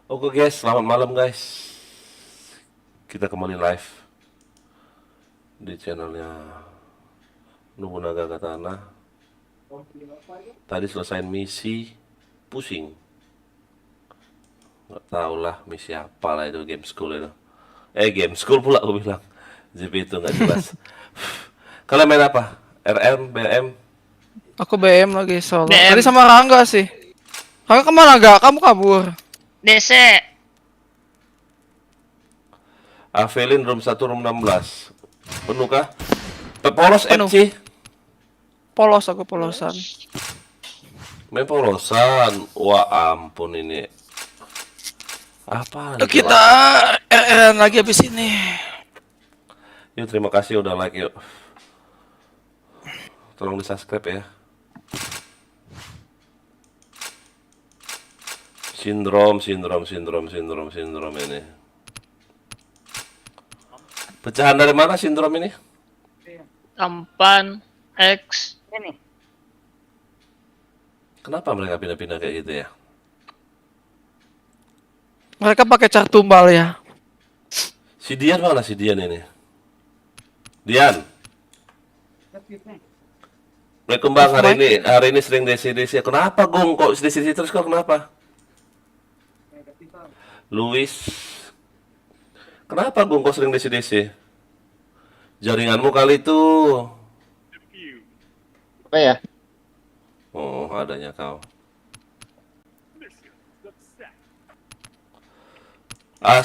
Oke guys, selamat malam guys. Kita kembali live di channelnya Nobunaga Katana. Tadi selesai misi, pusing. Nggak tahu lah misi apa lah itu, game school itu. Game school pula aku bilang. JP itu nggak jelas. Kalian main apa? RM, BM? Aku BM lagi solo. BM. Tadi sama Rangga sih. Rangga kemana gak? Kamu kabur. DC. Avelin room 1, room 16. Penuh kah? Polos Penuh. FC. Polos aku polosan. Main polosan. Wah ampun ini. Apa nih, Kita RR lagi habis ini. Yuk terima kasih udah like yuk. Tolong di subscribe ya. Sindrom ini. Pecahan dari mana sindrom ini? Tampan X. Kenapa mereka pindah-pindah kayak gitu ya? Mereka pakai car tumbal ya. Si Dian mana si Dian ini? Dian. Waalaikumsalam bang, hari ini sering DC. Kenapa Gung kok DC terus kok kenapa? Luis. Kenapa Gung kok sering DC? Jaringanmu kali itu. Apa ya? Oh, adanya kau.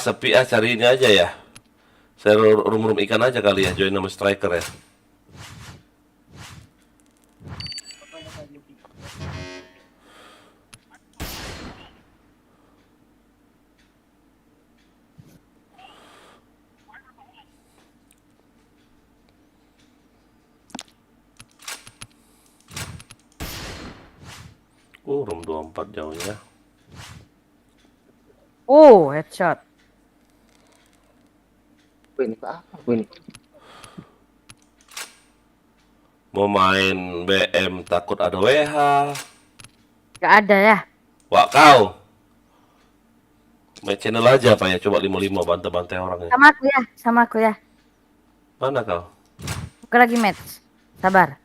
Sepi cari ini aja ya. Saya room ikan aja kali ya, join nama striker ya. Room 24 jauhnya. Headshot. Ini apa? Ini. Mau main BM takut ada WH. Gak ada ya? Wah kau. Main channel aja apa ya? Coba 55 bantai-bantai orang ya. Sama aku ya. Mana kau? Aku lagi match. Sabar.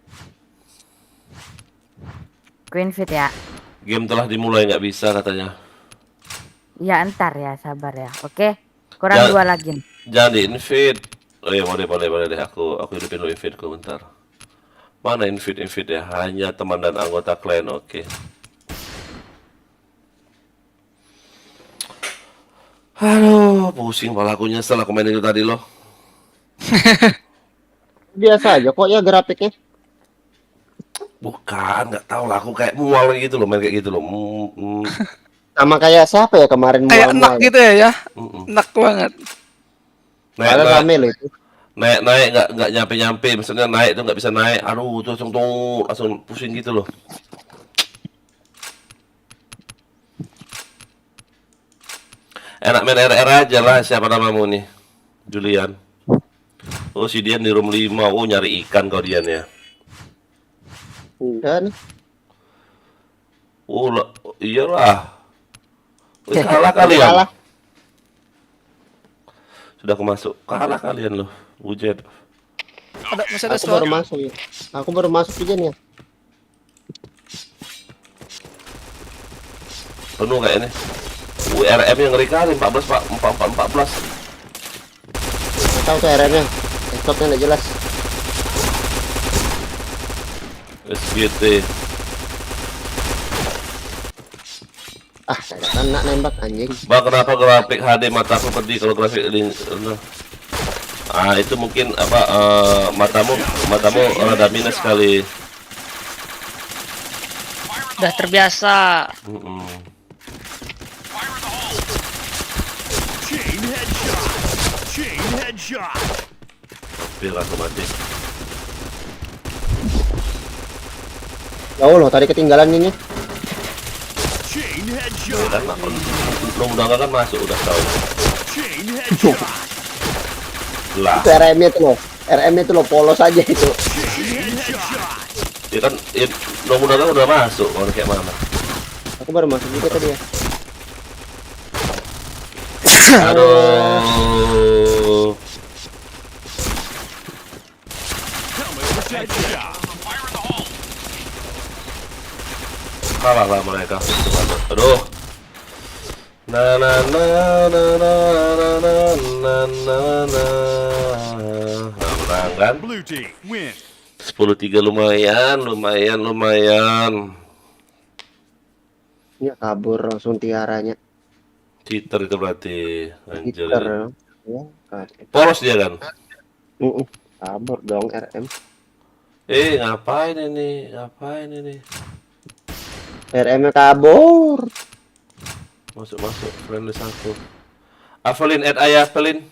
Aku invite ya. Game telah dimulai nggak bisa katanya. Ya entar ya, sabar ya. Oke. Kurang 2 lagi. Jangan di invite. Oh iya boleh deh. Aku hidupin lo invite ku bentar. Mana invite ya? Hanya teman dan anggota klan. Oke. Aduh, pusing palaku, nyesel aku main itu tadi loh. Biasa aja kok ya grafiknya. Bukan, nggak tahu lah. Aku kayak mual gitu loh, main kayak gitu loh. Sama kayak siapa ya kemarin Kayak enak mual-mual. gitu ya. Enak banget. Padahal rame loh itu. Naik nggak nyampe, maksudnya naik itu nggak bisa naik. Aduh, tuh langsung pusing gitu loh. Enak main RR aja lah. Siapa namamu nih? Julian. Oh si Dian di room 5. Oh nyari ikan kau Dian ya. Enggak nih. Oh iyalah. Kalah kalian. Kalah. Sudah aku masuk. Kalah kalian loh. Bujet. Masih ada Aku suara. baru masuk ya. Aku baru masuk juga nih ya. Penuh kayaknya. RM yang ngeri kali 14 Pak. 14. Tahu tuh RM-nya. Headshotnya nggak jelas. SGT. Saya kena nembak anjing. Bang, kenapa grafik HD mataku pedih kalau grafik ini? Itu mungkin apa matamu rada minus kali. Udah terbiasa. Chain headshot. Hampir aku mati. Jauh loh, tadi ketinggalan ini. Chain Ya headshot. kan, udah kan masuk udah tahu. Chain headshot. Lah, Itu RM-nya tuh loh. RM-nya tuh loh polos aja itu. Chain headshot. ya kan udah masuk, mau kayak mana? Aku baru masuk juga tadi ya. Aduh. Headshot. Kalah lah mereka. Aduh. Na na na na na na na na na na. Menang kan? Blue team win. 10-3 lumayan. Ya kabur langsung tiaranya. Cheater itu berarti. Anjir. Gitar. Ya, kan. Polos dia kan? Kabur dong RM. Ngapain ini? RM-nya kabur. Masuk. Friendly satu. Avelin, add ayah, Avelin.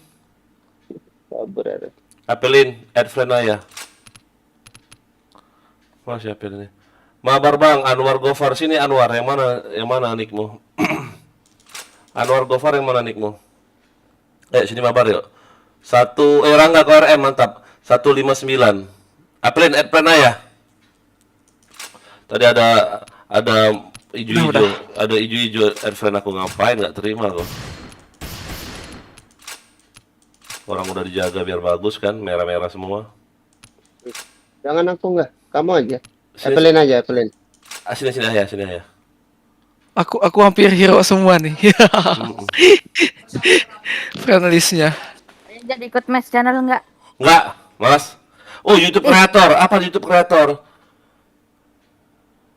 Kabur RM. Avelin, add friend ayah. Mana siapa ini? Mabar bang, Anwar Gofar. Sini Anwar, yang mana nickmu? Anwar Gofar yang mana nickmu? Sini mabar yuk. Rangga ke RM, mantap. 159. Avelin, add friend ayah. Tadi ada ijo-ijo, ada ijo-ijo add friend aku, ngapain nggak terima kok. Orang udah dijaga biar bagus kan, merah-merah semua. Jangan aku enggak, kamu aja. Evelyn aja, Evelyn. Sini ayah. Aku hampir hero semua nih. Friendlistnya. Jadi ikut match channel nggak? Nggak, malas. Oh, YouTube kreator. Apa YouTube kreator?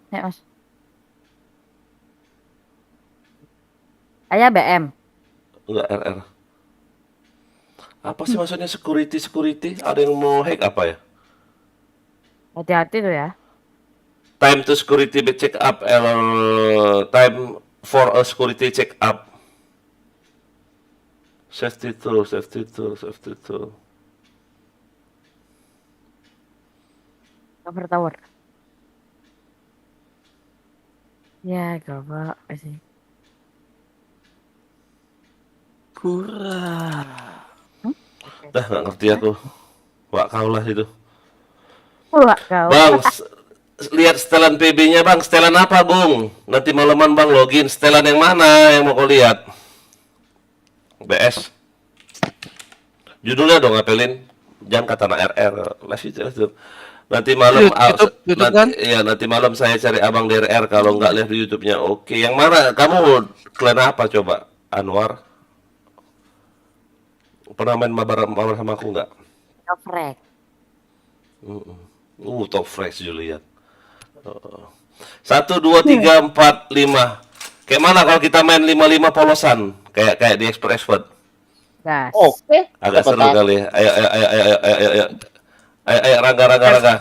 Ya, Mas. Ayah BM. Enggak, RR. Apa sih maksudnya security? Ada yang mau hack apa ya? Hati-hati tuh ya. Time to security check up. Time for a security check up. Safety tool. Cover tower. Ya, gawat sih. Kurang. Dah nggak ngerti aku. Wak kau lah itu. Wah, kau. Bang, lihat setelan PB-nya bang. Setelan apa Bung? Nanti malaman bang login. Setelan yang mana yang mau kau lihat? BS. Judulnya dong apelin. Jangan kata anak RR. Live. Nanti malam YouTube kan? Iya, nanti malam saya cari abang di RR kalau nggak live di YouTube-nya. Oke, yang mana? Kamu klan apa coba? Anwar. Pernah main mabar sama aku nggak? Covrek. Top fresh Julian. 1, 2, 3, 4, 5. Kayak mana kalau kita main 5-5 polosan? Kayak di expert. Gas. Oke. Agak seru kali. Ayo Rangga.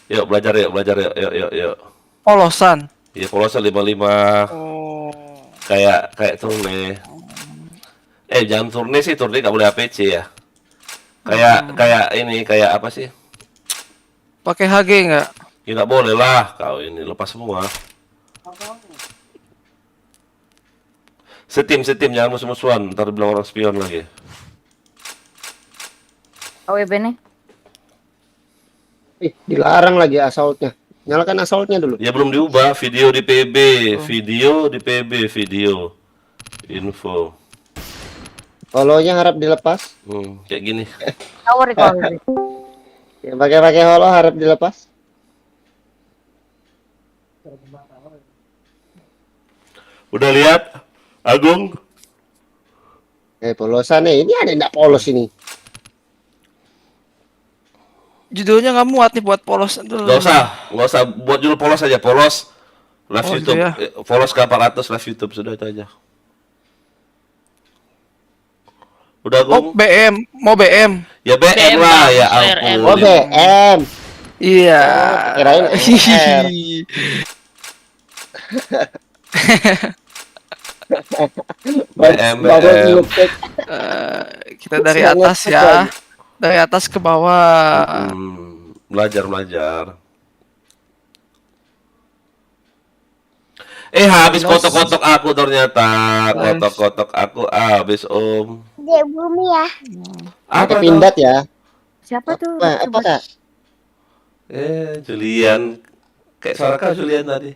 Yuk belajar yuk. Polosan. Iya polosan 5-5. Oh. Kayak turne. Jangan turne sih, turne nggak boleh APC ya. Kayak apa sih? Pakai HG nggak? Ya nggak boleh lah, kau ini lepas semua. Setim, jangan musuh-musuhan, ntar bilang orang spion lagi. OWB nih. Dilarang lagi assault-nya. Nyalakan assault-nya dulu. Ya belum diubah, video di PB, video. Info. Holonya harap dilepas. Kayak gini. Tower itu OWB. Yang pakai holo harap dilepas. Udah lihat, Agung? Polosan nih. Ini ada enggak polos ini? Judulnya nggak muat nih buat polos. Nggak usah buat judul polos aja, polos. Live Oh, YouTube, gitu ya? polos ke 400 live YouTube, sudah itu aja. Udah Oh, Agung? BM, mau BM. Ya BM lah, ya RM. Oh, ampun. BM. Iya. Kirain MR. BM. Kita dari atas ya. Dari atas ke bawah. Belajar. Habis kotok-kotok aku ternyata. Kotok-kotok aku habis, Om. Dek bumi ya. Apa Pindad ya. Siapa tuh? Apa Kak? Julian. Kayak suara kau Julian tadi.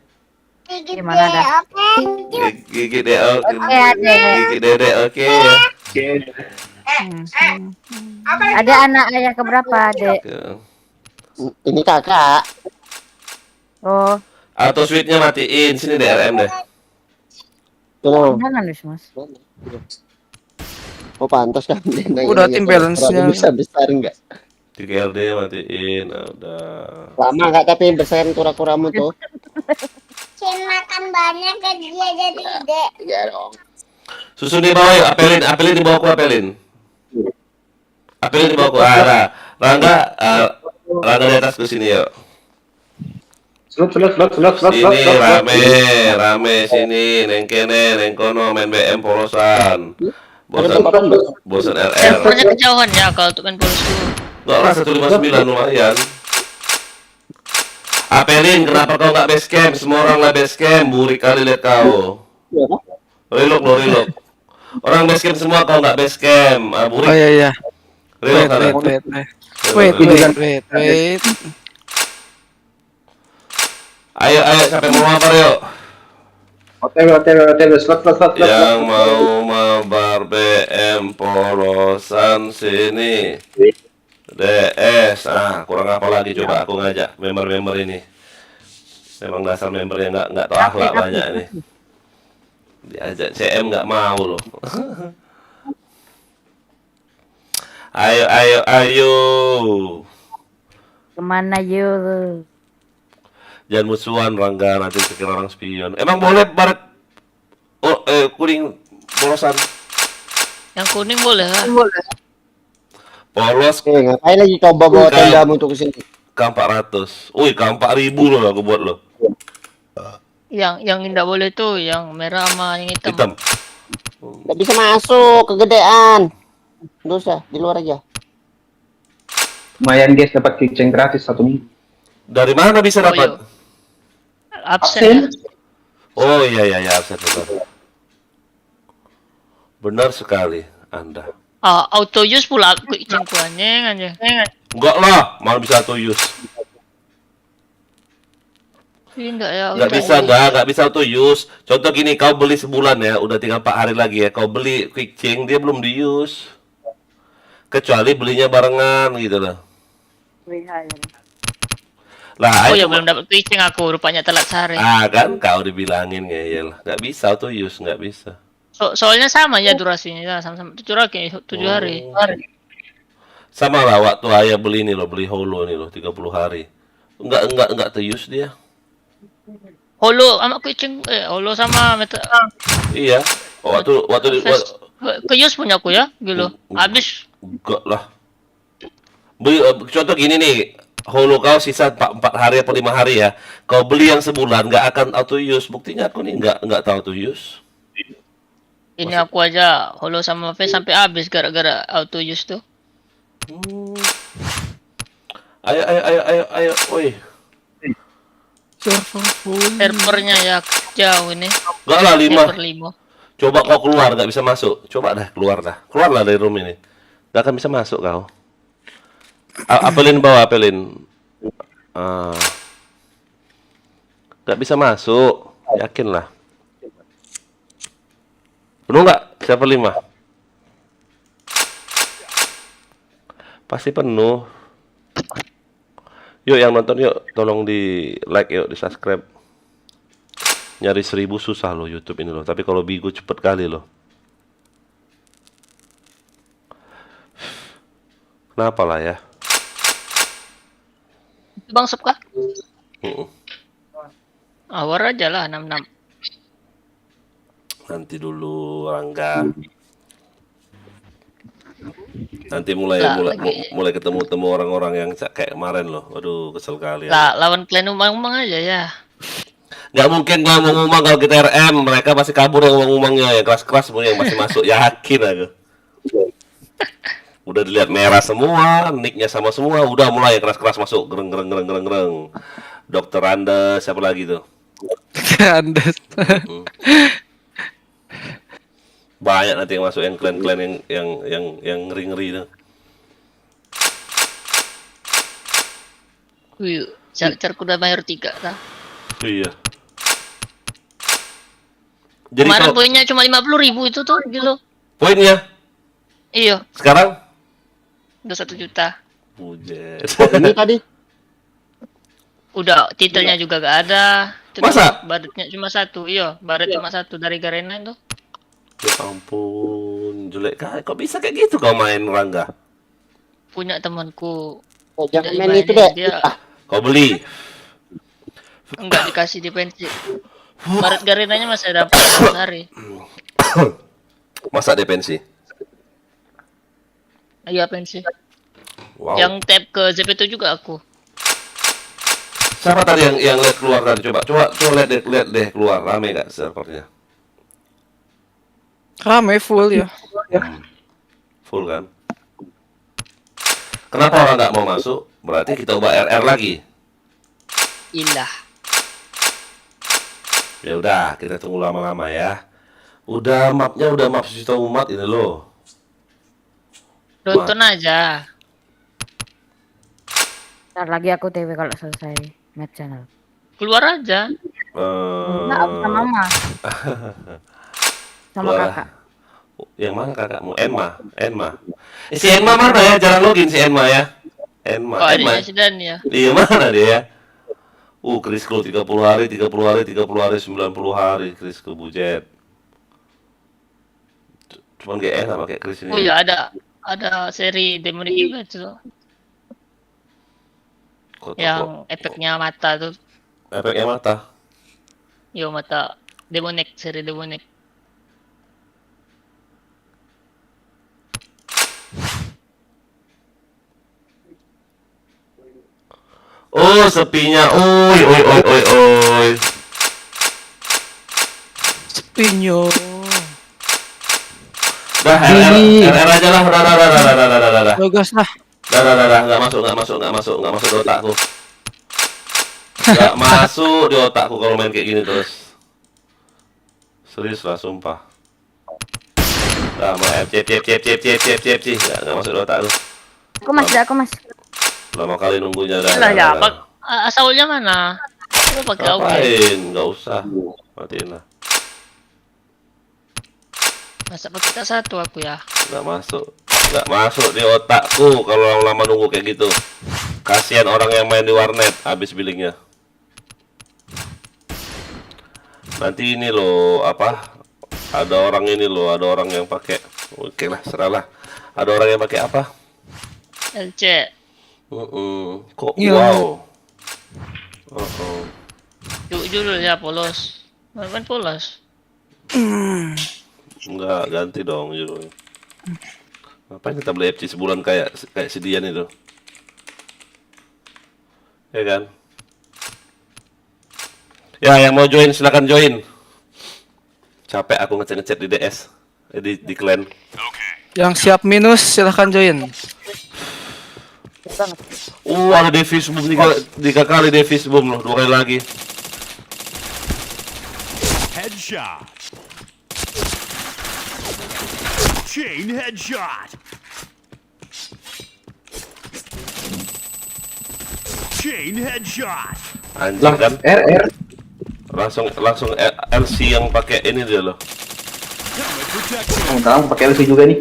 Gimana dah? Gigi deh, oke. Oke, Ade. Gigi dede, oke ya. Ada anak ayah keberapa, Dek? Ini kakak. Oh, Auto switch-nya matiin, sini DRM deh. Tuh. jangan Mas, Mas. Oh pantas kan. Dia nanya-nanya Udah tim terus. balance-nya. Orang bisa besar enggak? 3LD matiin, nah, udah. Lama enggak tapi besar kura-kuramu tuh. Cin makan banyak kan dia jadi gede. Iya dong. Susu di bawah yuk, apelin di bawahku, apelin. Apelin di bawahku. Ah, Rangga di atas ke sini yuk. Sini rame sini, neng kene, neng kono, main BM polosan. Bosan RR. Servernya kejauhan ya kalau untuk main polos tuh. Enggak lah 159 lumayan. Apelin, kenapa kau nggak base camp? Semua orang lah base camp. Burik kali lihat kau. Reload. Orang base camp semua, kau nggak base camp. Ah, Oh Burik. iya. Reload sana. Wait. Ayo, sampai mau mabar yuk. OTW, slot. Yang mau mabar BM polosan sini. DS, kurang apa lagi coba aku ngajak member-member ini. Memang dasar member yang nggak tahu akhlak banyak nih. Diajak CM nggak mau loh. Ayo. Kemana yuk? Jangan musuhan Rangga, nanti sekira orang spion. Emang boleh baret kuning polosan? Yang kuning boleh lah. Polos Ngapain lagi kau bawa Bukan. tendamu tuh ke sini? K400. Wih, K4000 loh aku buat lo. Yang tidak boleh tuh, yang merah sama yang hitam. Hitam. Nggak bisa masuk, kegedean. Nggak usah, di luar aja. Lumayan guys, dapat kitchen gratis 1 minggu. Dari mana bisa Oh, dapat? iya. Absen. Oh iya absen benar. Benar sekali Anda. Auto use pula aku izin ku anjing. Enggak lah, malah bisa auto use. Tidak ya. Enggak bisa auto use. Contoh gini, kau beli sebulan ya, udah tinggal 4 hari lagi ya. Kau beli quick change, dia belum di use. Kecuali belinya barengan gitu loh. Lah, Oh itu ya belum dapat pitching aku, rupanya telat sehari. kan kau dibilangin ngeyel. Nggak bisa auto use, nggak bisa. Soalnya sama ya durasinya, ya, sama 7 hari, 7 hari. Sama lah waktu ayah beli ini loh, beli holo nih loh, 30 hari. Enggak use dia. Holo sama pitching, holo sama Iya. Waktu ke use punya aku ya, gitu. Habis enggak lah. Contoh gini nih, holo kau sisa 4 hari atau 5 hari ya. Kau beli yang sebulan nggak akan auto use. Buktinya aku nih nggak tahu auto use. ini aku aja holo sama face sampai habis gara-gara auto use tuh. Ayo, oi. Server full. Servernya ya jauh ini. Enggak lah 5. Server 5. Coba kau keluar, nggak bisa masuk. Coba dah, keluarlah dari room ini. Nggak akan bisa masuk kau. Apelin bawah, apelin. Nggak bisa masuk, yakin lah. Penuh nggak? Server 5? Pasti penuh. Yuk yang nonton yuk, tolong di like yuk, di subscribe. Nyari 1000 susah loh YouTube ini loh, tapi kalau Bigo cepet kali loh. Kenapa lah ya? Bang Sob kah? Mm-mm. Awar aja lah 66. Nanti dulu Rangga. Nanti mulai ketemu orang-orang yang kayak kemarin loh. Waduh, kesel kali ya. Lah lawan klan umang-umang aja ya. Nggak mungkin gua ngomong kalau kita RM, mereka pasti kabur yang ngomong-ngomongnya, yang keras-keras semua yang masih masuk, yakin aku. Udah dilihat merah semua, nicknya sama semua, udah mulai keras-keras masuk, gereng. Dokter Anda, siapa lagi tuh? Andes. Banyak nanti yang masuk yang klan-klan yang ngeri-ngeri tuh. Wih, car kuda mayor 3 tah. Iya. Jadi Kemarin kalau poinnya cuma 50.000 itu tuh gitu. poinnya Iya, sekarang udah 1 juta. bujet. Ini tadi. Udah titelnya juga gak ada. Cuma Masa? baretnya cuma 1. Iya, baret cuma 1 dari Garena itu. Ya ampun, jelek kali. Kok bisa kayak gitu kau main Rangga? Punya temanku. Oh, jangan Tidak main itu dimainin, deh. dia Kau beli? enggak dikasih di pensi. Baret Garenanya masih dapat 1 hari. Masa depensi? Iya pensi. Wow. Yang tap ke ZP2 juga aku. Siapa tadi yang lihat keluar tadi? Coba lihat deh keluar. Rame nggak servernya? Rame full ya. Full kan? Kenapa orang nggak mau masuk? Berarti kita ubah RR lagi. Ilah. Ya udah, kita tunggu lama-lama ya. Udah mapnya udah map sejuta umat ini loh. Nonton aja. Ntar lagi aku TW kalau selesai match channel. Keluar aja. Enggak, aku sama mama. Sama Wah. kakak. Yang mana kakakmu? Enma. Si Enma mana ya? Jarang login si Enma ya. Enma. Oh, adiknya si Dan ya. Iya mana dia ya? Krisko 30 hari, 90 hari Krisko bujet. Cuman gak enak pakai Kris Oh ini. iya ada seri Demonic juga tuh. Yang efeknya mata tuh. efeknya mata. Yo mata Demonic, seri Demonic. Oh, sepinya. Oi. Spinyo. Dah, RR aja lah. Dah. Bagus lah. Dah, nggak masuk di otakku. Nggak masuk di otakku kalau main kayak gini terus. Serius lah, sumpah. Dah, mau cep. Nggak masuk di otakku. Aku mas. Lama kali nunggunya dah. Lah ya, asalnya mana? Aku pakai AUG. Ngapain? Nggak usah. Matiin lah. Masa pakai K1 aku ya. Nggak masuk di otakku kalau lama-lama nunggu kayak gitu. Kasihan orang yang main di warnet habis billingnya. Nanti ini loh ada orang yang pakai. Oke lah, serahlah. Ada orang yang pakai apa? LC. Kok Iya. wow. Jujur ya polos. Main polos. Enggak, ganti dong judulnya. Ngapain kita beli FC sebulan kayak si Dian itu? Ya kan? Ya, yang mau join silakan join. Capek aku ngechat di DS, di clan. Yang siap minus silahkan join. Ada Davis boom 3 kali Davis boom loh, 2 kali lagi. Headshot. Chain headshot. Chain headshot. Anjing kan? RR. Langsung LC yang pakai ini dia loh. Helmet protection. Kamu pakai LC juga nih.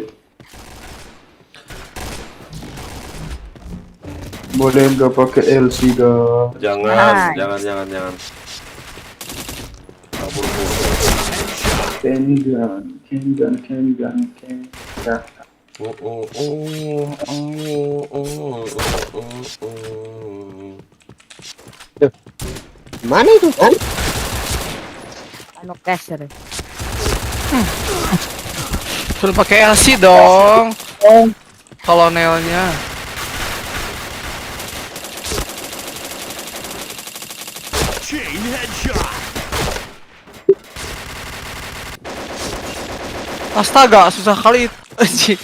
Boleh nggak pakai LC dong? Jangan. Kabur. Can gun. Mana itu kan? Anu caster. Suruh pakai LC dong. Kolonelnya. Chain headshot. Astaga, susah kali. Anjing.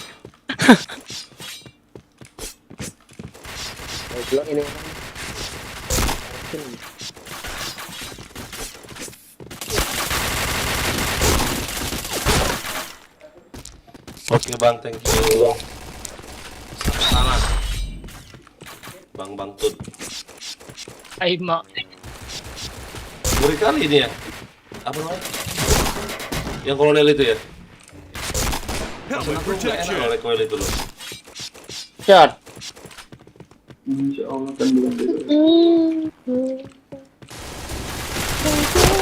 Goblok ini orang. Oke bang, thank you. Tangan. Bang Tut. Aima. Ngeri kali ini ya. Apa namanya? Yang kolonel itu ya? Helmet Aku nggak enak protection. recoil itu loh. Shot. Insya Allah kan bukan besok.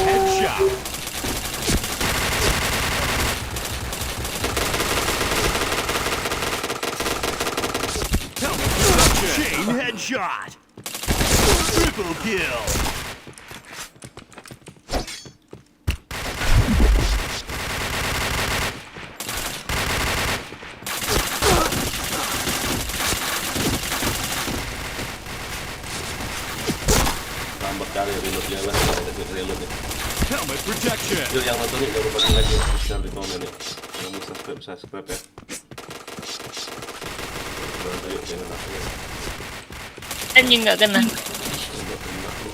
Headshot. Helmet protection. Chain headshot. Triple kill. Lambat kali reloadnya lah, reload nih. Helmet protection. Yuk yang nonton nih jangan lupa di like ya, share di komen nih. Yang belum subscribe ya. Bantu yuk channel aku ya. Anjing nggak kena. Untuk terima lu.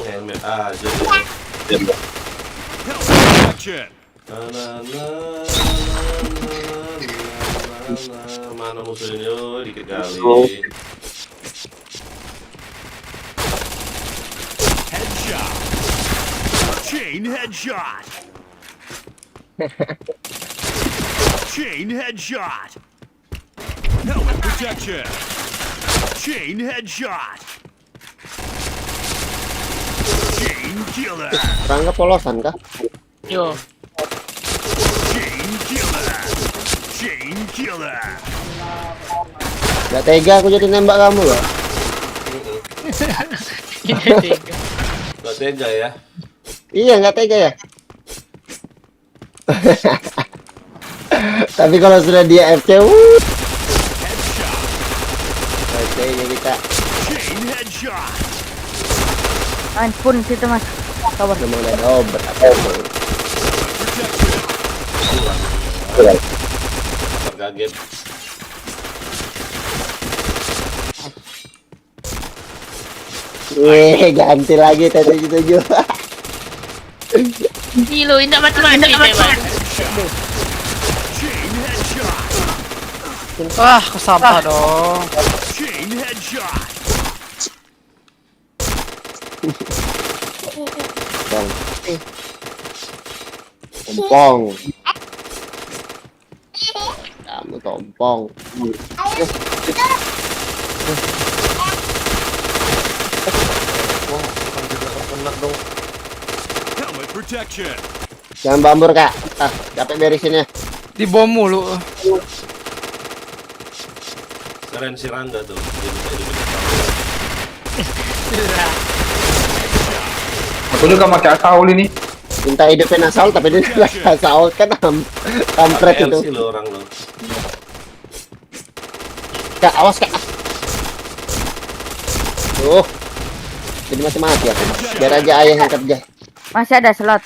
Helmet aja deh. Helmet protection. Na, na, na, na, mana musuhnya? Oh, dikit kali. Headshot. Chain headshot. Chain headshot. Helmet protection. Chain headshot. Chain killer. Rangga polosan kah? Yo. Chain killer. Chain killer. Gak tega aku jadi nembak kamu loh. Ini Gak tega ya. Iya nggak tega ya. Tapi kalau sudah dia FC, Headshot. oke ya kita Chain headshot. Ampun situ mas. Sabar. udah mulai dobrak. Protection. Terkaget. Wih, ganti lagi T77. Gilo, indah mati-mati tembak. Chain headshot. Wah, kesapa dong. Chain headshot. Bang. Tompong. Kamu tompong. Wah, bukan juga kena dong. Helmet protection. Jangan bambur kak. Ah, capek beresinnya. Di bom mulu. Keren si Rangga tuh. Dia bisa Aku juga pakai Asaul ini. Minta hidupin asal tapi dia lagi asal kan kampret itu. LC lo orang lo. Kak, awas kak. Tuh. Jadi masih mati ya. Biar aja ayah yang kerja. Masih ada slot.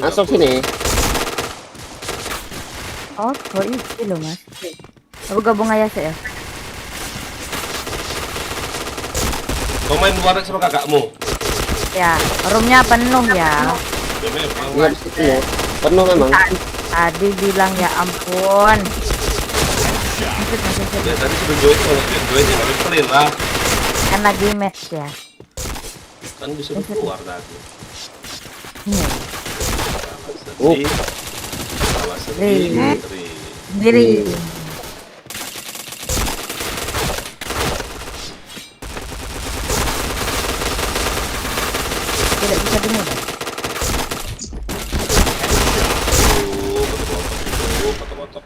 Masuk sini. Oh, isi loh mas. Aku gabung aja sih ya. Kau main warnet sama kakakmu? Ya, roomnya penuh ya. Ya memang. Iya di situ ya. Penuh memang. Tadi bilang ya ampun. Ya tadi sebelum join kalau joinnya nggak pelit lah. Kan lagi match ya. Kan disuruh keluar tadi. Iya. Sedih. Salah sedih. Sendiri. Tidak bisa dimulai. Kotak-kotak.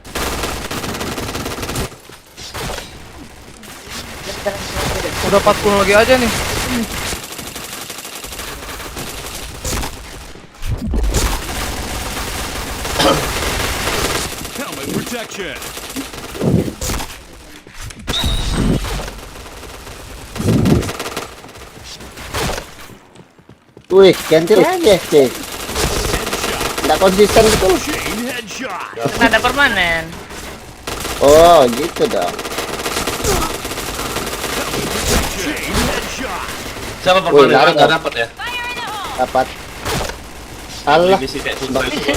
Udah 40 lagi aja nih. Helmet protection. Wih, ganti lagi FC. Nggak konsisten gitu. Chain headshot. Kan ada permanen. Oh, gitu dong. Chain headshot. Siapa Wih, permanen lari, nggak Kak. dapat ya? Dapat. Allah, Misi kayak futsal itu ya.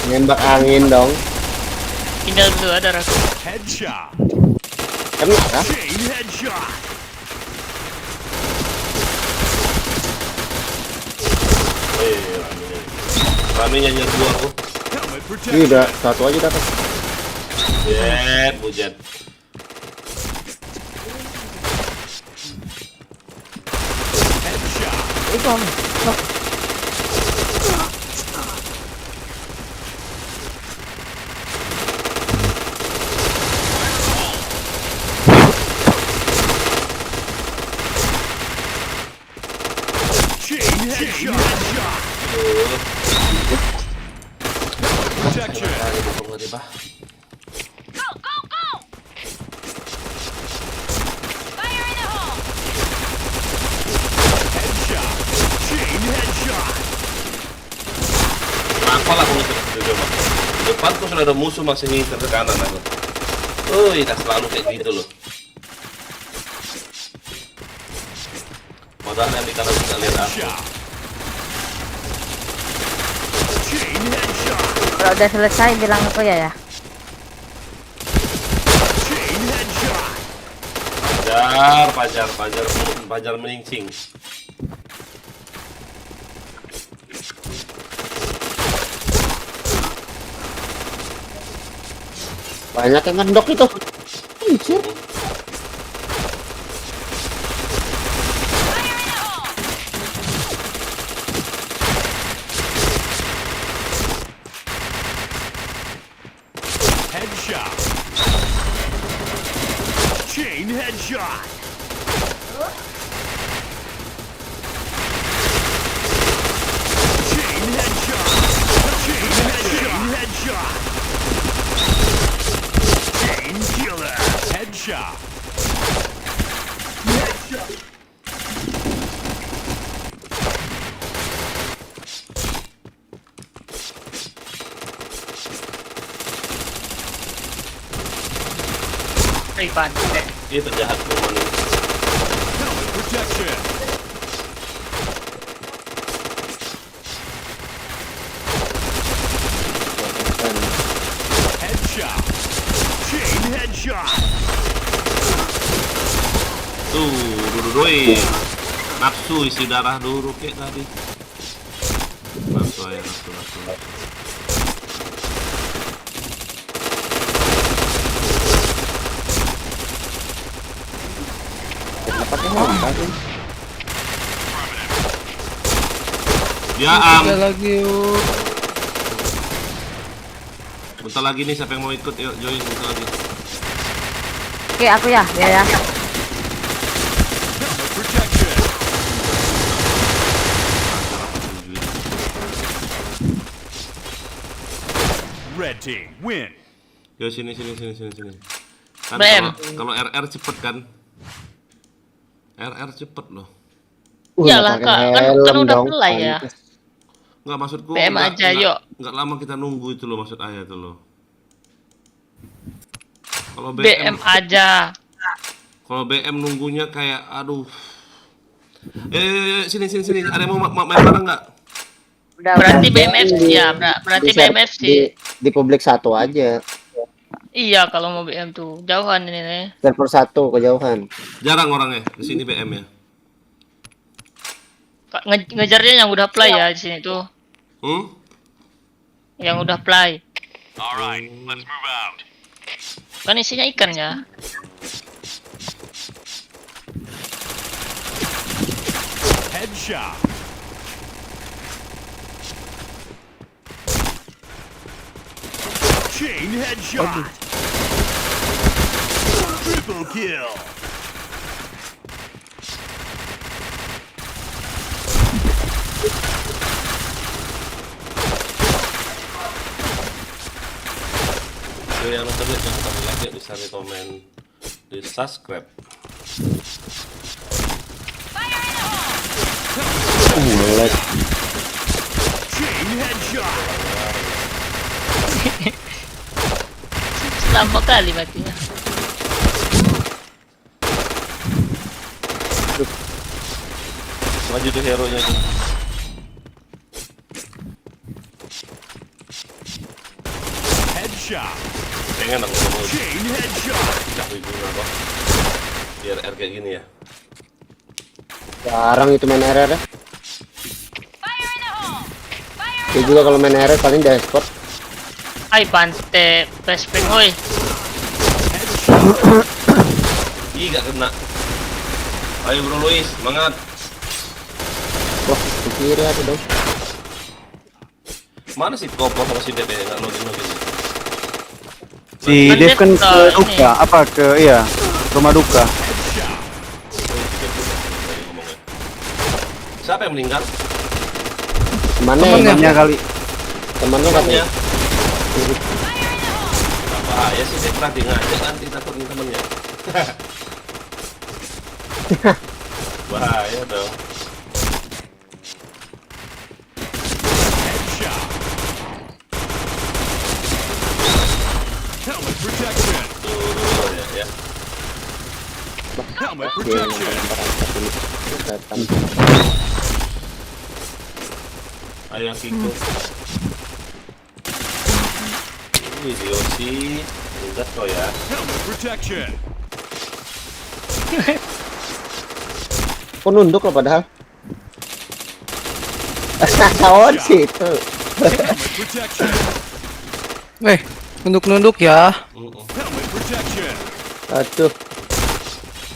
nembak angin dong. Tinggal dulu ada aku. Headshot. Kena kah? Chain headshot. Rame nyerbu aku. Helmet Ih, protection. udah satu aja dapat. Jet, bujet. Headshot. Itu om. Chain headshot. Protection. Headshot. Chain headshot. Apa lah aku ngikut coba. Depanku sudah ada musuh masih ngiter ke kanan aku. Tak selalu kayak gitu loh. Padahal yang di kanan bisa lihat aku. Shot. Chain headshot. Kalau udah selesai bilang aku ya. Chain headshot. Pajar melincing. Banyak yang ngendok itu. Anjir. Headshot. Chain headshot. Chain headshot. Chain headshot. Chain killer. Headshot. Headshot. Ripan. Dia penjahat kuman. Helmet protection. Headshot. Chain headshot. Doi. Nafsu isi darah dulu kayak tadi. Nafsu. Pakai helm. Ya Ada lagi yuk. bentar lagi nih siapa yang mau ikut yuk join bentar lagi. Oke, aku ya. Helmet protection. Red team win. Yo sini. Kan BM. kalau RR cepet kan. RR cepet loh. Iyalah, Pakai Kak. Kan helm udah dong. mulai ya. Enggak maksudku. BM aja, yuk. Enggak lama kita nunggu itu loh maksud ayah itu loh. Kalau BM aja. Kalau BM nunggunya kayak aduh. Sini. Ada yang mau main bareng enggak? Udah. Berarti udah. BMFC ya, berarti Di ser- BMFC. di publik satu aja. Iya, kalau mau BM tuh jauhan ini nih. Server satu kejauhan. Jarang orangnya di sini BM ya. Kak, ngejarnya yang udah play ya di sini tuh. Yang udah play. Alright, let's move out. Kan isinya ikan ya. Headshot. Chain headshot. Triple kill. Jadi yang nonton jangan lupa di like, bisa di komen, di subscribe. Chain headshot. Lama kali matinya. Maju tuh hero nya tuh. Headshot. Pengen aku mau Chain headshot. cak ibu apa? Biar R kayak gini ya. Jarang itu main RR ya. Dia juga kalau main air paling dashboard. Ay, pante. Pespring, hoy. Ih, gak kena. Ayo Bro Luis, semangat. Wah, di kiri ada dong. Mana si Kopo sama si Dede nggak login. Si Kan Dev kan dia ke ke duka, apa ke iya rumah duka. Siapa yang meninggal? Temannya, Temennya kali. temannya katanya. Apa bahaya sih dia perhati ngajak nanti takutin temennya. Bahaya dong. Headshot. Helmet protection. Tuh, ya. Helmet Dia yang protection. datang. Ayo Kiko. Video sih, enggak kok ya. Helmet protection. Kok nunduk loh padahal. Kawan sih itu. Helmet protection. Nunduk-nunduk ya. Helmet protection. Aduh.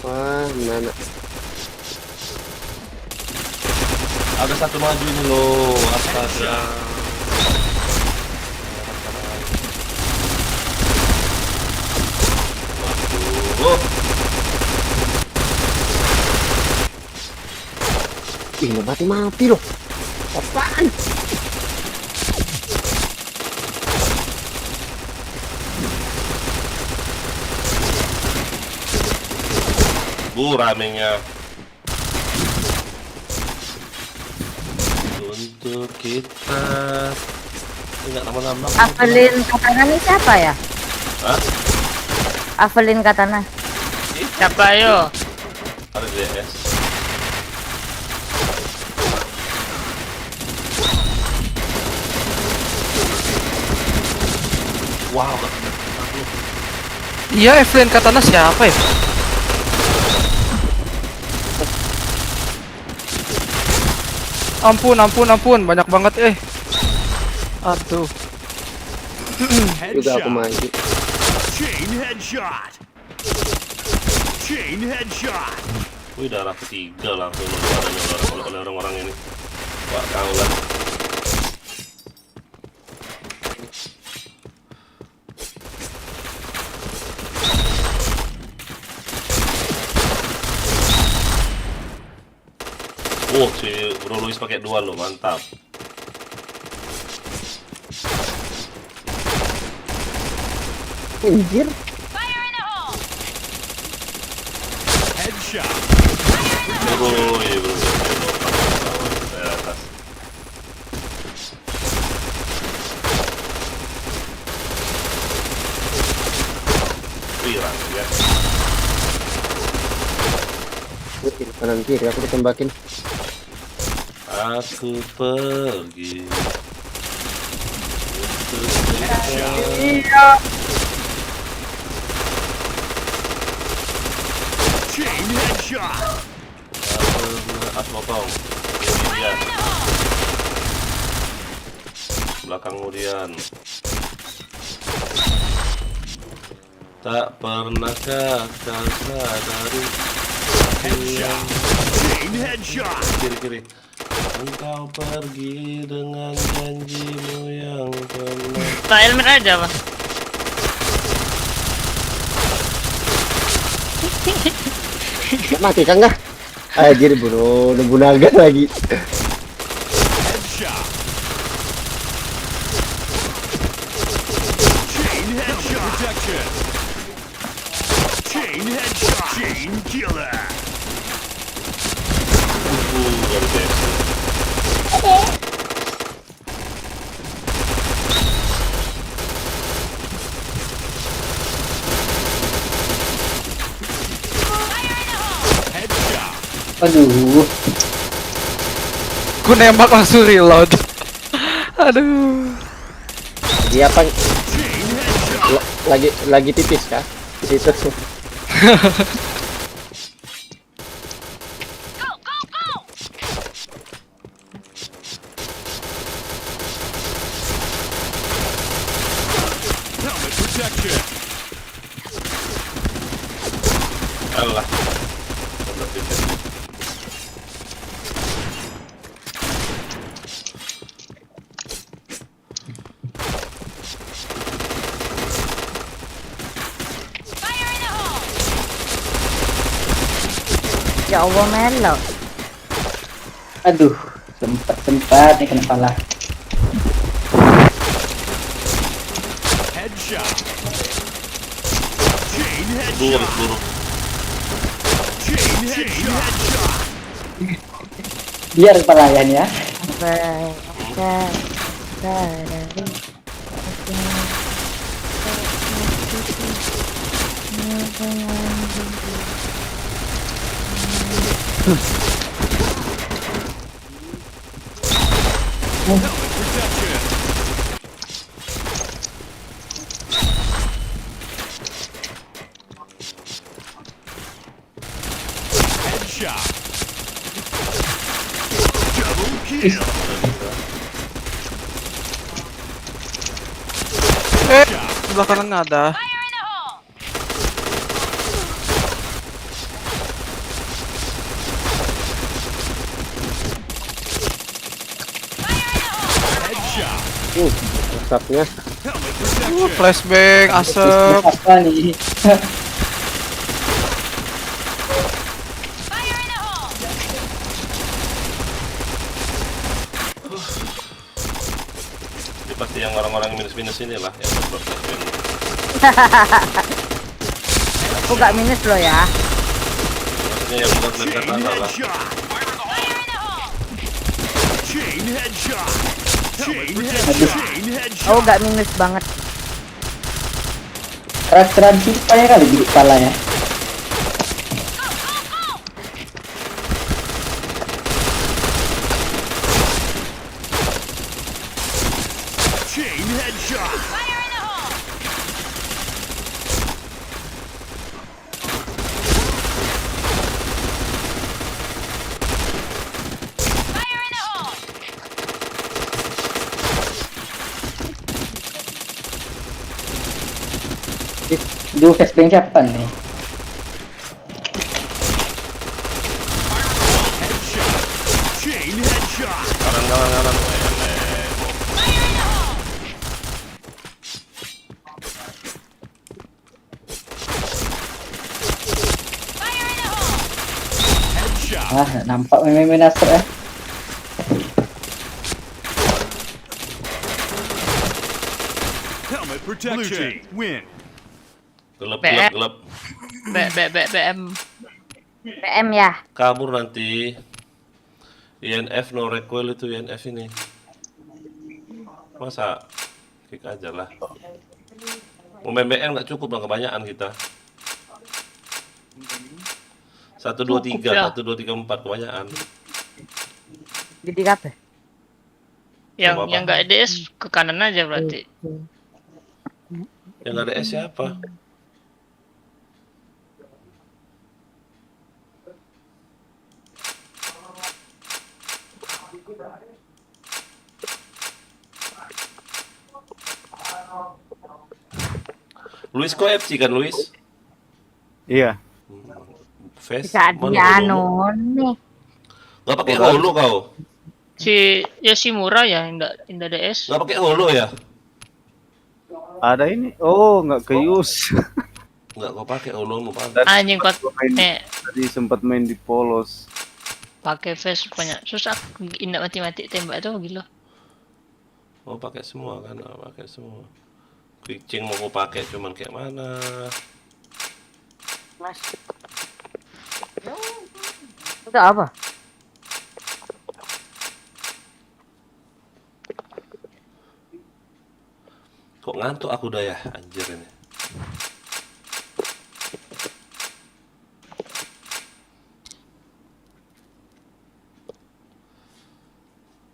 Wah, gimana? Ada satu maju ini loh, astaga. Waduh. Ih, mati loh. Apaan? Ramenya. Untuk kita. Enggak lama-lama. Avelin Katana nih siapa ya? Hah? Avelin Katana. Siapa yo? Ada DS. Wow, Iya, Evelyn Katana siapa ya? Ampun, banyak banget Aduh. Juga aku Headshot. maju. Chain headshot. Chain headshot. wih darah ketiga langsung oleh orang-orang ini. Wah, kau lah. Oh, si Bro Luis pakai dua loh, mantap. Anjir. Headshot. Oh, iya Bro. Dari atas. Pirang ya. Kiri kanan kiri aku ditembakin. Aku pergi. Chain headshot. Potong. Kemudian. Belakang kemudian. Tak pernahkah kau sadari? Headshot. Chain headshot. Kiri. Engkau pergi dengan janjimu yang pernah. Pak helmet aja, Pak. Mati kan nggak? Anjir bro, nunggu naga lagi. Headshot. Chain headshot. Protection. Chain headshot. Chain killer. Luar biasa. Headshot. Aduh. Ku nembak langsung reload. Aduh. Dia apa? Chain headshot. Lagi tipis kah? Di situ. Ya Allah melo. Aduh, sempat nih kena pala. Headshot. Chain Peluru, headshot. peluru. Chain headshot. Biar pelayan ya. Protection. Headshot. Double kill. Sebelah kanan nggak ada. Headshot. Asapnya. Helmet protection. Flashbang, asap. Apa nih? Ini pasti yang orang-orang minus-minus ini lah yang membuat flashbang. Aku gak minus lo ya. Maksudnya yang buat lempar Chain tanah lah. headshot. Chain headshot. Chain headshot. Chain headshot. Aku gak minus banget. Keras-keras cipanya kali di palanya. Chain headshot. Dua flashbang siapa nih? Headshot. Chain headshot. Kanan. Headshot. Ah, nampak main asap ya. Helmet protection. Win. Gelap. BM. PM ya. Kabur nanti. INF no recoil itu INF ini. Masa kick aja lah. Mau main BM nggak cukup lah, kebanyakan kita. 1 2 3 ya. 1 2 3 4 kebanyakan. Jadi apa? Yang Apa-apa. yang nggak DS ke kanan aja berarti. Yang nggak ada S siapa? Luis kok FC kan Luis? Iya. Face Bisa mana dia holomu? anon nih. Nggak pakai holo kau? Si Yoshimura ya indah DS. Nggak pakai holo ya? Ada ini. Oh, nggak ke use. Nggak kau pakai holo mau Anjing Main- Tadi sempat main di polos. pakai face banyak susah indah mati tembak tuh gila. mau pakai semua kan? Pakai semua. Quickching mau kau pakai cuman kayak mana? Mas. Itu apa? Kok ngantuk aku dah ya anjir ini.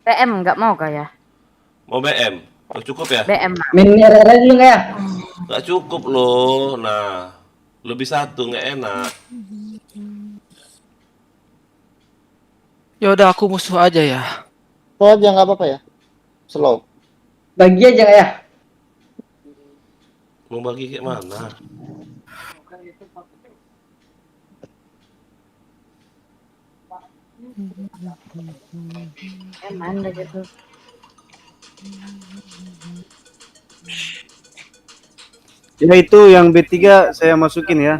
PM nggak mau kah ya? Mau BM? Nggak cukup ya? BM. Main RR dulu nggak ya? Nggak cukup loh. Nah, lebih satu nggak enak. Ya udah aku musuh aja ya. Slow aja nggak apa-apa ya. Slow. Bagi aja nggak ya? Mau bagi kayak mana? Mana gitu. Ya itu yang B3 saya masukin ya.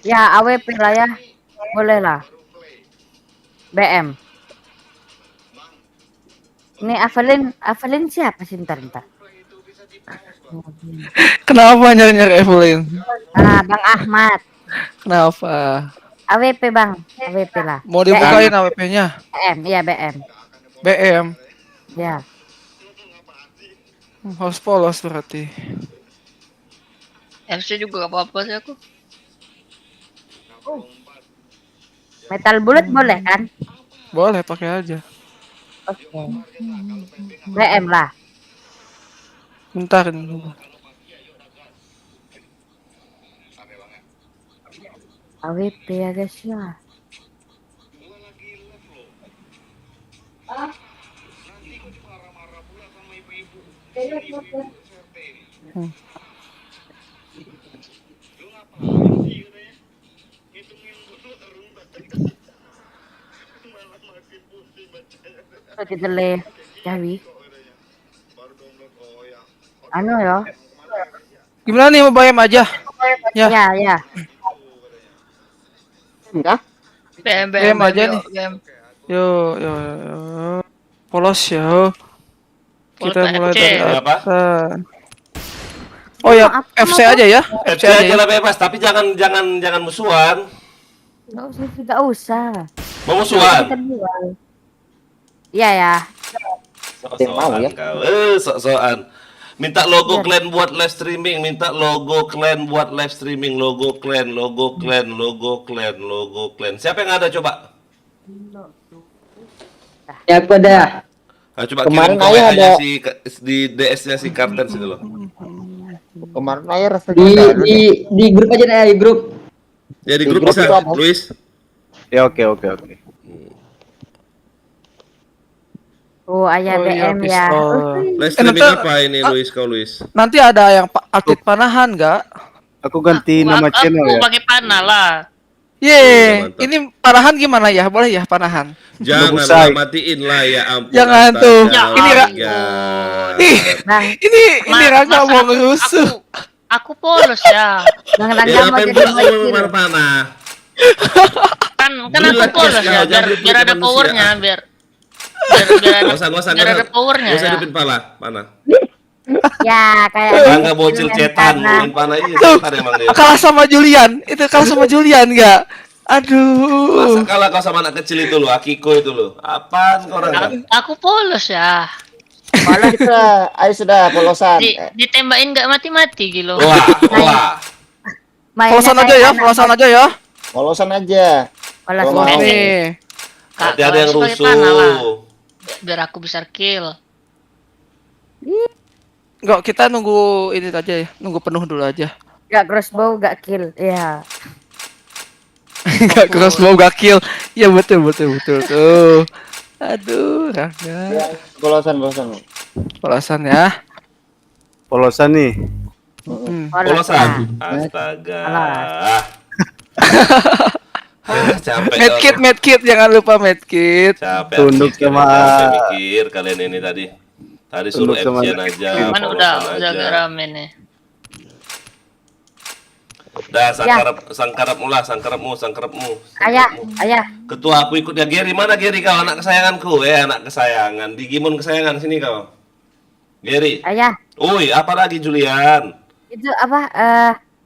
Ya, AWP lah ya. Boleh lah. BM. Ini Avelin siapa sih ntar? Kenapa nyari-nyari Evelyn? Ah, Bang Ahmad. Kenapa? AWP Bang, AWP lah. Mau dibukain AWP-nya? BM, iya BM. BM. Ya. Harus polos berarti. FC juga gak apa-apa sih aku. Metal bullet boleh kan? Boleh pakai aja. Oke. BM lah. Bentar ini. AWP ya guys ya. Kita le cari. Anu ya. Gimana nih, mau BM aja? Ya. Ya. Enggak? BM aja nih. BM. Yo. Polos ya. Kita Polos mulai FC. dari Apa? atas. Oh ya, FC aja ya. FC aja lah bebas, tapi jangan musuhan. Nggak usah. Mau musuhan? Kita duel. Iya ya. Mau ya. Sok-sokan kau. Sok-sokan. Minta logo clan buat live streaming, minta logo clan buat live streaming, logo clan. Siapa yang ada coba? Ya aku ada. Nah, coba Kemarin kirim ayah WA-nya ada- di DS-nya si Karten sini loh. Kemarin aja rasanya Di nggak ada. di grup aja deh, di grup. Ya di Di grup grup bisa, itu apa? Luis. Ya oke. Oh, ayah Oh iya, BM ya. pistol. Live streaming nanti- apa ini Luis kau Luis? Nanti ada yang atlet panahan nggak? Aku ganti nama channel ya. Aku pakai panah lah. Iya, mantap. Ini panahan gimana ya? Boleh ya panahan? Jangan Usai. lah, matiin lah ya ampun. Jangan astaga. tuh. Ya Ini ampun. Ih, Bang, ini Rangga Masa mau aku- ngerusuh. Aku polos ya. Bang Ya Rangga mau ngapain jadi pula kau wakil. mau panah? Kan Belilah aku polos cash ya. kau, jangan beli Biar ada manusia. powernya, biar biar ada powernya Gak usah ya. dipin panah. Ya, kayak Rangga bocil cetan, main panah iya, cetan emang dia. Kalah sama Julian. Itu kalah sama Julian nggak? Aduh. Masa kalah kau sama anak kecil itu loh, Akiko itu loh. Apaan kau Rangga? Aku polos ya. Kalau kita, ayo sudah polosan. Ditembakin nggak mati-mati gitu. Wah. mainnya Polosan aja kayak ya, anak- polosan aja ya. Polosan aja. Polos Kalau mau. banget. Nih. Nanti ada yang Harus pakai panah lah. rusuh. Biar aku bisa kill. Enggak, kita nunggu ini aja ya. Nunggu penuh dulu aja. Gak crossbow, gak kill. Iya. Enggak crossbow, enggak kill. Iya betul tuh. Aduh, Rangga. Polosan. Polosan ya. Polosan nih. Polosan. Nah, Astaga. Polos. Capek. Medkit, jangan lupa medkit. Capek. Tunduk sama- Capek mikir kalian ini tadi. Tadi suruh Tunduk sama- FC aja. Cuman polosan udah aja. agak rame nih. Dah sangkarapmu. Ayah. Ketua aku ikut ya Gary. Mana Gary kau anak kesayanganku? Anak kesayangan. Digimon kesayangan sini kau. Gary. Ayah. Ui, apa lagi Julian? Itu apa?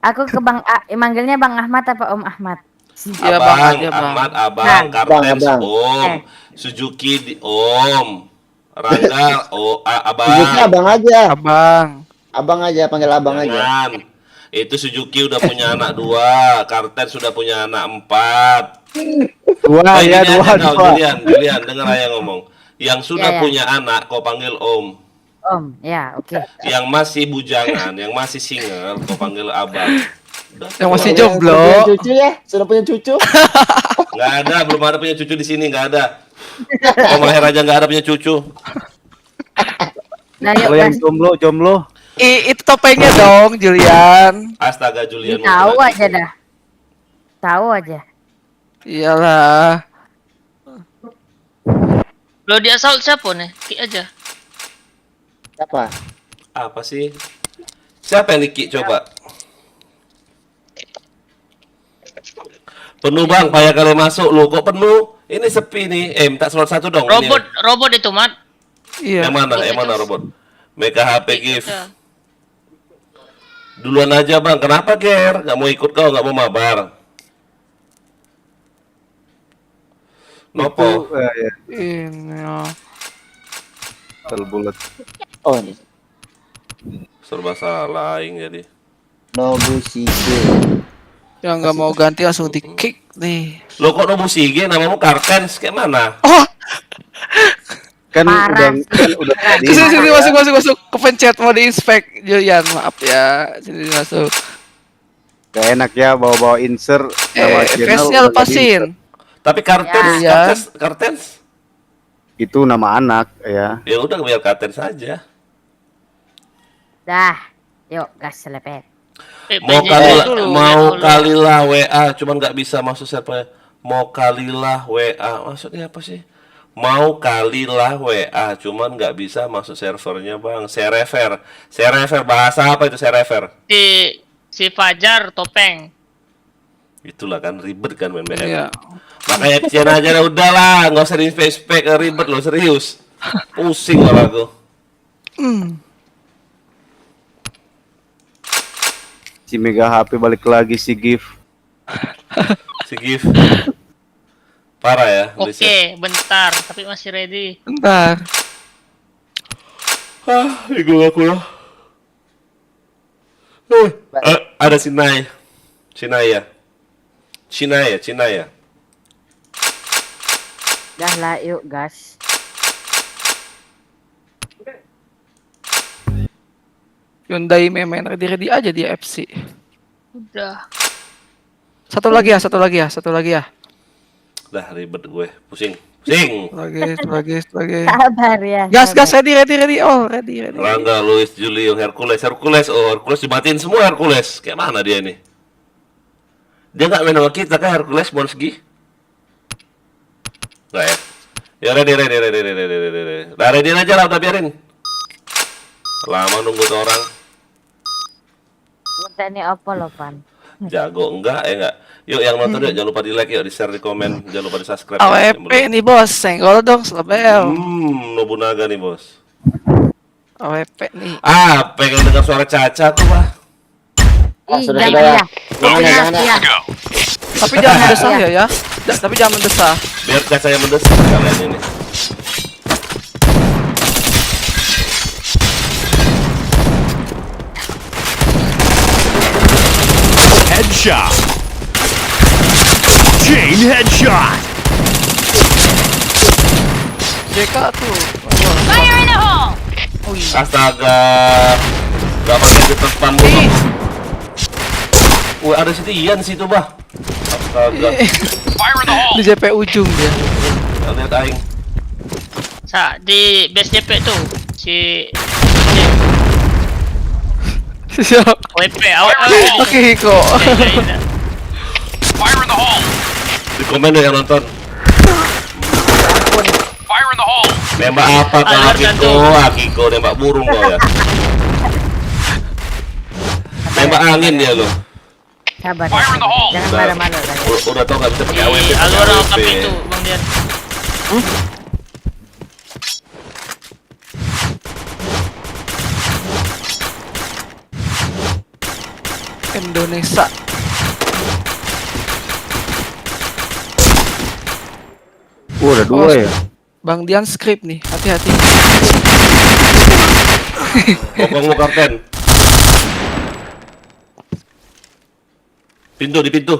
Aku ke Bang manggilnya Bang Ahmad apa Om Ahmad? Iya, Abang, Bang aja, Bang. Ahmad, Abang, Bang. Kartens, Bang. Om, Suzuki di Om, Rangga, Abang. Tunjuknya abang aja. Abang. Panggil abang aja. Jangan. Itu Suzuki udah punya anak 2, Kartens sudah punya anak 4. Dua Nah, ya, ini aja kau, dua. Julian, dengar ayah ngomong. Yang sudah Ya. punya anak, kau panggil Om. Om, ya oke. Yang masih bujangan, yang masih single, kau panggil Abang. Yang masih Sudah punya jomblo. cucu ya? Sudah punya cucu? Nggak ada, belum ada punya cucu di sini, nggak ada. Om Maher aja nggak ada punya cucu. Nah, yuk Kalau yang Bas. jomblo. Itu topengnya dong, Julian. Astaga Julian. Tahu aja dah. Tahu aja. Iyalah. Lo di assault siapa nih? Ki aja. Siapa? Apa sih? Siapa yang Niki coba? Penuh bang, payah kali masuk lu. Kok penuh? Ini sepi nih. Minta slot 1 dong. Ini. Robot itu, Mat. Iya. Yang mana? Yang mana robot? Mega HP gift. Duluan aja bang. Kenapa Ger? Gak mau ikut kau? Gak mau mabar? Nopo? Ya. Ini ya. Bulat. Oh, ini. Serba salah aing jadi. Nobusige. Yang nggak mau ganti langsung di kick nih. Lo kok Nobusige namamu Kartens? Kayak mana? Oh, Kan Parah udah tadi. sini masuk. Kepencet mau diinspek. Julian, maaf ya. Sini masuk. Gak enak ya bawa-bawa insert nama channel face-nya udah lepasin. Tapi Kartens, Ya. Kartens. Itu nama anak ya. Ya udah biar Kartens saja. Dah. Yuk, gas lepet. Mau kalilah WA, cuman nggak bisa masuk server. Mau kalilah WA, maksudnya apa sih? Mau kalilah WA, cuman nggak bisa masuk servernya bang. Server bahasa apa itu server? Si Fajar topeng. Itulah kan ribet kan main BM. Iya. Makanya kecian aja dah udahlah, nggak usah di spek ribet lo serius. Pusing malah aku. Si Mega HP balik lagi si GIF. Si Gif. Parah ya. Oke, bentar. Tapi masih ready. Bentar. Ego aku ya. Ada Sinaya. Dah lah, yuk gas. Hyundai main ready aja dia FC. Udah. Satu lagi ya. Dah ribet gue, pusing. Satu lagi. Sabar ya. Gas, sabar. ready. Oh, ready. Rangga, Luis, Julio, Hercules. Oh, Hercules dimatiin semua Hercules. Kayak mana dia ini? Dia nggak main sama kita kan Hercules Monsgi? Nggak ya? Ya ready. Nah, ready aja lah, udah biarin. Lama nunggu tuh orang. Udah nih apa lo, Pan? Jago enggak ya enggak? Yuk yang nonton yuk, jangan lupa di like yuk, di share, di komen, jangan lupa di subscribe. AWP nih bos, senggol dong selebel. Nobunaga nih bos. AWP nih. Pengen dengar suara Caca tuh bah. Ih, sudah, jangan sudah. ya. Jangan. Ya. Tapi jangan mendesah ya. Tapi jangan mendesah. Biar Caca yang mendesak kalian ini. Headshot. Chain headshot. JK tuh. Astaga. Gak pakai kita spam dulu. Wah, ada si Tian situ bah. Astaga. Di JP ujung dia. Lihat aing. Di base DP tuh si Siap. WP Oke, kok. Di komen deh yang nonton. Nembak apa kau Akiko? Nembak burung kau ya. Nembak angin dia loh. Sabar. Jangan marah-marah lah ya. Udah tau nggak bisa pakai AWP. di alur AWP itu Bang Dian. Indonesia. Ada dua ya. Bang Dian script nih, hati-hati. Kokong lu Kapten. Di pintu.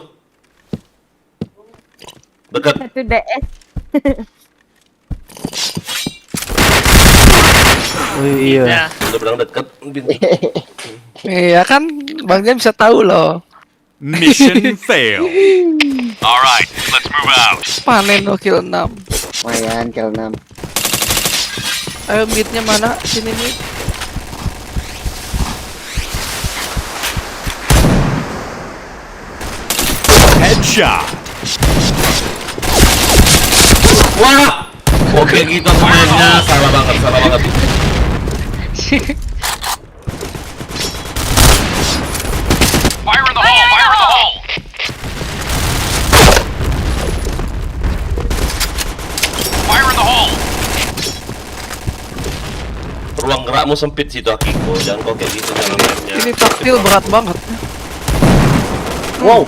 Dekat. Itu DS. Oh iya. Ya. Udah bilang dekat pintu. Iya kan, Bang Dian bisa tahu loh. Mission failed. Alright, let's move out. Panen lo kill 6. Lumayan, kill 6. Ayo midnya mana? Sini mid. Headshot. Wah! Oke kita mainnya salah banget. gerakmu sempit situ Akiko, jangan kau kayak gitu cara mainnya. Ini taktil berat banget. Wow,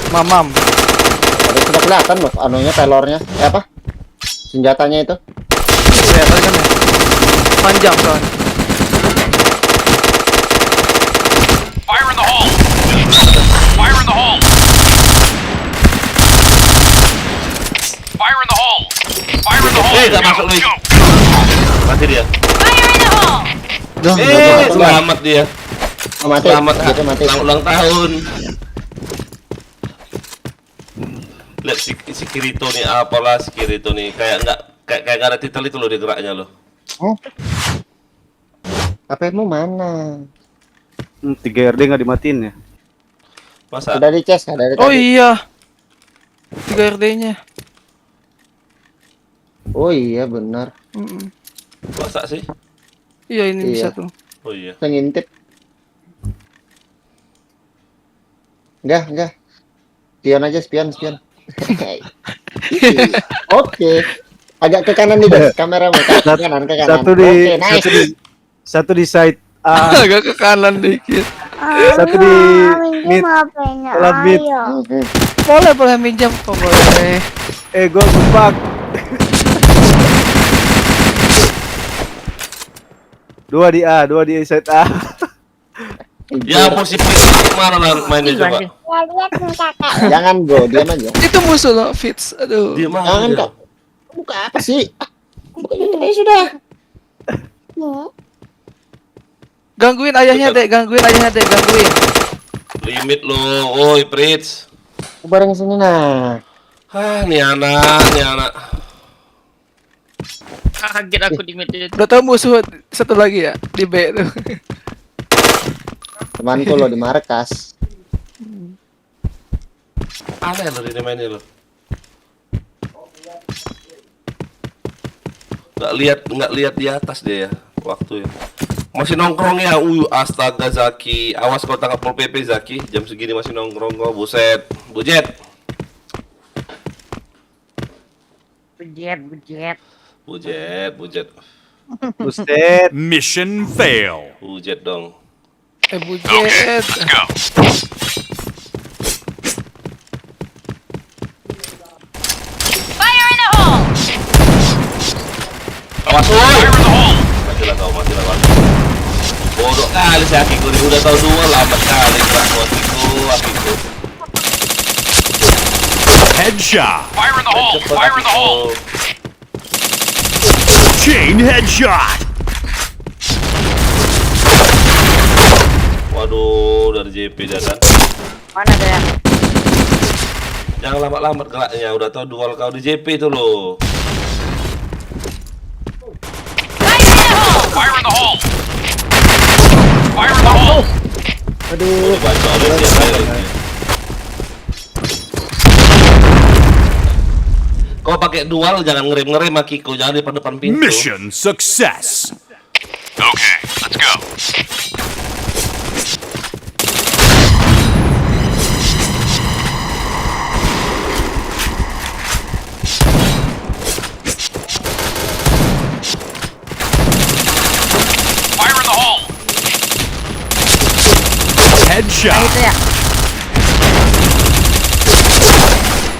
Mamam. ada sudah kelihatan loh, anunya, pelornya. Apa? Senjatanya itu. Kelihatan kan ya? Panjang soalnya. Fire in the hole! Fire in the hole! Fire in the hole! Fire in the hole! Nggak masuk Luis. Go! Mati dia. Duh, Selamat dia. mati. Selamat Gitu, mati. selamat ulang tahun. Lihat si Kirito nih, apalah si Kirito nih, kayak nggak ada titel itu loh di geraknya loh. HP-mu mana? 3 RD nggak dimatiin ya? Masa? Udah di chest, ada Oh iya. 3 RD-nya. Oh iya benar. Masa sih? Iya ini Iya. bisa tuh. Oh iya. Saya ngintip. Enggak. Spion aja, spion. Oke. Agak ke kanan nih, guys. Kameramu ke kanan, ke kanan. Satu di Oke, nice. satu di side A, Agak ke kanan dikit. satu di mid. HP-nya. Telat mid. Ayo. Boleh minjam kok boleh. Gua gempak. Dua di A, dua di side A. Ya ampun si Fitz mana mainnya coba? Ya lihat nih kakak. Jangan, bro. Diam aja. Itu musuh loh, Fitz. Aduh. Dia mana? Jangan, dia? Kak. Buka apa sih? Buka YouTube aja sudah. Gangguin ayahnya, Dek. Gangguin. Limit lo, oi Fritz. Bareng sini nah. Nih anak. Kaget aku di mid itu. Udah tau musuh satu lagi ya di B tuh. Temanku lo di markas. Aneh lo ini mainnya lo. Nggak lihat di atas dia ya waktu ya. Masih nongkrong ya, astaga Zaki. Awas kau tangkap Pol PP Zaki. Jam segini masih nongkrong kau, buset. Bujet. Buset. Mission fail. Bujet dong. Bujet. Let's go. Awas woi. Fire in the hole! Matilah kau. Bodoh kali si Akiko nih, udah tahu dua lambat kali gerakmu Akiko. Headshot. Fire in the hole! Cepet, Fire in the Akiko. hole! Chain headshot. Waduh, dari JP dan Mana ada ya? jangan lambat-lambat geraknya, udah tahu dual kau di JP itu loh. Fire in the hole! Fire in the hole! Aduh. Baca oleh siapa ya? Kau pakai dual jangan ngerem Akiko, jangan di depan pintu. Mission success. Okay, let's go. Fire in the hole! Headshot. Itu ya.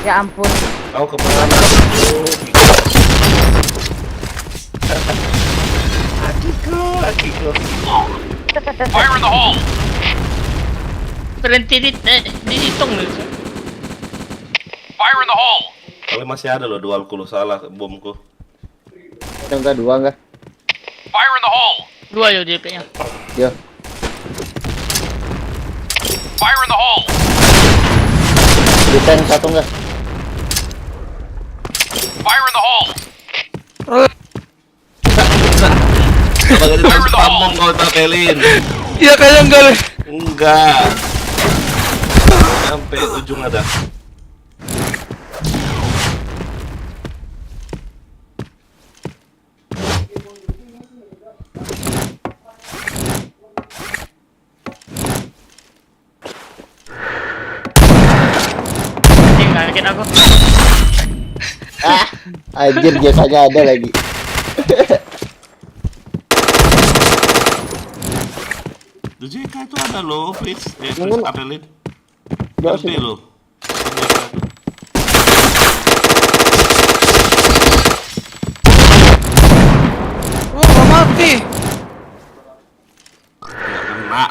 Ya ampun. Kau kemana? Akiko. Fire in the hole! Berhenti di hitung gitu. Fire in the hole! Kali masih ada loh dualku lo, salah bomku. Enggak, dua enggak. Fire in the hole! 2 yo DP-nya. Yo. Fire in the hole! Di tank satu enggak? Fire in the hole! Apa gak ditahan pamong kau tapelin? Iya kayaknya enggak deh. Enggak. Sampai ujung ada. Kaget aku. Anjir, biasanya ada lagi. Di JK itu ada loh, Fritz. Fritz Mana? Apelin. Bawa LB sini. loh. Oh, nggak mati.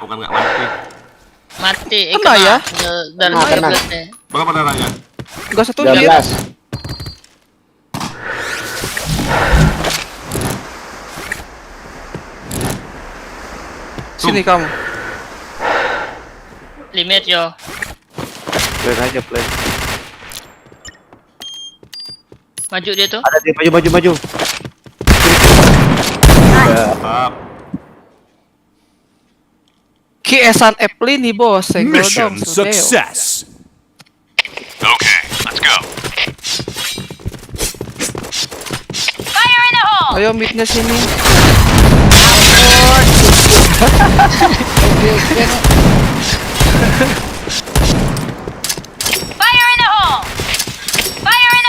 Bukan nggak mati. Mati. Kena ya? Dari Kena. 13 Berapa darahnya? Enggak satu hit. 13. Sini kamu. Limit yo. Plan aja plan. Maju dia tuh. Ada dia maju. Up. Kiesan Eplin nih bos, senggol Mission dong, Sudeo. success. Okay, let's go. Ayo midnya sini.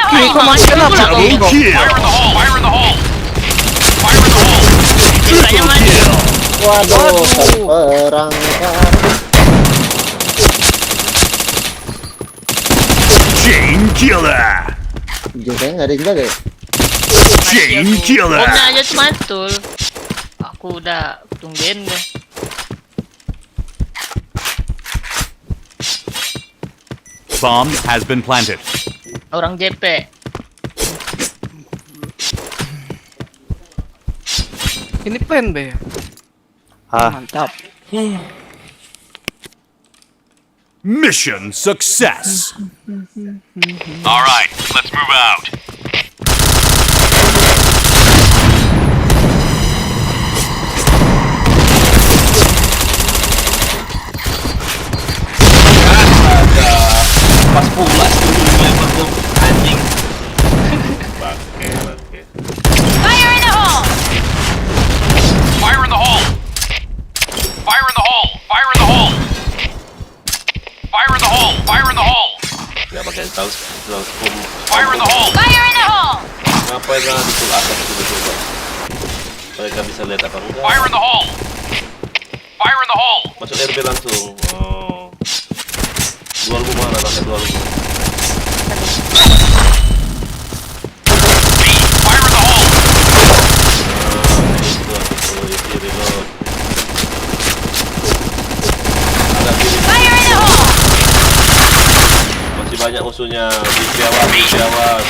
Kiri kok masih kenapa? Double kill. Sisanya maju. Waduh, perangkat. Chain killer. Juga nggak ada yang jaga ya? Chain killer. Bomnya aja tuh mantul. Aku udah tungguin deh. Bomb has been planted. Orang JP. Ini plan B. Mantap. Mission success. All right, let's move out. Pas pula dulu lempar tuh anjing. Bangke. Fire in the hole. Fire in the hole. Fire in the hole. Fire in the hole. Fire in the hole. Fire in the hole. Nggak pakai tahu Fire in the hole. Fire in the hole. Ngapain nggak di full atas itu coba? Mereka bisa lihat apa enggak? Fire in the hole. Fire in the hole. Masuk RB langsung. Oh. Dual lu mana? Pakai dual lu. Fire in the hole. Itu aku isi reload. Ada kiri. Fire in the hole. Masih banyak musuhnya. Di awas.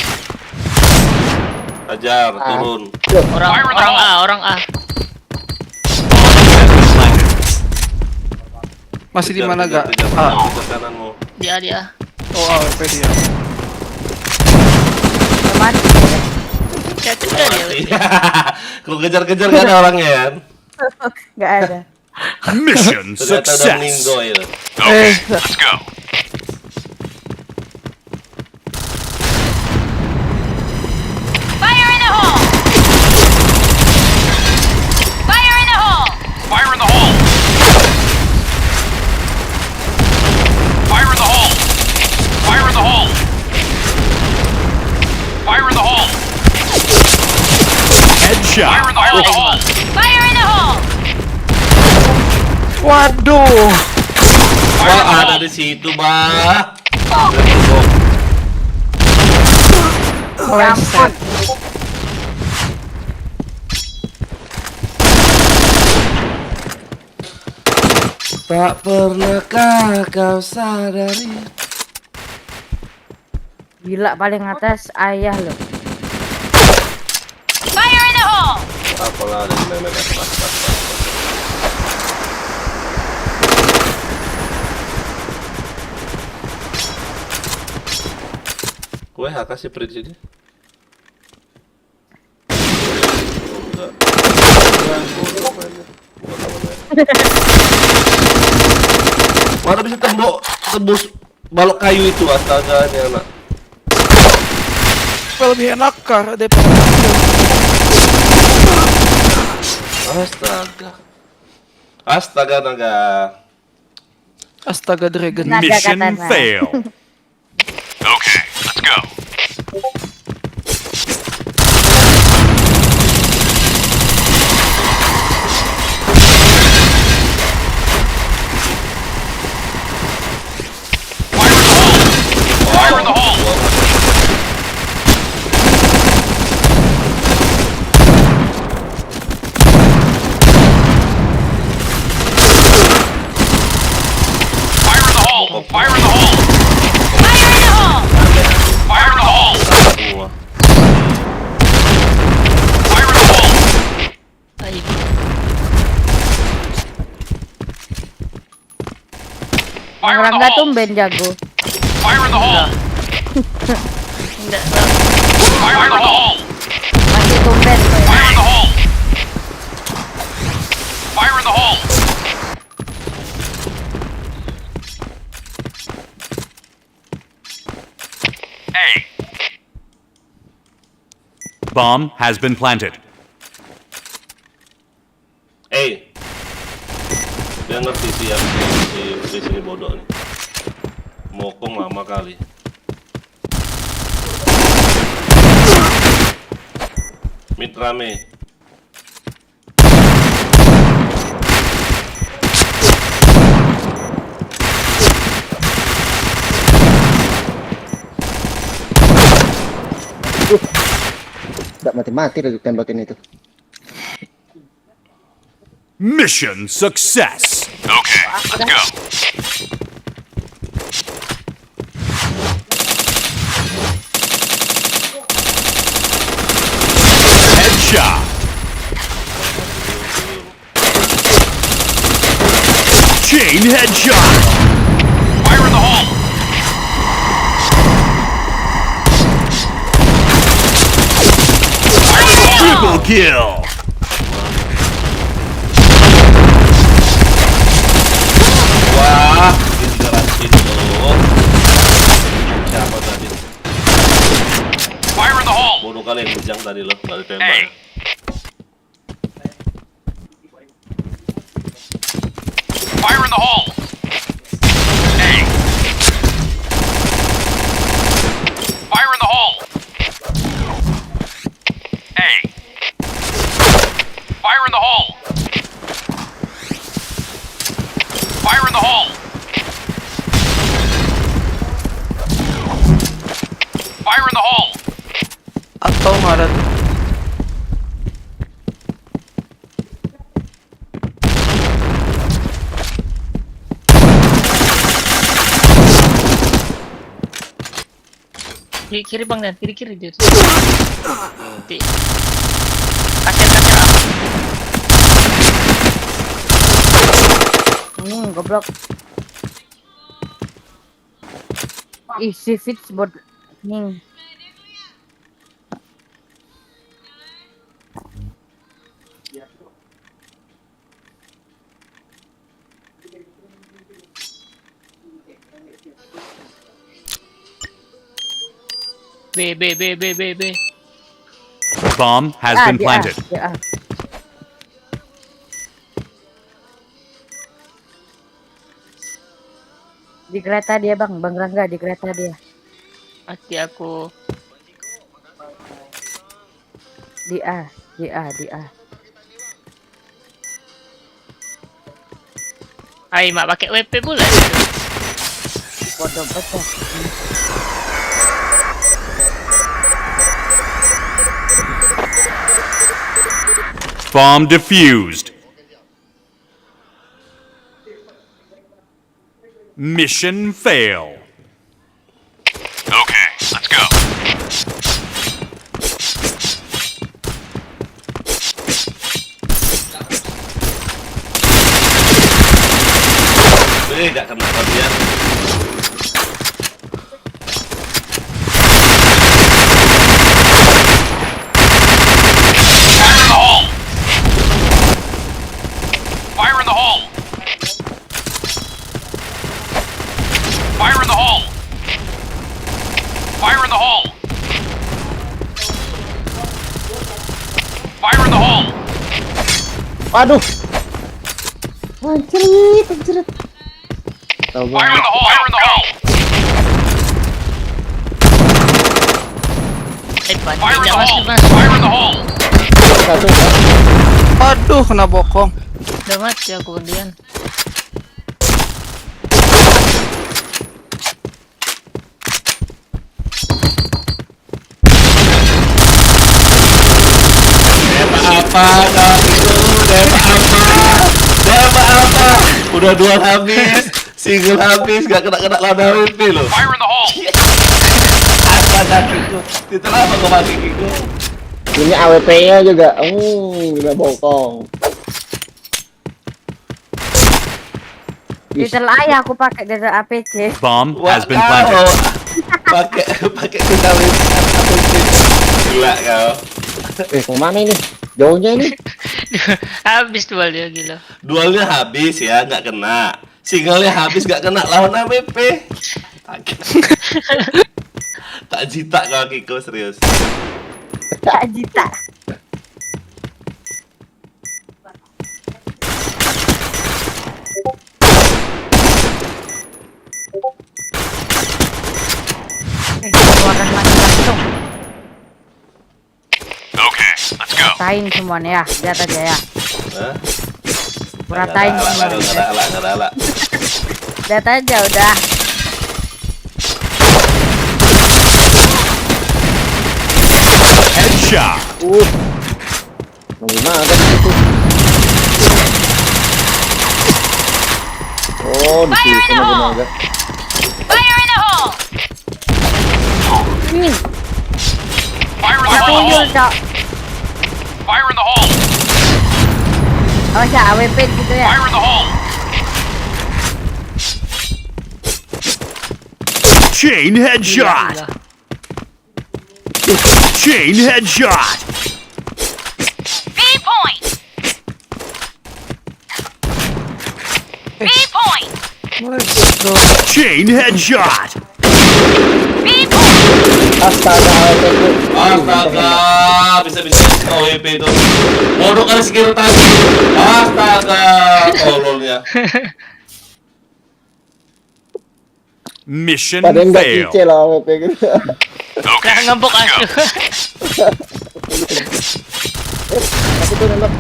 Ajar, turun. Orang A. Masih di mana Kejar, gak? kejar kananmu. Dia. Oh, AWP dia. Mati. Ya sudah dia. Mati. Kau kejar-kejar gak ada orangnya kan? Gak ada. Mission Ternyata udah success. meninggoy. Okay, let's go. Fire in the hole. Fire in the hole. Fire in the hole. Fire in the hole. Fire in the hole. Fire in the hole. Headshot. Fire in the hole. Fire in the hole. Waduh. Wah, ada di situ, Bah. Meleset. Tak pernahkah kau sadari? Gila paling atas ayah lo. Fire in the hole. Apalah ada di memek pas. Gue hak kasih print sini. Enggak. Mana bisa tembus balok kayu itu, astaga ini anak. Lebih enak kah daripada Astaga. Astaga Dragon. Naga Mission katana. fail. Okay, let's go. Fire in the Rangga hole! tumben jago. Fire in the hole! Enggak. Fire in the hole! Masih tumben tuh. Fire in the hole! Fire in the hole! A. Bomb has been planted. Dia ngerti sih yang si sini bodoh nih. Mokong lama kali. Mid rame. Nggak mati-mati lagi tembakin itu. Mission success. Okay, let's go. Headshot. Chain headshot. Fire in the hole! Fire in the hole! Triple kill. Wah, ini jelasin tuh. Siapa tadi? Fire in the hole! Bodoh kali yang kejang tadi loh, nggak A. ditembak. Fire in the hole! A. Fire in the hole! A. Fire in the hole! Fire in the hole! Fire in the hole! Atau nggak ada tuh. Kiri bang dan kiri dia. Nanti. Kasir Goblok. Ih, si Fitz bot. Nih. B. Bomb has been planted. Di kereta dia bang Rangga di kereta dia. Hati aku. Di A. Ay, mak pakai WP pula. Bodoh betul. Bomb defused. Mission fail. Okay, let's go. Nggak kena kalian. Fire in the hole! Fire in the hole! Fire in the hole! Fire in the hole! Waduh. Anjrit. Tahu Fire in the hole! Fire in the hole! Fire in the hole! Fire in the hole! satu ya. Aduh, kena bokong. Udah mati aku kemudian. Apa? Udah dua habis, single habis, gak kena lada WP loh. Fire in the hole! Apa kakiku? Itulah apa kau mati kiku? Ini AWP-nya juga. Gila bokong. Detail ayah aku pakai detail APC. Bomb Wah, has been kau planted. pakai kenal gila kau. Kemana ini? Jauhnya ini. Habis duel dia gila. Dualnya habis ya, nggak kena. Singlenya habis nggak kena lawan AWP. Tak jita kau Kiko serius. Tak jita. Keluarkan lagi langsung. Okay, let's go. Ratain semuanya ya, lihat aja ya. Hah? Ratain semuanya. Nggak ada. Lihat aja udah. Headshot. Gimana kan itu? Oh, di situ Nobunaga. Fire in the hole! Ini, Fire in the tuyul hole! cok. Fire in the hole! Oh ya, AWP gitu ya. Fire in the hole! Chain headshot. Gila. Chain headshot. B point! B point! Chain headshot. B point! Astaga, AWP. Astaga, bisa-bisa OWP itu. Bodoh kali skill tadi. Astaga, tololnya. Mission Padahal nggak fail. cicil lah AWP gitu. Okay, Nah, ngempok let's go. aku. Tapi tuh nembak.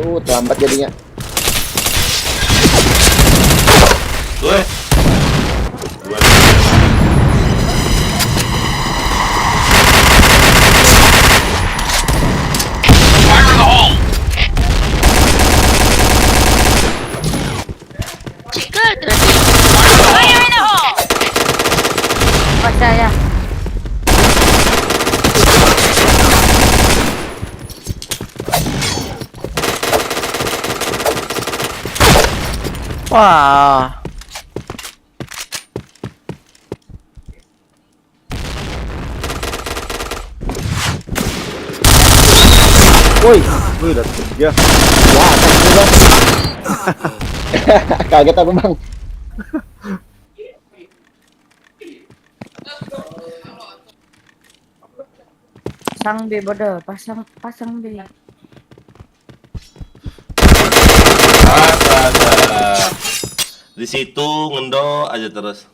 Lu terlambat jadinya. Gue. Fire in the hole! Sikat. Fire in the hole! Percaya. Wah. Woi, Udah 3. wah, atas juga. Kaget aku, Bang. Pasang B bodoh, pasang B. Astaga. Di situ ngendo aja terus.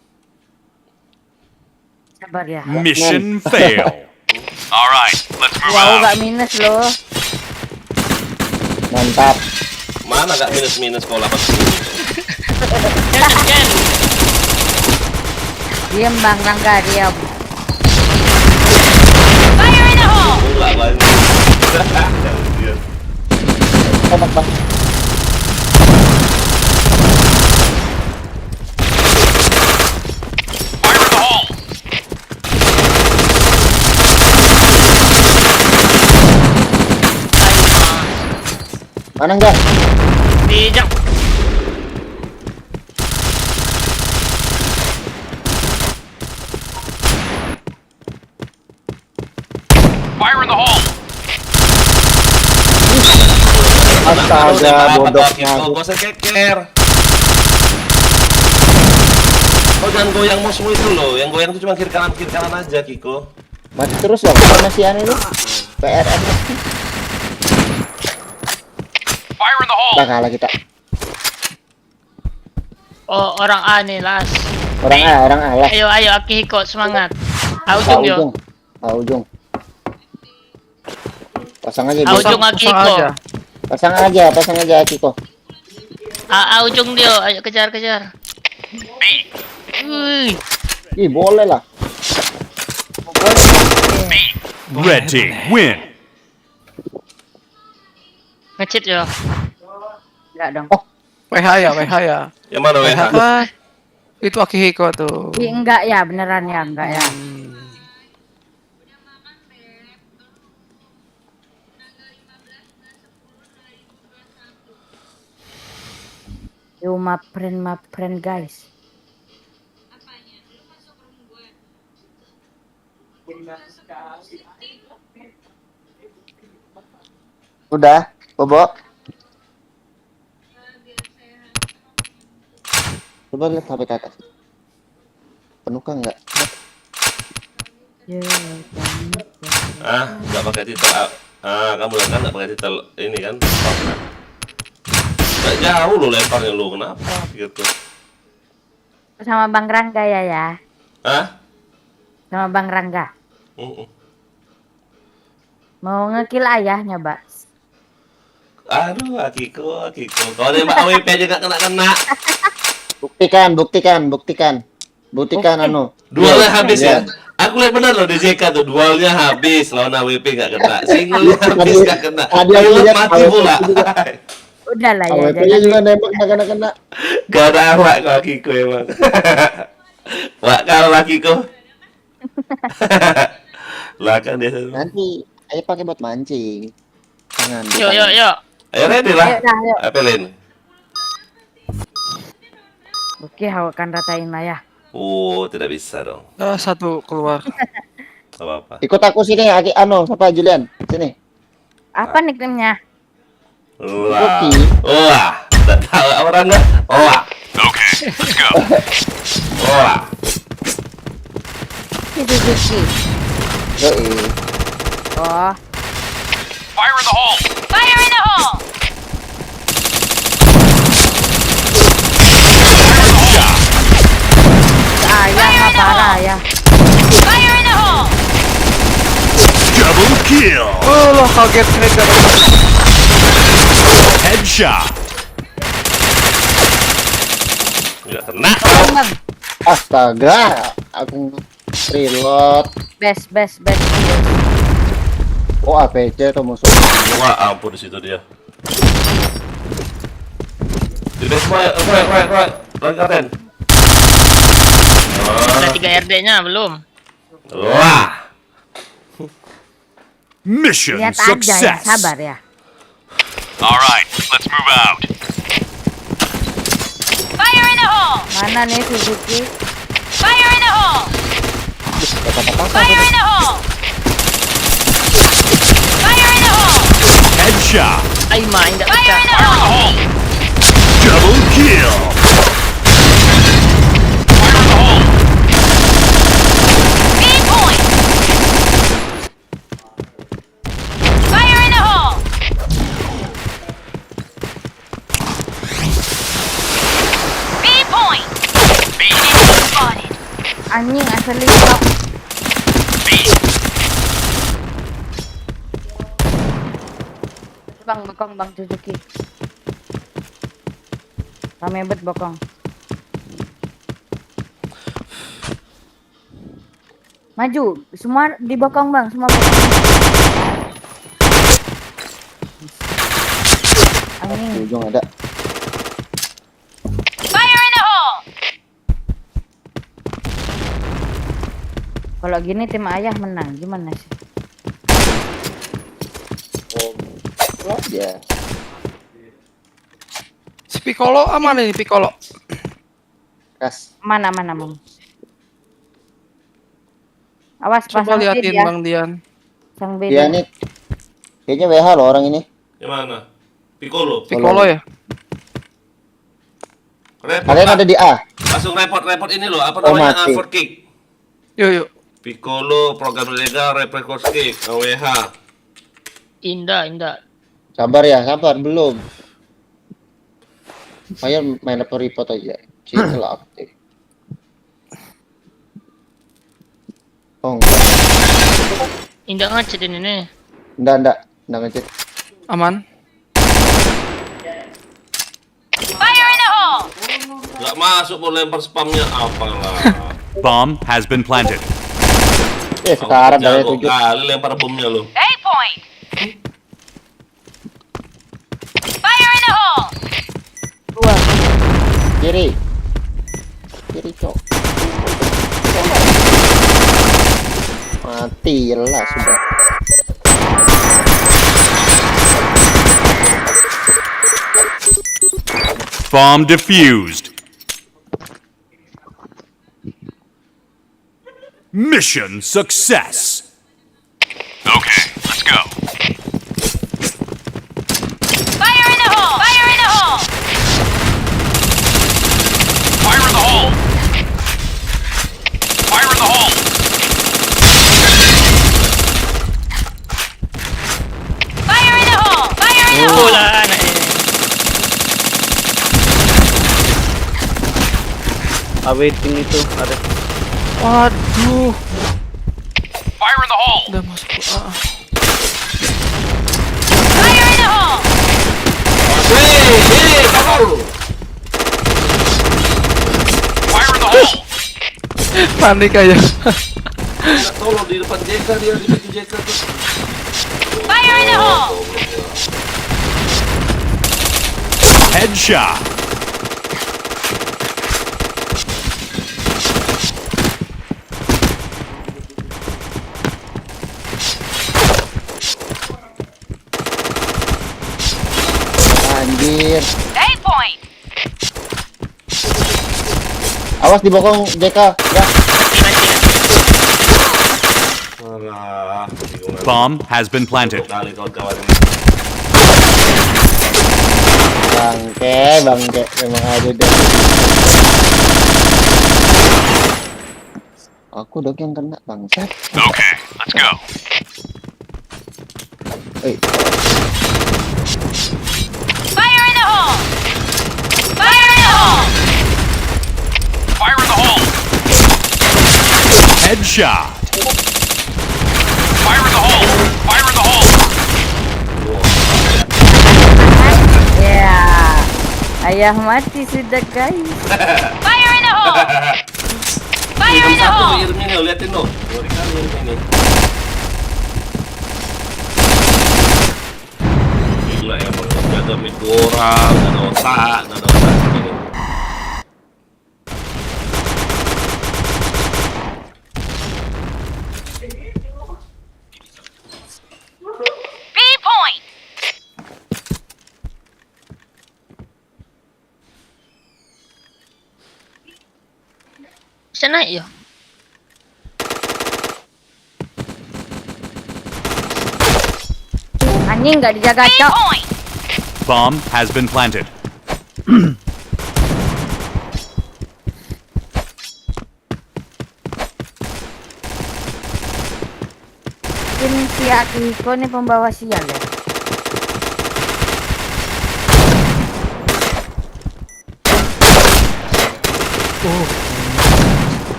Sabar ya. Mission fail. All right, let's move Wow, out. gak minus loh. Mantap. Mana gak minus-minus kalau 8 Ken. Diam Bang Rangga, diam. Fire in the hole! Enggak banyak. Tembak, Bang. Fire in the hole! Mana enggak? Bijak. Fire in the hole! Astaga, bodohnya aku. Gak usah keker. Oh jangan goyang mouse itu loh. Yang goyang itu cuma kiri kanan aja Kiko. Mati terus lah sama si Anu lu. PRM. Fire in the hole! Udah kalah kita. Oh, orang A nih, Las. Orang A lah. Ayo, Akihiko, semangat. Pak Aujung yo. Ujung. Pak Ujung. Pasang aja, Bos. Aujung Akihiko. aja. Pasang aja Kiko. Aujung dia, ayo kejar. B! Wih, Ih, boleh lah. Red team win. ngecit yo. Enggak dong. WH ya. Yang mana WH? Apa? Itu Akihiko tuh. Ih, enggak ya, beneran ya, enggak ya. Yo, my friend, guys. Udah, Bobo. Coba lihat HP ke atas. Penuh kan enggak? Yo, Nggak pakai titel. Kamu lihat kan nggak pakai titel ini kan? Top, kan? Nggak jauh lo lemparnya lo, kenapa gitu? sama Bang Rangga ya. Hah? Sama Bang Rangga. Mm-mm. Mau ngekill ayahnya, Mbak. Aduh, Akiko. Kalau nembak AWP aja nggak kena. Buktikan anu. Dualnya habis ya? Aku lihat benar loh di JK tuh, dualnya habis, lawan AWP nggak kena. Singlenya habis nggak kena. Pilot mati pula. Udah lah ya. AWP-nya juga nembak nggak kena. Gak ada awak kalau Akiko emang. Wak kalau Akiko. Lah kan dia. Nanti ayo pakai buat mancing. Tangan. Yo. Ayo ready lah. Ayo. Apelin. Oke, akan ratain lah ya. Oh, tidak bisa dong. Satu keluar. Gak apa-apa. Ikut aku sini, siapa Julian? Sini. Apa nickname-nya? Wah. Tak tahu orang nggak? Wah. Okay, let's go. Wah. Suzuki. Yoi. Oh, Fire in the hole! Fire in the hole! ayah apa parah ya? Fire in the hole! Double kill. Oh, lo kaget keren gak? Headshot. Nggak kena. Bang, Astaga, aku reload. best. Oh, APC tuh musuh. Wah, ampun di situ dia. Di base right. Katen. Ada 3 RD-nya belum. Wah. Mission lihat aja ya, success. sabar ya. All right, let's move out. Fire in the hole! Mana nih Suzuki? Fire in the hole! Fire in the hole! Fire in the hole! Headshot. Ay, main nggak Fire in pecah. the hole! Double kill. Fire in the hole! B point! Fire in the hole! B point! B spotted! Anjing asli kok. Bang, bokong Bang Suzuki. Rame bet bokong. Maju, semua di bokong Bang, semua bokong. Anjing. Ujung ada. Fire in the hole! Kalau gini tim ayah menang, gimana sih? Oh, ya. Si Piccolo aman ini Piccolo. Kas. Mana Bang? Awas Coba pasang liatin feed ya. Bang Dian. Sang Dia beda. nih kayaknya WH loh orang ini. Gimana? Piccolo. Piccolo ya. Report. Kalian Pak. ada di A. Langsung report ini loh. Apa Oh, namanya? mati. For kick. Yuk. Piccolo, program ilegal, report kick, AWH. Indah. Sabar belum. Ayo main report aja. Cil aktif. Oh, Indah ngecet ini nih. enggak ngecek. Aman. Fire in the hole! Nggak masuk mau lempar spamnya apalah. Bomb has been planted. Sekarang dari Jago 7. kali lempar bomnya lo. A point! Fire in the hole! Kiri, cok. Mati lah sudah. Bomb defused. Mission success. Okay, let's go. Fire in the hole! Fire in the hole! Fire in the hole! Fire in the hole! Fire in the hole! Fire in the hole! Wala na eh. Awaiting ito. Ada. Waduh. Fire in the hole! Udah masuk. Fire in the hole! Fire in the hole! Panik aja. Tolong di depan JK dia, di pintu JK tuh. Fire in the hole! Headshot. Anjir. Save point! Awas di bokong JK, ya. Alah, bingung. Bomb has been planted. Kali kawan-kawan ini. Bangke, memang aja deh. Aku dong yang kena bangsat. Okay, let's go. Fire in the hole! Fire in the hole! Fire in the hole! Headshot. Fire in the hole! Fire in the hole! Ya, ayah mati sudah guys. Fire in the hole! Fire in the Satu hole! Irmi nih, liatin dong. Dua kali Irmi nih. Gila emang gak ada mid orang, gak ada otak ini. B point! Bisa naik ya? Anjing nggak dijaga B cok. point! Bomb has been planted. Ini si Akiko nih pembawa sial ya.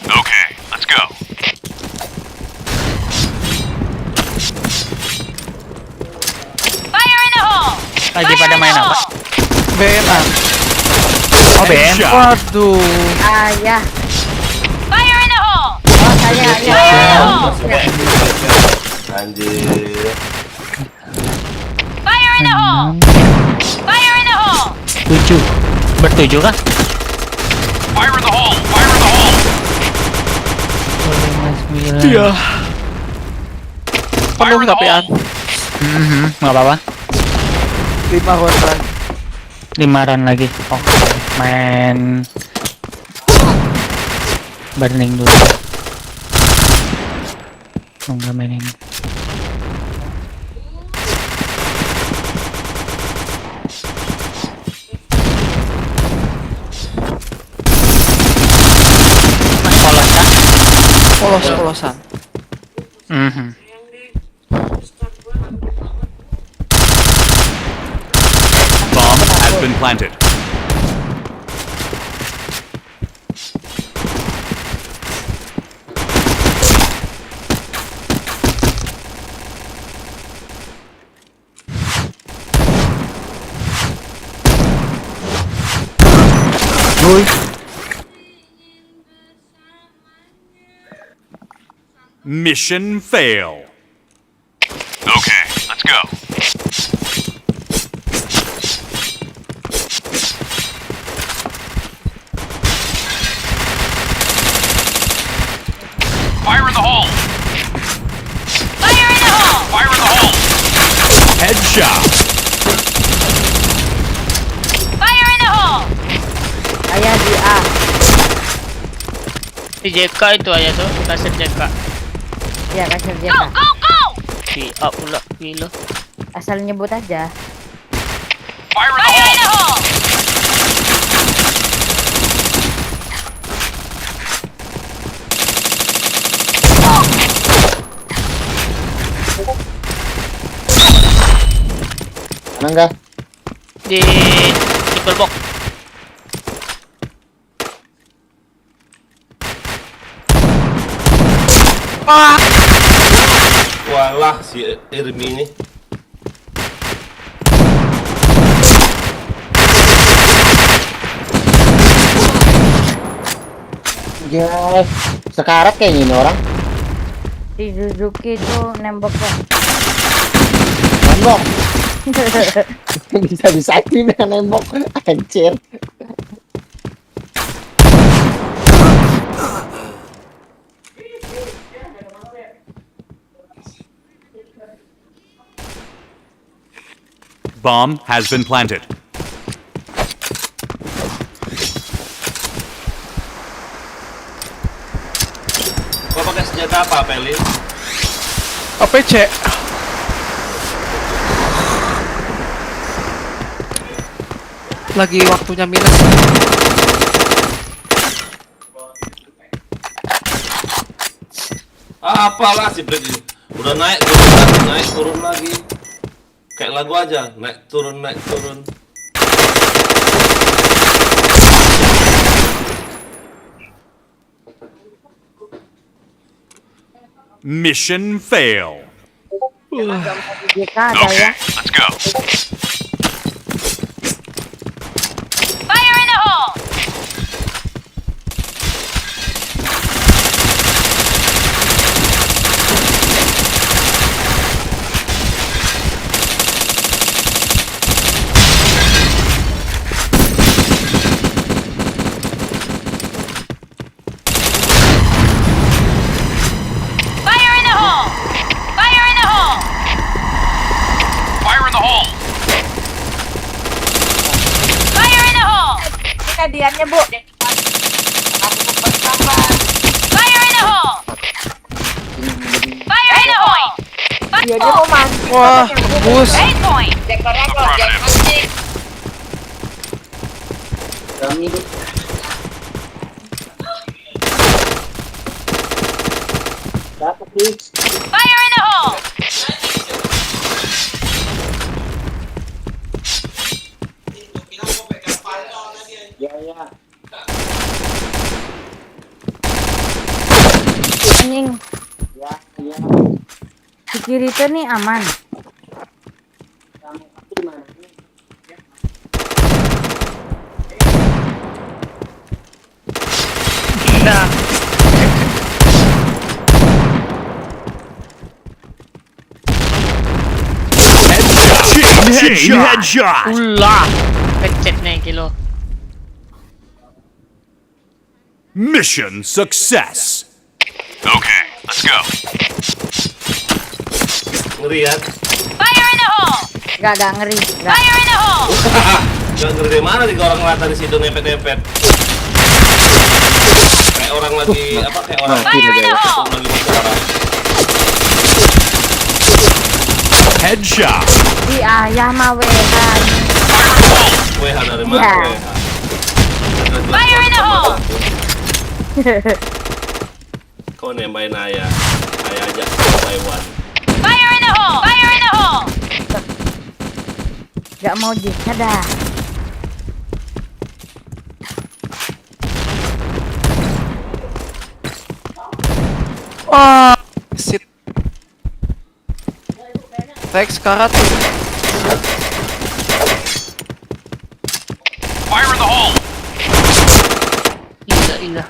Okay, let's go. Fire in the hole! Lagi Fire pada in the main apa? hole! BM-an. Oh BM. Headshot. Waduh. Ayah. Fire in the hole! Oh saya Fire in the hole! Anjir. Fire in the hole! Fire in the hole! 7. Bertujuh kah? Fire in the hole! Fire in the hole! 5, 9. Dia. Fire Penuh in the tapian. hole! Nggak apa-apa. 5 korban. 5 run lagi. Oke, main burning dulu. Nggak main ini. Polos kah? Polos-polosan. Bomb has been planted. Mission fail. Okay, let's go. Fire in the hole! Fire in the hole! Fire in the hole! Headshot. Fire in the hole! Ayah di A. Di JK itu aja tuh, kasir JK. Ya kasih Go, JK. go, go! Di A pula, gila. Asal nyebut aja. Fire in the hole! Mana enggak? Di triple box. Walah si Irmi ini. Ya, sekarat kayaknya ini orang. Si Suzuki itu nembok kok. Nembok. Bisa-bisa ini nembok. Anjir. Bomb has been planted. Kau pakai senjata apa, Pelin? APC. Lagi waktunya minus. Apalah si Brek ini. Udah naik turun lagi, naik turun lagi. Kayak lagu aja, naik turun naik turun. Mission fail. JK ada Okay, ya. let's go. Fire in the hole! Fire in the hole! Fire in the hole! Fire in the hole. Fire in the hole! Kadiannya bu. Fire in the hole! Fire in the hole! Dia mau mandi. Wah, bus. A point! Affirmative. Kami dapat nih. Fire in the hole! Ya ya. Anjing. Ya ya. Di kiri itu nih aman. Kamu di mana? Nah, Chain headshot. ulah. Kecet nih kilo. Mission success. Okay, let's go. Ngeri kan? Fire in the hole! Gak ngeri. Gak. Fire in the hole! Gak ngeri dari mana nih orang ngeliat dari situ nepet-nepet. Kayak orang lagi apa? Kayak orang Fire in the hole! lagi bicara. Headshot. Di ayah mah WH. WH dari mana? Ya. WH. Fire in the hole! Kau nembain ayah. Ayah aja Taiwan. Fire in the hole! Fire in the hole! Gak mau jika dah. Wah, sit. Teks karat. Fire in the hole. Gila.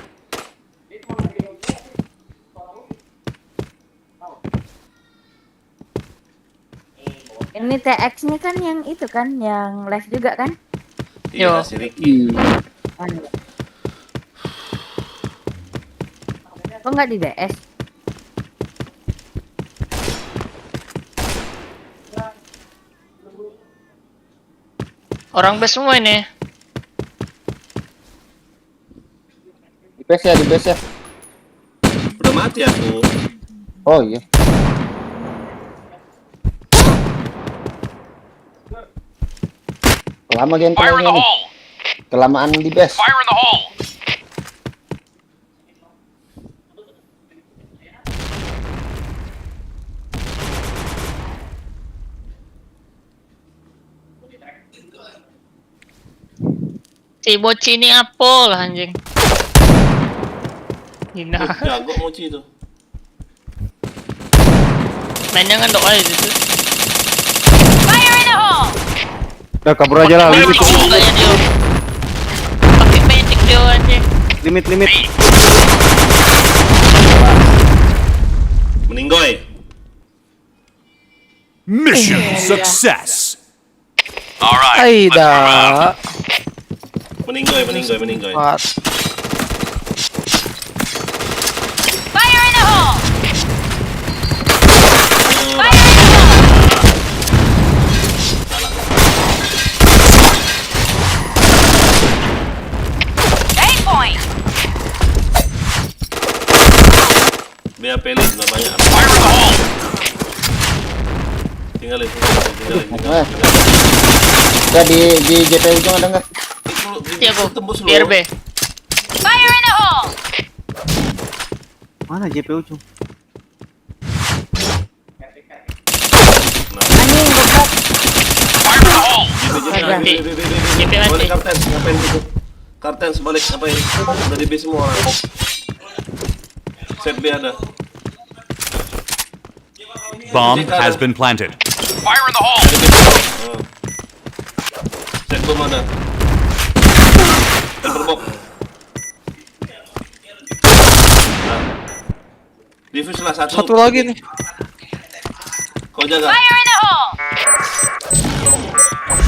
Ini TX nih kan yang itu kan, yang live juga kan? Iya, Yo. si Ricky. Kok nggak di DS? Orang base semua ini. Di base ya. Udah mati aku. Oh iya. Lama gameplay Fire in the ini. hole! Kelamaan di base. Fire in the hole! Si Boci ini apol anjing. Hina. Jago mochi itu. Mainnya kan doa itu. Fire in the hole! Udah kabur aja lah, Medic juga ya dia. Pakai medic dia anjing. limit. Meninggoy. Mission success. All right, Ay let's move out. dah. Meninggoy. Empat. Fire in the hole! Eight point! Biar pelit namanya. Fire in the hole! Tinggalin. Udah di JP ujung ada nggak? Iya gua. Tembus lu. BRB. Fire in the hole! Mana JP ujung? Anjing goblok. Fire in the hole! Mati. JP Balik mati. kapten, ngapain gitu? Kapten sebalik apa ini? Udah di base semua orang. Set B ada. Bomb has been planted. Fire in the hole! Set bom ada. Berbok. Diffuse lah satu. Satu lagi nih. Kau jaga. Fire in the hole!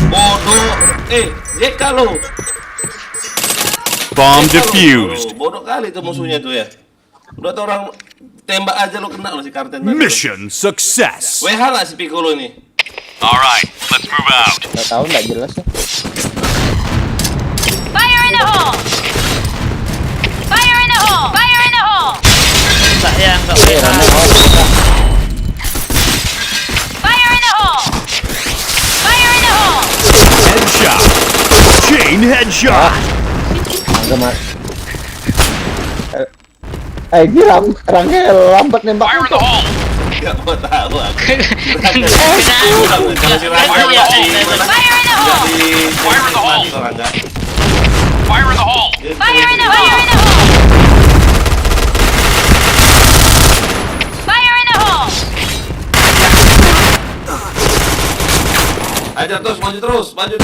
Bodoh. JK lo. Bomb JK lo. defused. Bodoh kali tuh musuhnya tuh ya. Udah tuh orang tembak aja lo kena lo si Karten tadi. Mission success. WH lah si Piccolo ini. All right, let's move out. Nggak tahu, nggak jelas ya. Fire in the hole! Fire in the hole! Fire in the hole! Sayang enggak Iya, WH. mana mau? Fire in the hole! Fire in the hole! Headshot. Chain headshot. Nggak mas. Ini rangnya lambat nembak. Fire in the hole! Gak mau tahu aku. Kena. Kalau si Rangga Fire nggak di Fire in the hole! nggak di Fire in the hole. Rangga. Fire in the hole! Fire in the hole! Fire in the hole! Fire in the hole! Aja terus, maju terus. Maju.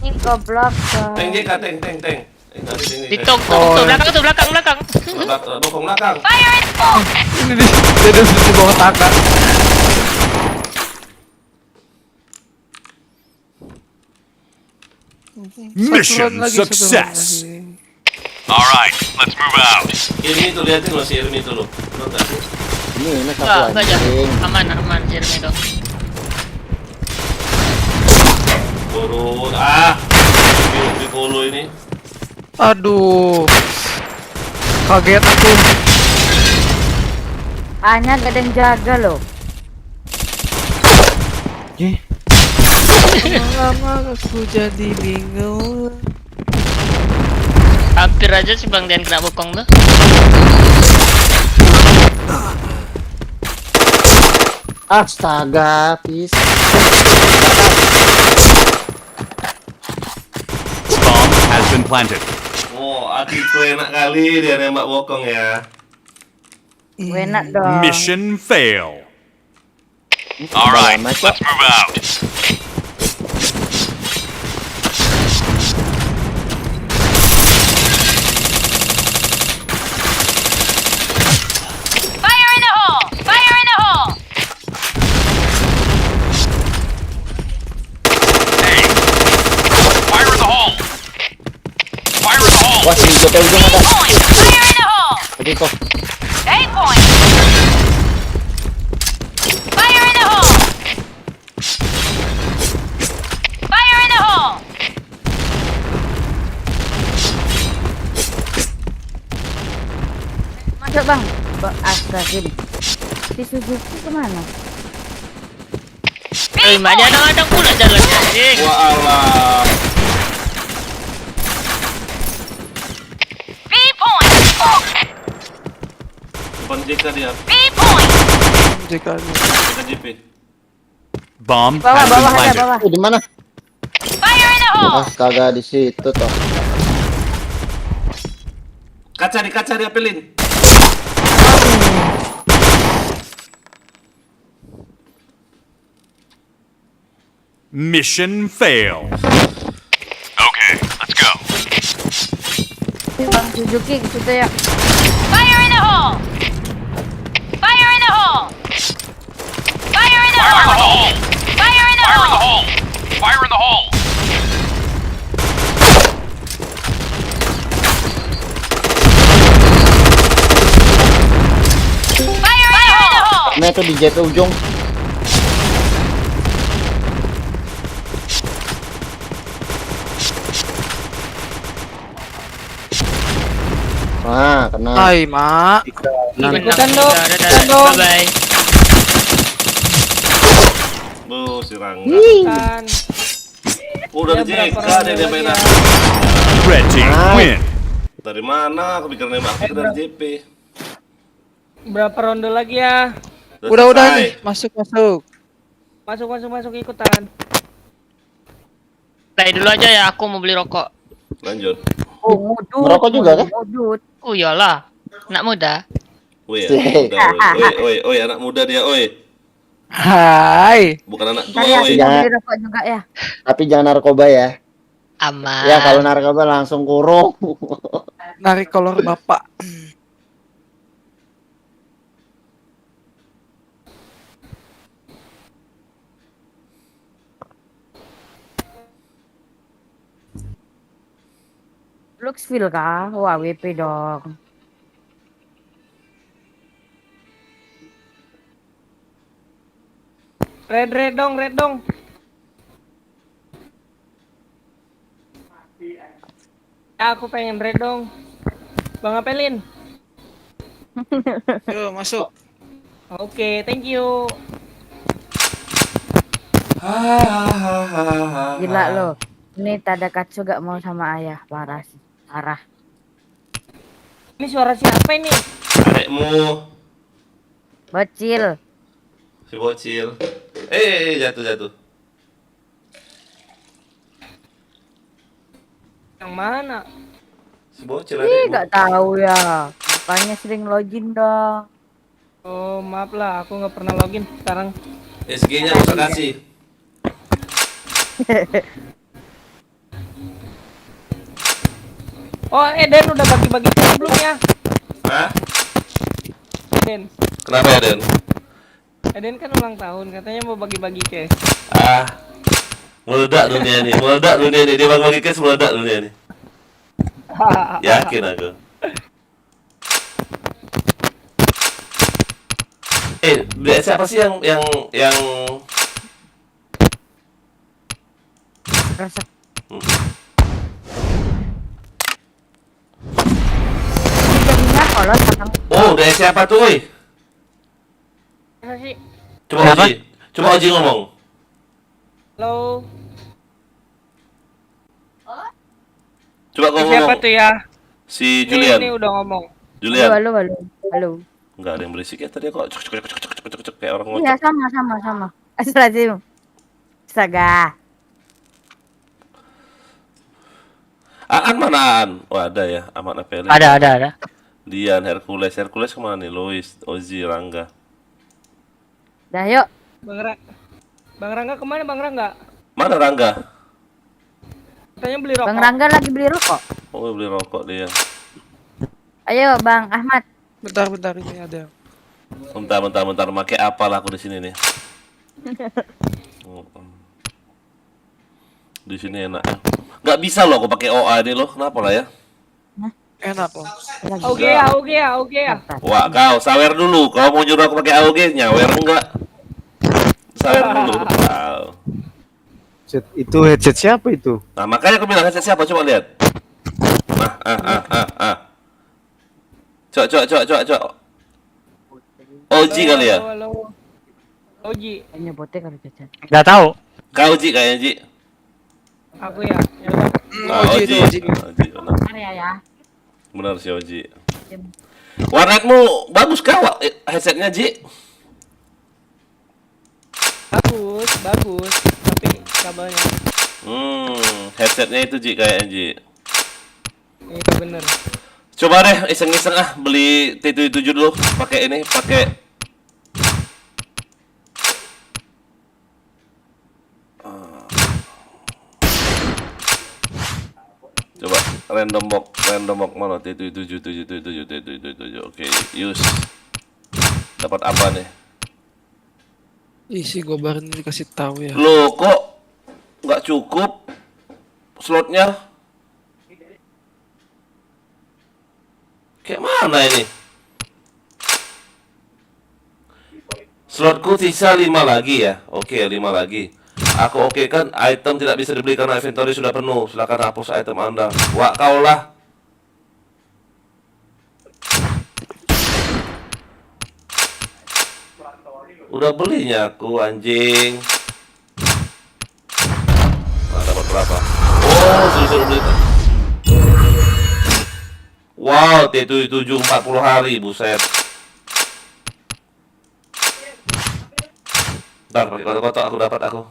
Ini goblok. Teng JK, teng. Ditok belakang. Bokong belakang. Fire in the hole! Ini dia di bawah tangga. Mission success. All right, let's move out. Irmi tuh liatin lo si Irmi tuh lo. Lo nggak sih? Ini satu Enggak aja. anjing. Aman Jeremy dong. Turun. Piccolo ini. Aduh. Kaget aku. Hanya gak ada yang jaga loh. Lama-lama aku jadi bingung. Hampir aja si Bang Dian kena bokong tuh. Astaga, pis. Bomb has been planted. Oh, adikku enak kali dia nembak bokong ya. Enak dong. Mission fail. All right, let's move out. Fire in the hole! Fire in the hole! Hey! Fire in the hole! Fire in the hole! Wah, si JP ujung ada. 8 point! Fire in the hole! Jadi kok 8 point! Fire in the hole! bang. Astaga sini. Si Suzuki kemana? Mak dia kadang-kadang pula jalannya anjing. Wah Allah. B point. Depan JK dia. B point. Jika JK JP. Bomb Bawah, has been bawah ada planted. bawah. Di mana? Fire in the hole. Ah, kagak di situ toh. Kaca diapelin. Mission failed. Okay, let's go. Bang Suzuki ke situ ya. Fire in the hole. Fire in the hole. Fire in the hole. Fire in the Fire in the hole. hole! Fire in the hole! Fire in the hole. Nah itu di JP ujung. Ah, kena. Hai, Mak. Ikutan dong. Bye-bye. Bu, si Rangga. Udah di JK dia main. Red team win. Dari mana? Aku pikir nembak dari JP. Berapa ronde lagi ya? Udah selesai. nih, masuk. Masuk ikutan. Play dulu aja ya, aku mau beli rokok. Lanjut. Oh, mudut. Ngerokok juga kan? Mudut. Oh iyalah, anak muda. Woi, anak muda, oi, anak muda dia, oi. Hai. Bukan anak tua, Ntar ya, oi. kita beli rokok juga ya. Tapi jangan narkoba ya. Aman. Ya kalau narkoba langsung kurung. Narik kolor bapak. Luxville kah? Wah, WP dong. Red dong. Ya, aku pengen red dong. Bang apelin. Yuk, masuk. Oke, thank you. Gila lo. Ini Tadakatsu gak mau sama ayah. Parah sih. Parah. Ini suara siapa ini? Adekmu, Bocil. si bocil. Jatuh. Yang mana? Si bocil Ih, adekmu. gak tahu ya. Makanya sering login dong. Oh, maaf lah, aku nggak pernah login sekarang. SG-nya gak usah kasih. Oh, Eden udah bagi-bagi belum ya? Hah? Eden. Kenapa ya, Den? Eden kan ulang tahun, katanya mau bagi-bagi cash. Meledak dunia ini. Dia bagi cash meledak dunia ini. Yakin aku. Siapa sih yang Rasa. Jadinya kalau sekarang Oh, dari siapa tuh, woi? Masa sih? Coba Oji ngomong. Halo. Coba ngomong. Siapa tuh ya? Si Julian. Ini udah ngomong. Julian. halo. Enggak ada yang berisik ya tadi kok cek kayak orang Iya, ngocok. sama. Astagfirullahaladzim. Astaga. Aan mana Aan? Oh ada ya, Ahmad Apeli. Ada. Dian, Hercules kemana nih? Lois, Ozi, Rangga. Dah yuk. Bang Rangga kemana Bang Rangga? Mana Rangga? Katanya beli rokok. Bang Rangga lagi beli rokok. Oh beli rokok dia. Ayo Bang Ahmad. Bentar ini ada. Bentar. Make apa lah aku di sini nih? Di sini enak. Nggak bisa loh aku pakai OA ini loh. Kenapa lah ya? Enak loh. Oke ya. Wah kau sawer dulu. Kau mau nyuruh aku pakai AOG nyawer enggak? Sawer dulu. Wow. Itu headset siapa itu? Nah makanya aku bilang headset siapa? Coba lihat. Coba. Oji kali ya? Halo. Oji, Kayaknya botnya kali Cacat. Nggak tahu. Kau Ji kayaknya Ji. aku ya. Ya udah. Ah, Oji itu Oji. Oji, benar. Bentar ya. Benar si Oji. Warnetmu bagus kah headsetnya Ji? Bagus, bagus. Tapi kabelnya Headsetnya itu Ji kayaknya Ji. iya bener. Coba deh iseng-iseng beli T77 dulu pakai ini, pakai coba random box mana T77. Oke, use. Dapat apa nih? Isi gobarin dikasih tahu ya. Loh, kok nggak cukup slotnya? Kayak mana ini? Slotku sisa 5 lagi ya. Oke, 5 lagi. Aku oke kan, item tidak bisa dibeli karena inventory sudah penuh. Silakan hapus item Anda. Wah, kaulah. Udah belinya aku anjing. Nah, dapat berapa? Oh, sudah beli. Wow, T77 40 hari, buset. Ntar pakai kotak-kotak aku dapat aku.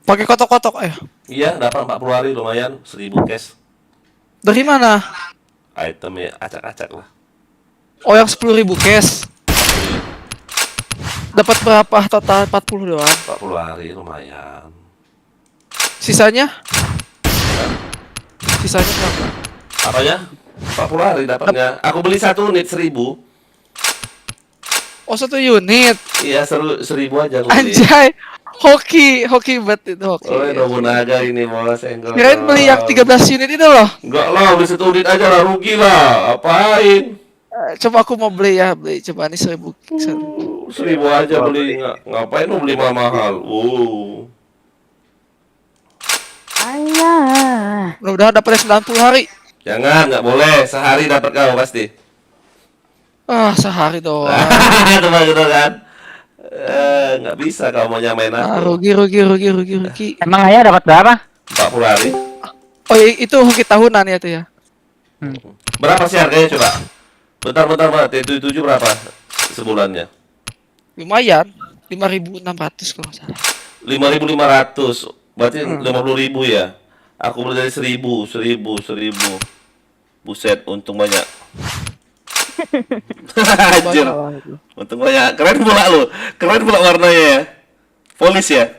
Pakai kotok-kotok ya. Iya, dapat 40 hari lumayan, 1000 cash. Dari mana? Item ya, acak-acak lah. Oh, yang 10.000 cash. Dapat berapa total? 40 doang. 40 hari lumayan. Sisanya? Sisanya berapa? Apanya? 40 hari dapatnya. Aku beli 1 unit 1000. Oh, 1 unit. Iya, 1000 aja aku beli. Anjay. Hoki bet itu hoki. Oh, Nobunaga ini bos, enggak. Kirain beli yang 13 unit itu loh. Enggak lah, beli 1 unit aja lah, rugi lah. Apain? Coba aku mau beli ya, beli coba nih 1000. 1000 aja beli, ngapain lu beli mahal-mahal? Ayah. Mudah-mudahan dapatnya 90 hari. Jangan, nggak boleh. Sehari dapat kau pasti. Ah, sehari doang. Coba gitu kan. Nggak bisa kau mau nyamain Ah, aku. rugi. Emang ayah dapat berapa? 40 hari. Oh, itu hoki tahunan ya tuh ya. Berapa sih harganya coba? Bentar, Pak. T77 berapa sebulannya? Lumayan, 5.600 kalau nggak salah. 5.500. Berarti 50.000 ya. Aku beli dari 1000. Buset, untung banyak. Anjir. Untung banyak. Keren pula warnanya ya. Polis ya.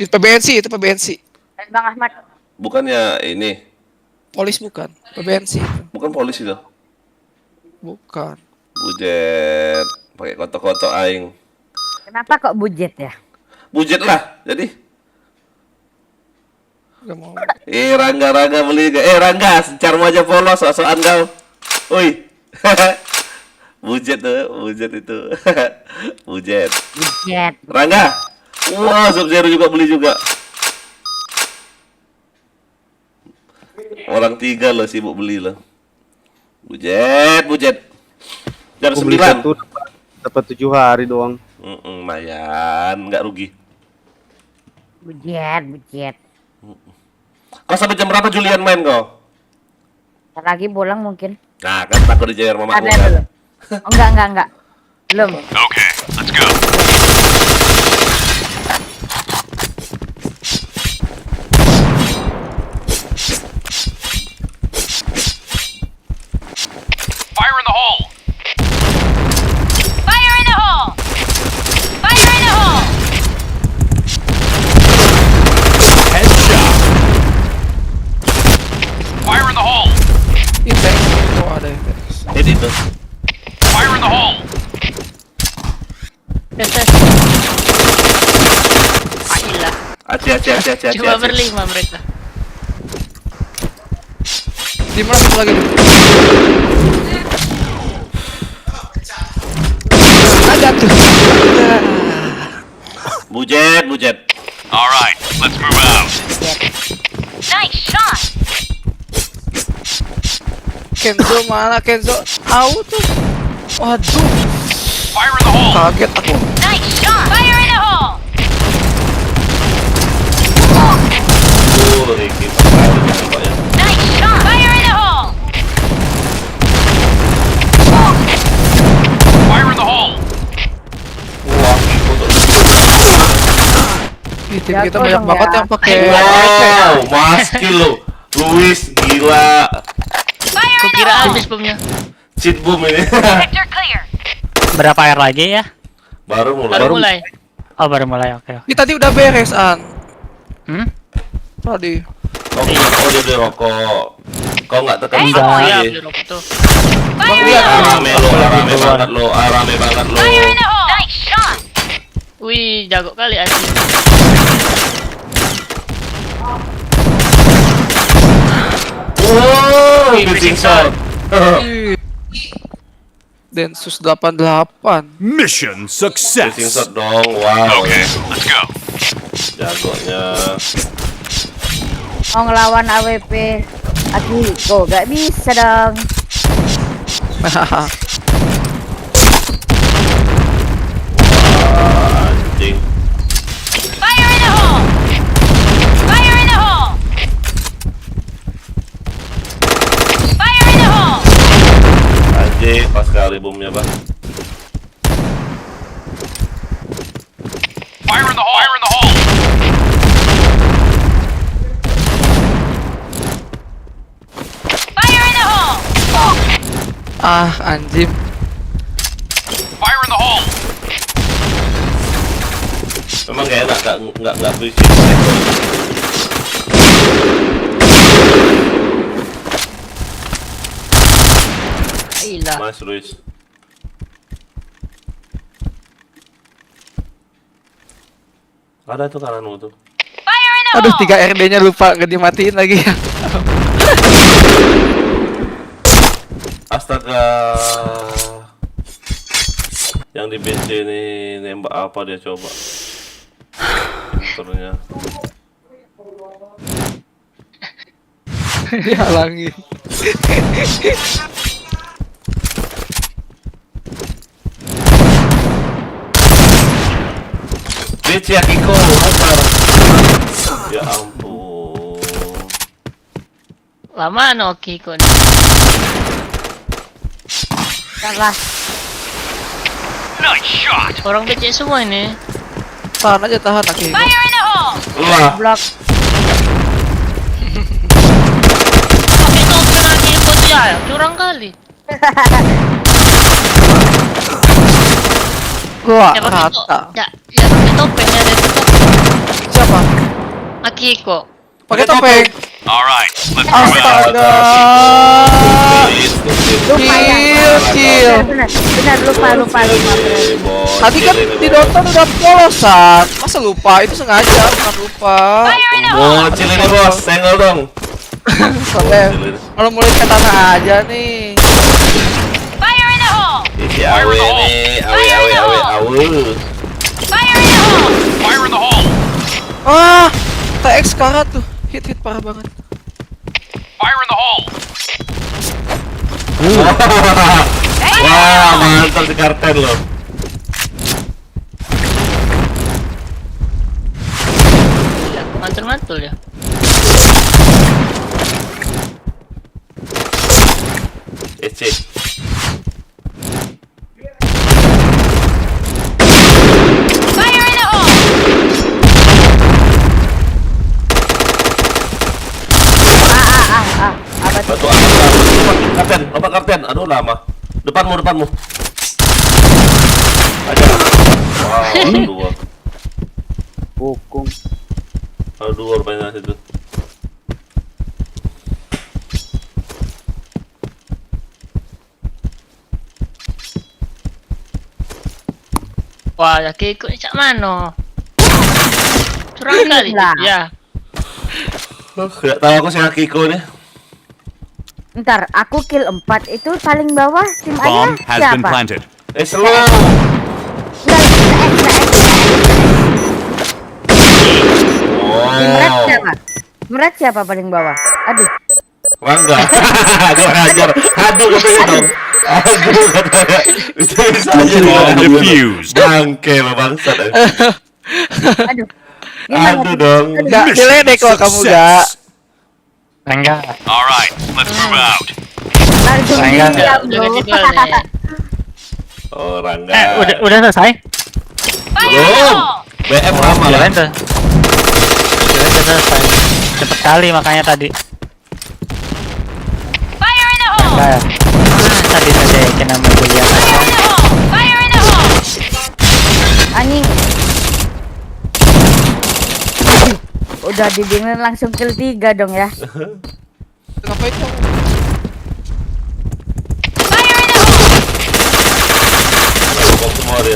Itu PBNC. Bang Ahmad. Bukannya ini. Polis bukan, PBNC itu. Bukan polis itu. Bukan. Bujet. Pakai kotok-kotok aing. Kenapa kok budget ya? Bujet lah. Jadi. Gak mau. Rangga beli gak? Rangga, carmu aja polos, sosokan kau. Woi. Bujet itu. Bujet. Rangga. Wah, Sub-Zero juga beli juga. Orang 3 loh sibuk beli loh. Bujet. Jam 9. Dapat 7 hari doang. Lumayan, nggak rugi. Budget. Kau sampai jam berapa Julian main kau? Ntar lagi pulang mungkin. Nah, kan takut dijajar mama Ada dulu. Oh, enggak. Belum. Okay, let's go. Fire in the hole! Fire in the hole! Fire in the hole! Headshot. Fire in the hole! Ini oh ada yang itu. Fire in the hole! Ailah. Hati. Cuma berlima mereka. di mana satu lagi? Ada tuh. Bujet. All right, let's move out. Nice shot! Kenzo mana Kenzo? Out tuh. Waduh, Fire in the hole! kaget aku. Nice shot! Fire in the hole! Ricky sekali nampaknya. Nice shot! Fire in the hole! Fire in the hole! Wah, Kiko tuh. Ih, tim Ya, kita banyak tolong banget ya. yang pakai Wow, maskill lo. Luis gila. Fire in the Kira hole! habis bomnya. Cheat boom ini. Sector clear! Berapa air lagi ya? Baru mulai. Baru mulai. Oh, baru mulai, oke. Ini tadi udah beres, An. Hmm? Tadi. Oh, dia beli rokok. Kau nggak tekan Hey, start boy. Iya, lagi. beli rokok tuh. Fire in the hole! Rame lo, rame banget lo, rame banget lo. Fire in the hole! Nice shot! Wih, jago kali asli. Wow, pitching shot. Ih. Densus 88. Mission Pitching shot dong, wow. Okay, let's go. Jagonya. Mau ngelawan AWP Akiko, gak bisa dong. Anjing. Fire in the hole! Fire in the hole! Fire in the hole! Anjing, pas kali bomnya, Bang. Fire in the hole! Fire in the hole! Fire in the hole! Ah, anjing. Fire in the hole! Memang gak enak, nggak berisik. Gila. Mas Luis. Ada tuh kananmu tuh. Fire in the Aduh, hole! 3 RD-nya lupa, gak dimatiin lagi ya. Astaga. Yang di BC ini nembak apa dia coba? Motornya. Dihalangi. BC ya Kiko, motor. Ya ampun. Lama no Kiko nih. Salah. Nice shot! Orang BC semua ini. Tahan aja, tahan Akiko. Fire in the hole! Wah, Blok. Pakai topi lagi Kiko tuh ya, curang kali. Gua Ya pakai rata. ya pakai topeng ya dari topeng. Siapa? Akiko. Pakai topeng. Alright, let's move out. Astaga. Lupa ya. Kill. Benar, lupa. Tadi kan di nonton udah polosan. Masa lupa? Itu sengaja, bukan lupa. bocil ini bos, senggol dong. Soalnya kalau mulai ke tanah aja nih. Fire in the hole! Isi awe nih, awe. Fire in the hole! Fire in the hole! Ah, TX karat tuh. Hit parah banget. Fire in the hole! Wah, mantap si karten loh. Mantul-mantul ya. EC. Fire in the hole! Apa tuh? Batu karten, lompat karten. Aduh lama. Depanmu. Aja. Wow, dua. Bokong. Ada dua rupanya situ. Wah, ya Kiko ini cak mano. Curang kali. Lah. Ya. Gak tahu aku si Kiko nih. Ntar, aku kill 4 itu paling bawah tim Bomb ayah has been siapa? planted. Slow. Tim Red Wow. siapa? Red siapa paling bawah? Aduh, Mangga. Gue hajar. Aduh katanya dong. Aduh, katanya. Bisa aja Bomb dia. defused. Bangke lo bangsat. Aduh. Gimana Aduh tuh? dong. Gak diledek kok kamu gak. Enggak. All right, let's move out. Langsung Enggak. diam Udah loh. ganti gol nih. Oh, Rangga. Udah selesai. Fire in the Belum. hole! BM lama lah. Kirain tuh. Kirain udah selesai. Cepet kali makanya tadi. Fire in the hole! Enggak ya. Tadi saja kena kuliah. Fire in the hole! Fire in the hole! Anjing. Udah didengar langsung kill 3 dong ya. Ngapain kamu? Fire in the hole! Bom semua dia.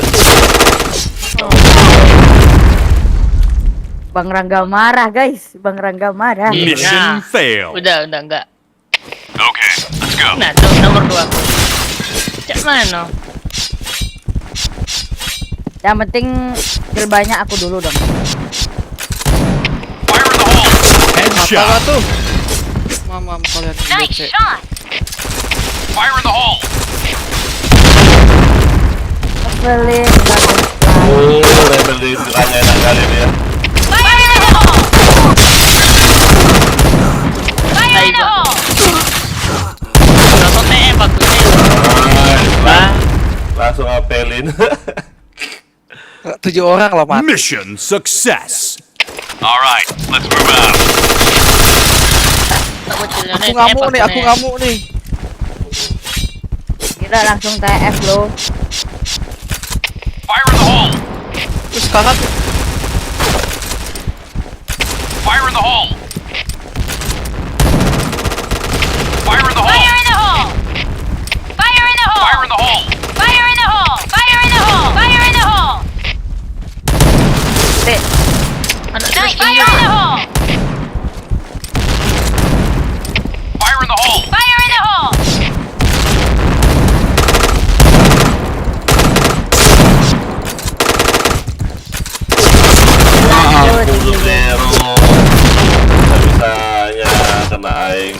Bang Rangga marah guys. Bang Rangga marah. Mission Nah, failed. udah enggak. Okay, let's go. Nah, tuh nomor 2 aku. Cak mana? Yang penting kill banyak aku dulu dong. Fire in the hole. Mata Headshot. gak tuh? Mamam kalian Nice bete. shot! Fire in the hole. Kepelin bagus. Oh, rebel di serangnya enak kali dia. Fire in the hole! Fire in the hole! Langsung TF aku nih. Langsung apelin. 7 orang loh mati. Mission success. All right, let's move out. Aku ngamuk nih, aku ngamuk nih. Kita langsung TF loh. Fire in the hole. Terus sekarang Fire in the hole. Fire in the hole. Fire in the hole! Fire in the hole! Fire in the hole. Fire in the hole! Fire in the hole! Fire in the hole! Nice! Fire in the hole! Fire in the hole. Fire in the hole! Wah, full zero. Bisa-bisanya kena aing.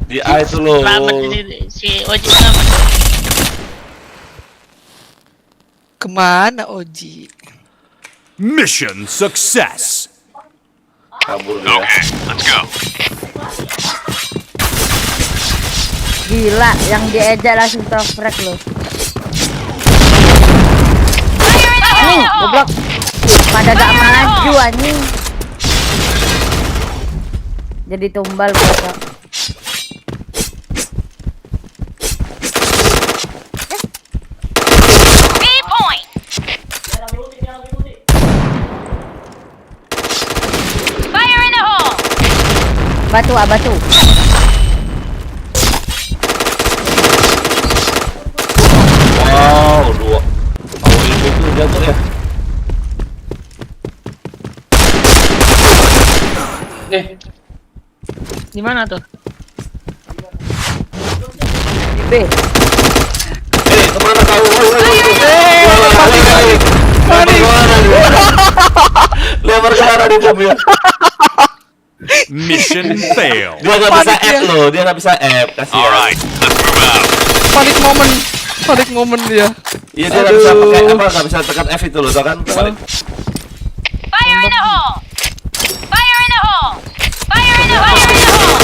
Di A itu loh. Selamat si Oji selamat. kemana Oji? Mission success. Kabur dia. Okay, let's go. Gila, yang diejak langsung toprak loh. Fire in the Nih, hole! goblok. Pada gak maju anjing. Jadi tumbal bocah. B point! Fire in the hole! Batu, batu. Wow, 2. Oh, itu jatuh ya. Di mana tuh? Di B. Kemana kau? Lempar kemana di bom ya? Mission failed. Dia nggak bisa Panik F dia. loh, dia nggak bisa F. Kasihan. All right, let's move out. Panik momen dia. Iya dia nggak bisa pakai apa, nggak bisa tekan F itu loh, tau kan? Balik. Fire in the hole! Fire in the hole! Fire in the hole! Fire in the hole!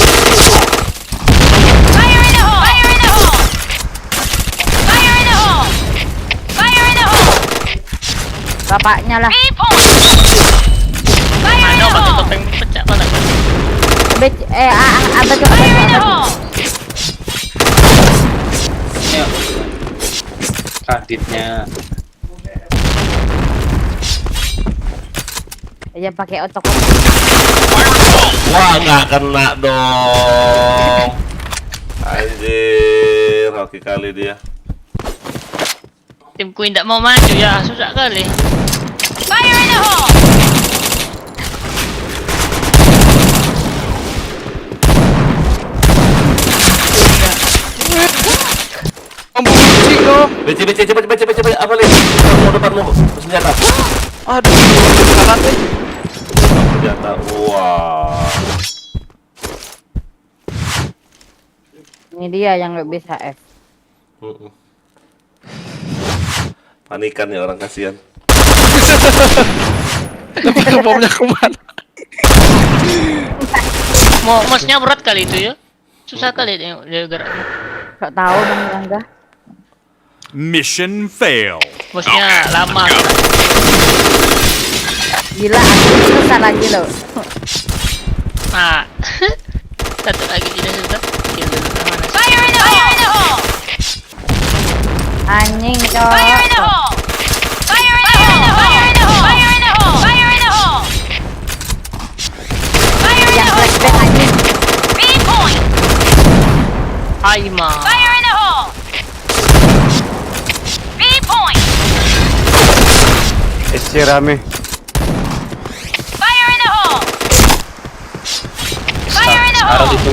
Fire in the hole! Fire in the hole! Fire in the hole! Fire in the hole! Bapaknya lah. B point! Fire in Mana the batu hole! topeng pecah mana? B, batu, Fire in the batu. hole! Kaditnya. Ya pakai otok. Wah, nggak kena dong. Anjir, hoki kali dia. Timku tidak mau maju ya, susah kali. Fire in the hole! Kucing dong. BC, cepet, apa nih? Depanmu, senjata. Aduh, kalah deh. Senjata, wah. Ini dia yang nggak bisa F. Mm-mm. Panikan ya orang kasihan. Tapi bomnya kemana? Mosnya berat kali itu ya. Susah kali dia geraknya. Gak tahu Bang Rangga. Mission fail. Bosnya lama. Gila, aku susah lagi loh. Nah. Satu lagi tidak sudah. Kill dulu mana. Fire in the hole! Anjing Fire in the cowok. hole! Fire in the hole! Fire in the hole! Fire in the hole! Fire in the hole! Fire in Yang the hole! flashback anjing. B point! Aima. Fire in the hole! B point! Rame. Fire in the hole! Fire in the Sekarang hole! itu.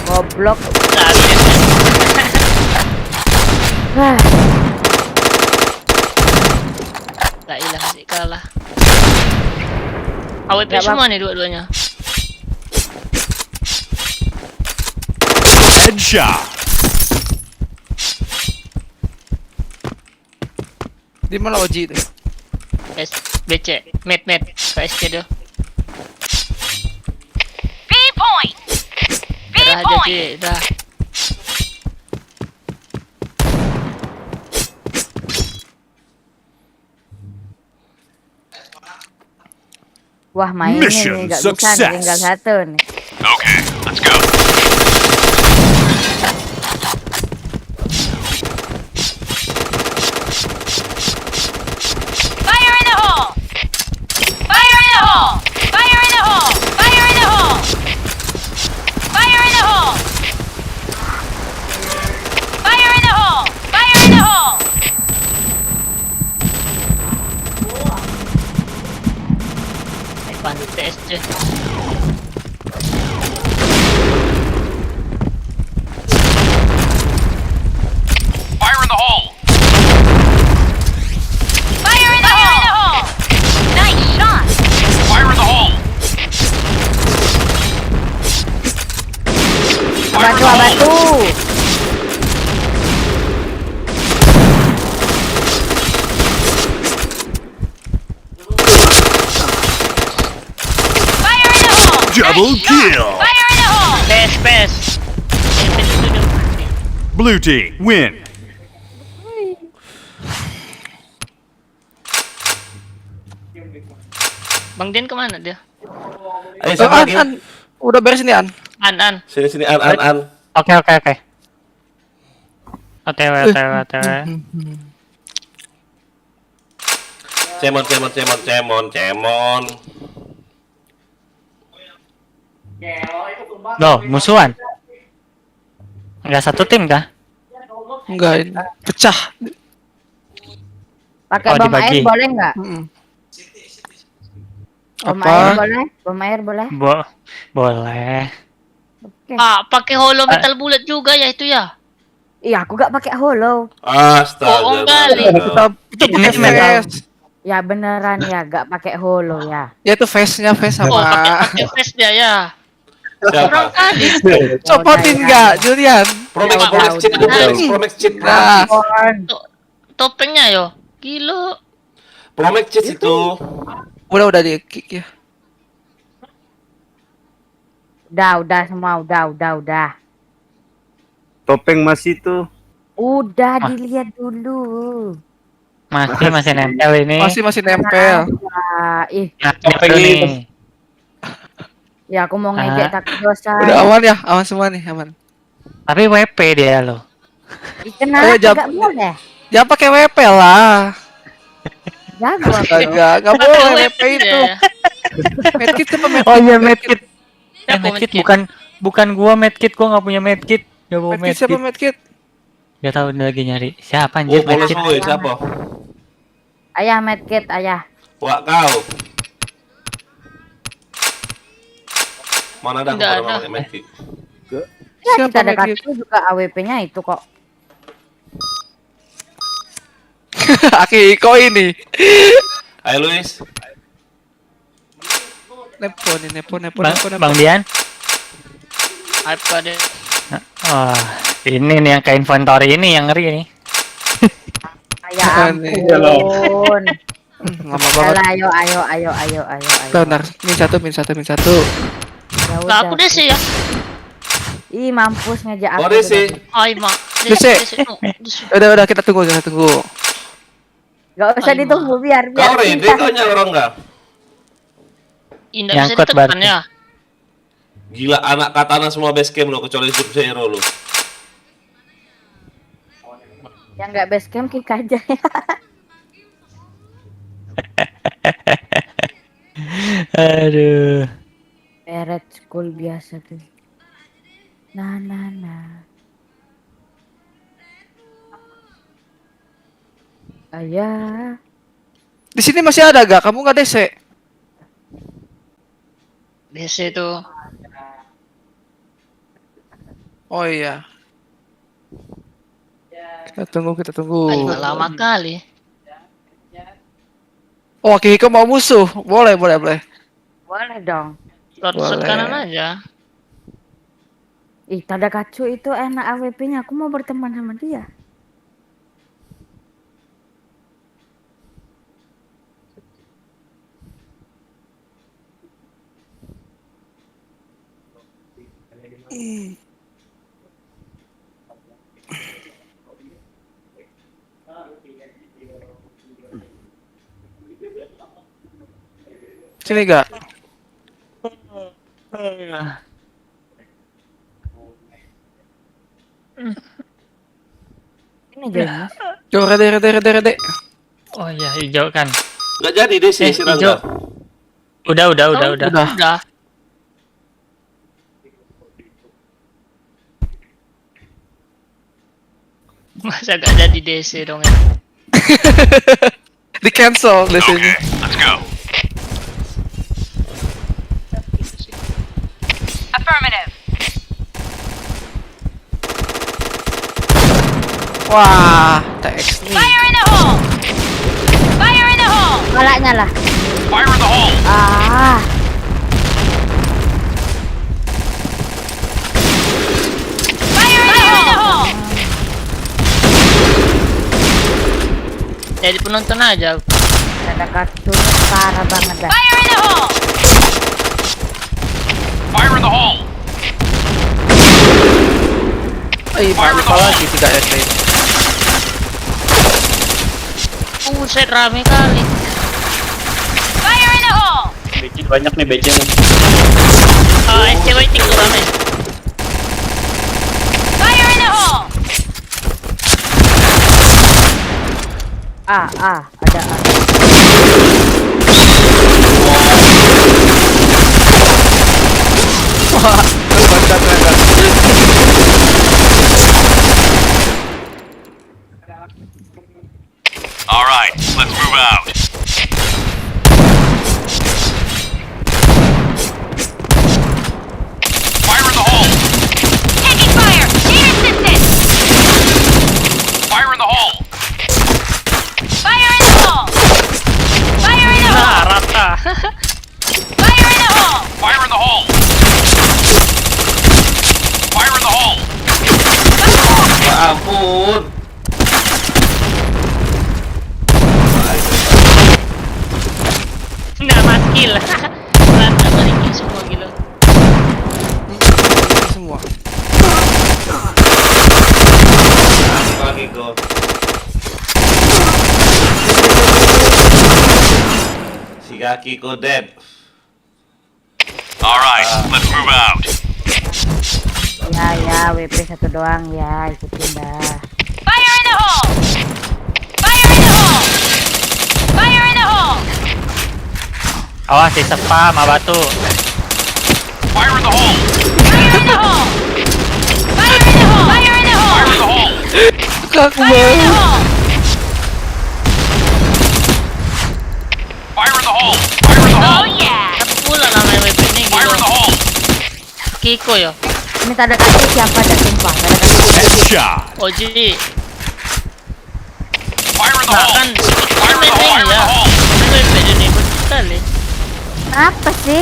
Goblok. Wah, Tak ilah masih kalah. AWP Nggak semua nih dua-duanya. Headshot. Di mana Oji itu? BC, map KSC dia. B point! B Dah aja point! Cik, dah. wah main Mission ini nggak bisa success. nih, tinggal satu nih. Okay, let's go. Fire in the hole! Fire in the hole! Fire in the hole! Fire in the hole! Fire in the hole! Fire in the hole! Fire in the hole! Naik pandu TSC. Fire in the hole. Fire in the hole! Nice shot! Fire in the hole. Fire in Abatu, the hole. abatu. Fire in the hole! Double Nice shot! kill. Fire in the hole! PES. Blue team win. Bang Din kemana dia? Ayo siapa lagi? An. Udah beres nih An. An. Sini an. Oke. OTW. Cemon. Loh, musuhan. Enggak satu tim kah? Enggak, ini pecah. Pakai Oh, bom dibagi. air boleh nggak? Mm-mm. Bom Apa? air boleh? Bom air boleh? Boleh. Oke. Pakai holo metal bullet juga ya itu ya. Iya, aku gak pakai hollow. Astaga. Bohong kali. Itu Ini pakai metal. face. Ya beneran ya, gak pakai hollow ya. Ya itu face-nya face Oh, sama. pakai face dia ya. Siapa? Copotin enggak, Julian? Promex Udah, cheat itu, udah. Promex cheat. Nah, Topengnya yo. Gila. Promex cheat itu. udah di kick ya. Udah semua, udah. Topeng masih tuh. Udah dilihat dulu. Masih nempel ini. Masih nempel. Ah, ih, Nempel nih. ya aku mau ngejek takut dosa. Udah aman ya, aman semua nih, aman. Tapi WP dia loh. Ih, kenapa Ayo, gak boleh? Jangan pakai WP lah. Jago aku. Astaga, enggak boleh WP itu. Medkit apa medkit? Oh iya medkit. Siapa Medkit medkit? bukan gua medkit, gua nggak punya medkit. Gak bawa Medkit siapa medkit. medkit? Gak tahu ini lagi nyari. Siapa Oh, anjir boleh medkit? semua siapa? Ayah medkit, ayah. Wah, kau. Mana ada Nggak orang ada. pakai medkit? Ya, Siapa kita ada medkit? kartu juga AWP-nya itu kok. Aki Iko ini. Ayo Luis. Nepo. Bang Dian. Hype ka din. Wah, ini nih yang ke inventory ini yang ngeri nih. Ya ampun. Lama banget. Ayo. Bentar, min satu. Ya Lah aku deh sih ya. Ih, mampus ngejak aku. Ore sih. Ay, ma. Desi. Udah kita tunggu. Gak usah ditunggu biar Kau ready kita. kau nyorong nggak? Indah bisa Nyangkut ditekan berarti. ya. Gila anak katana semua base camp lo kecuali Sub Zero lo. Yang nggak base camp kick aja ya. Aduh. Beret school biasa tuh. Nah. Ayah. Di sini masih ada gak? Kamu nggak DC? DC tuh. Oh iya. Kita tunggu. Ay, lama kali. Oh, Kiko mau musuh. Boleh. Boleh dong. Shot Boleh. kanan aja. Ih, Tadakatsu itu enak AWP-nya. Aku mau berteman sama dia. Sini gak? Ini jelas. Yo, rede. Oh iya, hijau kan. Nggak jadi deh sih hijau. Rangga. Udah. Udah. Masa gak jadi DC dong ya? Di cancel Okay, DC-nya. let's go. Affirmative. Wah, TX nih. Fire in the hole. Fire in the hole. Malaknya lah. Fire in the hole. Ah. Fire in the hole. Jadi penonton aja. Tadakatsu parah banget dah. Fire in the hole. Fire in the hole. Lupa lagi tidak ya ini. Buset, rame kali. Fire in the hole. Banyak nih BC nih. SC waiting tuh rame. Fire in the hole. Ada A. Wah, loncat ternyata. All right, let's move out. Fire in the hole. Taking fire. Need assistance. Fire in the hole. Fire in the hole. Fire in the hole. Nah, rata. Fire in the hole. Fire in the hole. Fire in the hole. Ya ampun. Nah, mas kill. Rata balikin semua gila. Semua. Lagi go. Si kaki ko dead. All right, let's move out. Ya, WP satu doang ya, ikutin dah. Fire in the hole. Fire in the hole. Fire in the hole. Awas si Sepa sama batu. Fire in the hole. Fire in the hole. Fire in the hole. Fire in the hole. Fire in the hole. Kaku Fire in the banget. hole. Fire in the hole. Fire in the Oh hole. yeah. Satu pula namanya WP ini Fire in the gitu. hole. Kiko ya. Ini Tadakatsu siapa dah sumpah. Tadakatsu. Headshot. Oji. Fire in the Nah hole. kan Fire in the hole. Fire in the ya. hole. Kan WP ini ikut kali. Apa sih?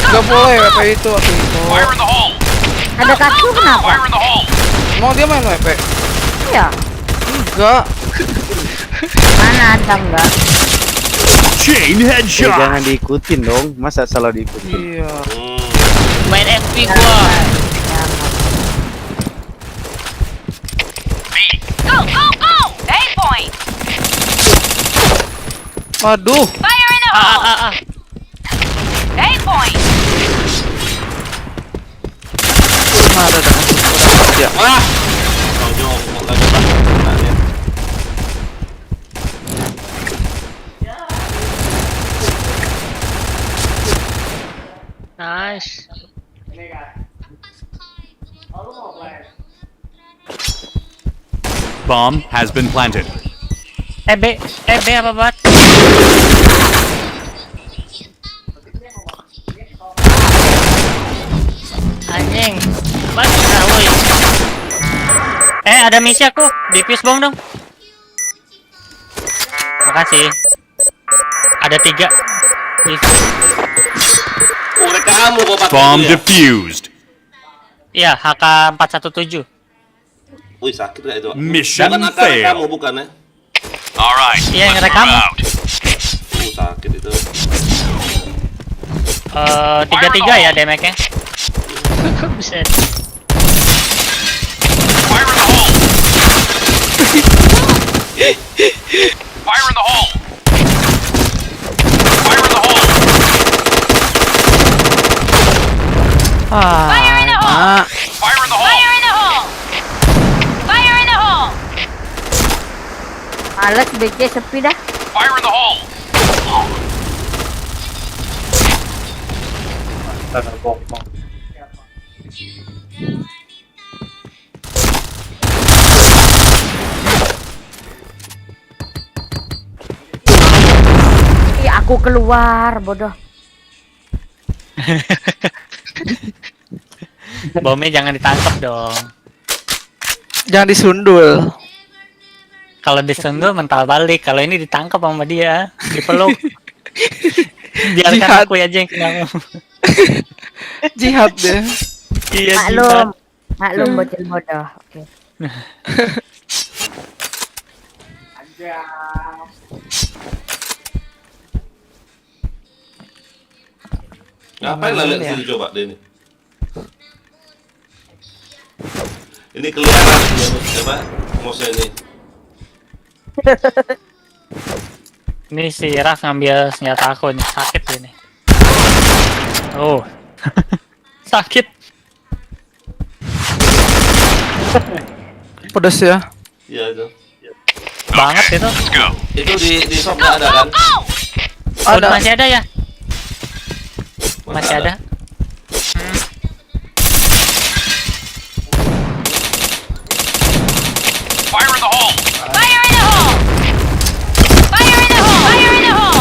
Gak boleh WP itu waktu itu. Fire in the hole! Ada Katsu kenapa? Fire in the hole! Emang dia main WP? Iya. Enggak. Mana ada enggak? Chain headshot. Jangan diikutin dong. Masa salah diikutin? Iya. Main FP gua. Go, go, go! A point! Waduh. Fire in the hole! A point! Mana ada orang aja. Wah. Kau jongkok lagi Pak. Nah, ya. Nice. Bomb has been planted. B apa buat? Anjing. Bagus lah woi. Ada misi aku, defuse bom dong. Makasih. Ada 3. Mereka kamu kok pakai Bomb itu ya? defused. Iya, HK417. Wih sakit gak itu? Pak? Mission Bukan akar fail. kamu bukan ya? Alright, Iya, yang let's ngerekam. move out. Sakit itu. 33 ya damage-nya. Buset. Fire in the hole! Fire in the hole! Fire in the hole! Fire in the hole! Fire in the hole! Fire in the hole! Fire in the hole! Males BC sepi dah. Fire in the hole! Ih, aku keluar, bodoh. Bomnya jangan ditangkap dong. Jangan disundul. Kalau disundul mental balik. Kalau ini ditangkap sama dia, dipeluk. Biarkan Jihad. aku aja yang kena. Jihad deh. Iya, Maklum. Maklum bocil bodoh. Oke. Ngapain lah lihat sini coba deh ini. Ini kelihatan coba mouse ini. Ini si Raf ngambil senjata aku nih, sakit ini. Oh. Sakit. Pedas ya. Iya itu. Banget itu. Let's go. Itu di shop nggak ada kan? Oh, Ada. masih ada ya? Masih ada. Fire in the hole! Fire in the hole! Fire in the hole! Fire in the hole!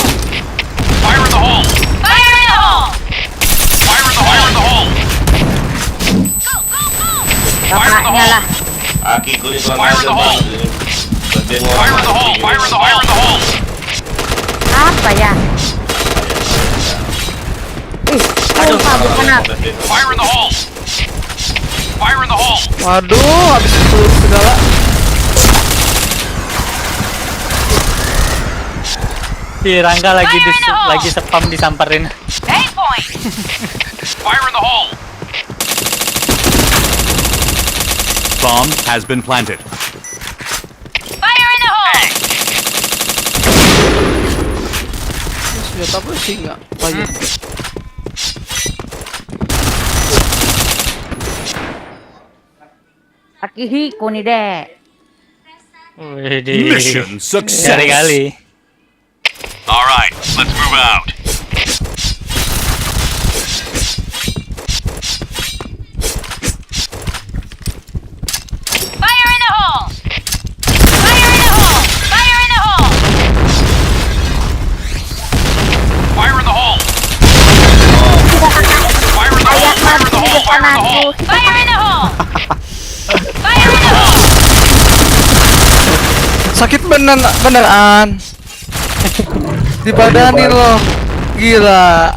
Fire in the hole! Fire in the hole! Fire in the hole! Fire in the hole! Go, go, go! Bapaknya lah. Aki gue ini kurang Fire in ajar the hole. banget. Bagian Fire in the hole! Fire in the hole! Fire in the hole! Apa ya? Ih, lupa bukan apa. Fire in the hole! Fire in the hole! Waduh, habis peluru segala. Si Rangga lagi spam disamperin. A point! Fire in the hole! Bomb has been planted. Fire in the hole! Senjata apa sih nggak? Banyak. Akihi kuni deh. Widih. Mission success. Kali-kali. Alright, let's move out. Fire in the hole! Fire in the hole! Fire in the hole! Fire in the hole! Fire in the hole! Ayak Fire in mati the di hole! depan Fire in the aku. hole! Fire in the hole! Fire in the hole! Sakit beneran. Dibadanin loh. Gila.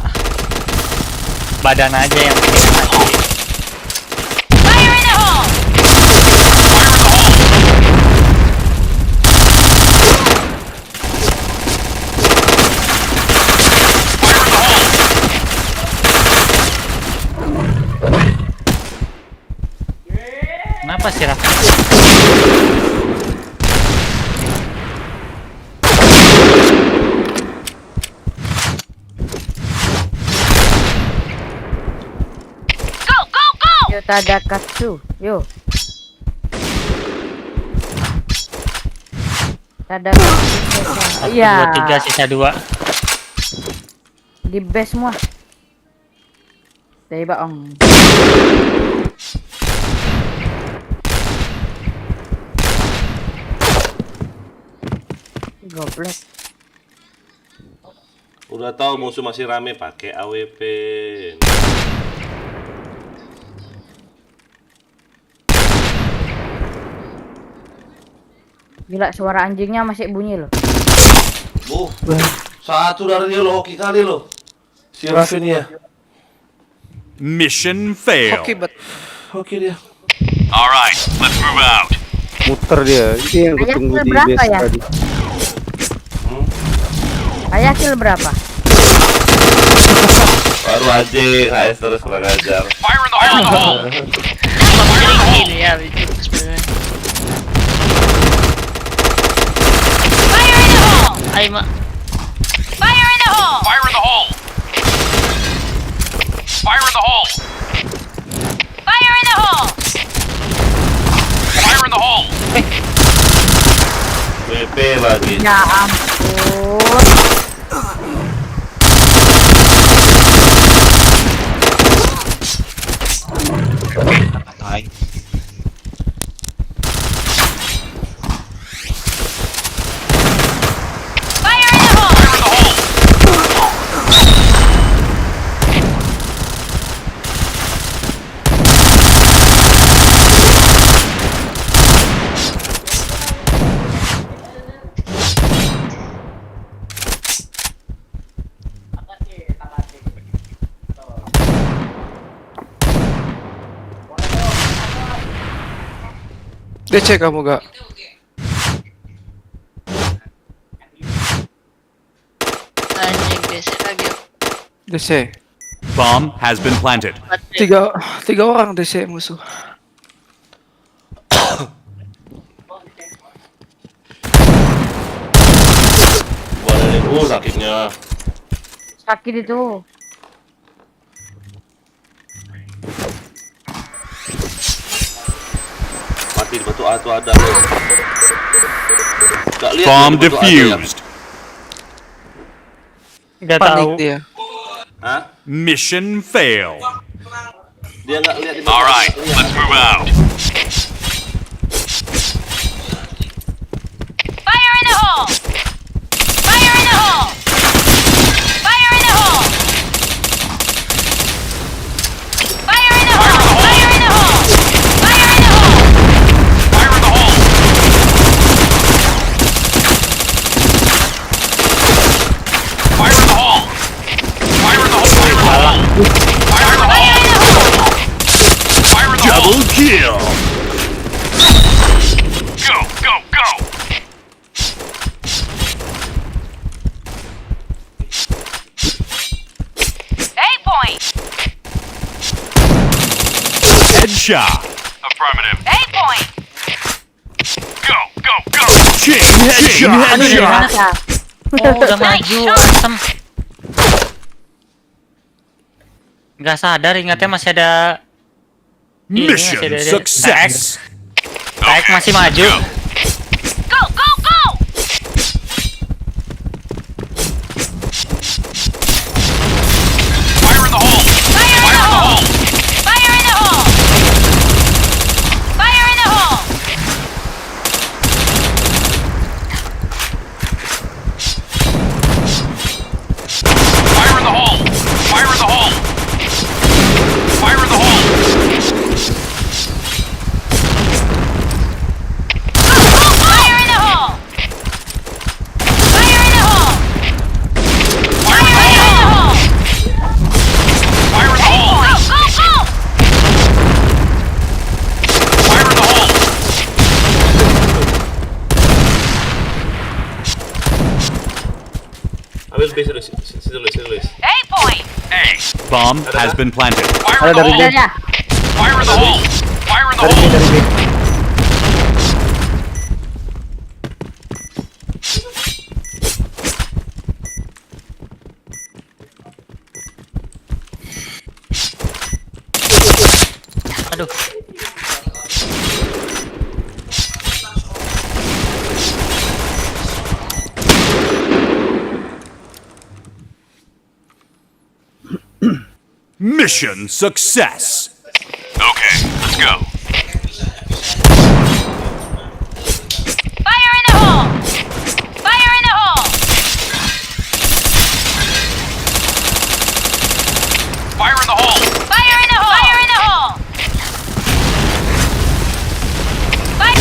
Badan aja yang bikin mati. Fire in the hole! Kenapa sih Rafa? Go, go, go! Yo Tadakatsu. Yo. Tadakatsu. Iya. 2-3 sisa 2. Di base semua. Dari baong. Goblok. Udah tahu musuh masih rame pakai AWP. Gila suara anjingnya masih bunyi loh. Satu dari dia lo hoki kali lo. Si Raffin ya. Mission failed. Oke, bet. Hoki dia. All right, let's move out. Muter dia. Ini yang gue Ayah tunggu kill di berapa base ya? tadi. Ayah kill berapa? Baru aja HS terus kurang ajar. Fire in the hole! Gini ya, itu sebenarnya. Fire in the hole! Ay, mak. Fire in the hole! Fire in the hole! Fire in the hole! Fire in the hole! Fire in the hole! WP lagi. Ya ampun. Fire in the hole! DC kamu gak? Anjing biasa lagi. DC. Bomb has been planted. Tiga orang DC musuh. Waduh, sakitnya. Sakit itu. Mati di batu atu ada lo. Gak lihat Bomb di batu ada ya? defused. Gak Panik tahu. dia. Hah? Mission failed. Dia nggak lihat di batu. All right, Nggak lihat. let's move out. Fire in the hole! Fire in the hole! Fire in the hole! Fire in the hole! Fire in the hole! Fire in the hole! Fire in the hole! Fire in the hole! Fire in the hole! Fire in the hole! Fire in the hole! Fire in the hole! Double kill! Go, go, go! Point! Headshot! Affirmative. Point! Go, go, go! Chain headshot! Aduh, dari mana? Oh, udah maju, asem. Gak sadar, ingatnya masih ada. Ini Mission masih ada success! Taek masih maju. Go, go, go! Fire in the hole! Fire in the hole! Fire in the hole! Fire in the hole! Fire in the hole! Fire in the hole! Fire in the hole! Fire in the hole! B dulu, situ dulu. A point. A. Bomb has been planted. Fire in the Ada dari hole. B. Ada. Fire in the hole. Fire in the Dari B, hole. dari B. Aduh. Mission success. Okay, let's go. Fire in the hole. Fire in the hole. Fire in the hole. Fire in the hole. Fire in the hole. Fire.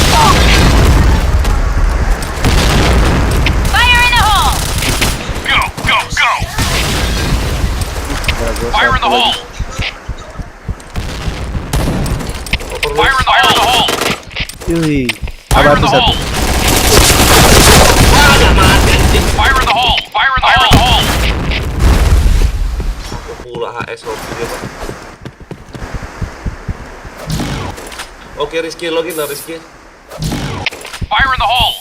Fire in the hole. Go, go, go. Fire in the hole. Fire in the hole. Yui. Fire Apa in the tuh satu? hole. Fire in the hole. Fire in the hole. Aku pula HS waktu dia, Pak. Oke, Rizky, login lah, Rizky. Fire in the hole.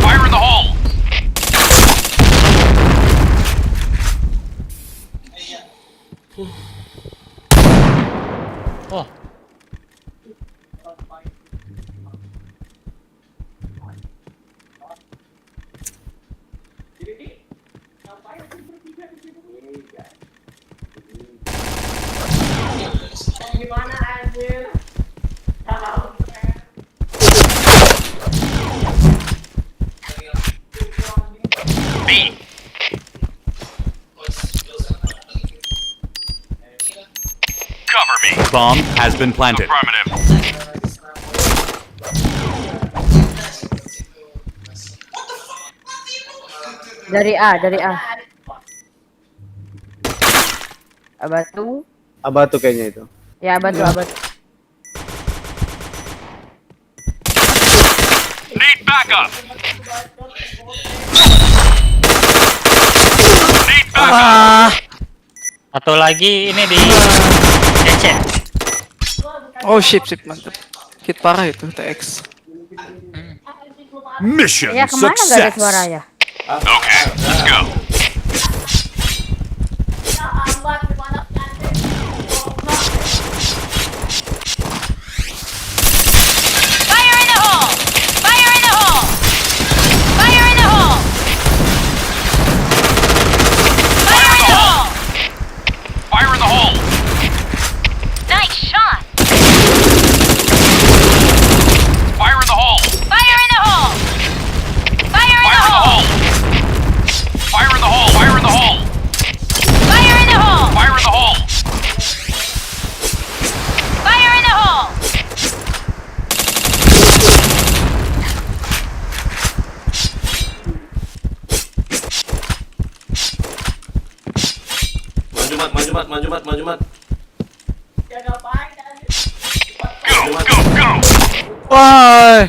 Fire in the hole. Oh. B. Cover me. Bomb has been planted. Affirmative. Dari A, dari A. Abatu. Abatu kayaknya itu. Ya, abatu, abatu. Need backup. Need backup. Satu lagi ini di DC. Oh shit, mantap. Hit parah itu TX. Mission Ya, kemana gak ada success. suara ya? Okay, let's go. Fire in the hole. Fire in the hole. Fire in the hole. Fire in the hole. Fire in the hole. Nice shot. Fire in the hole. Fire in the hole. Fire in the hole. Fire in the hole. Fire in the hole. Fire in the hole. Fire in the hole. Fire in the hole. Maju, Mat. Go, go, go. Wah.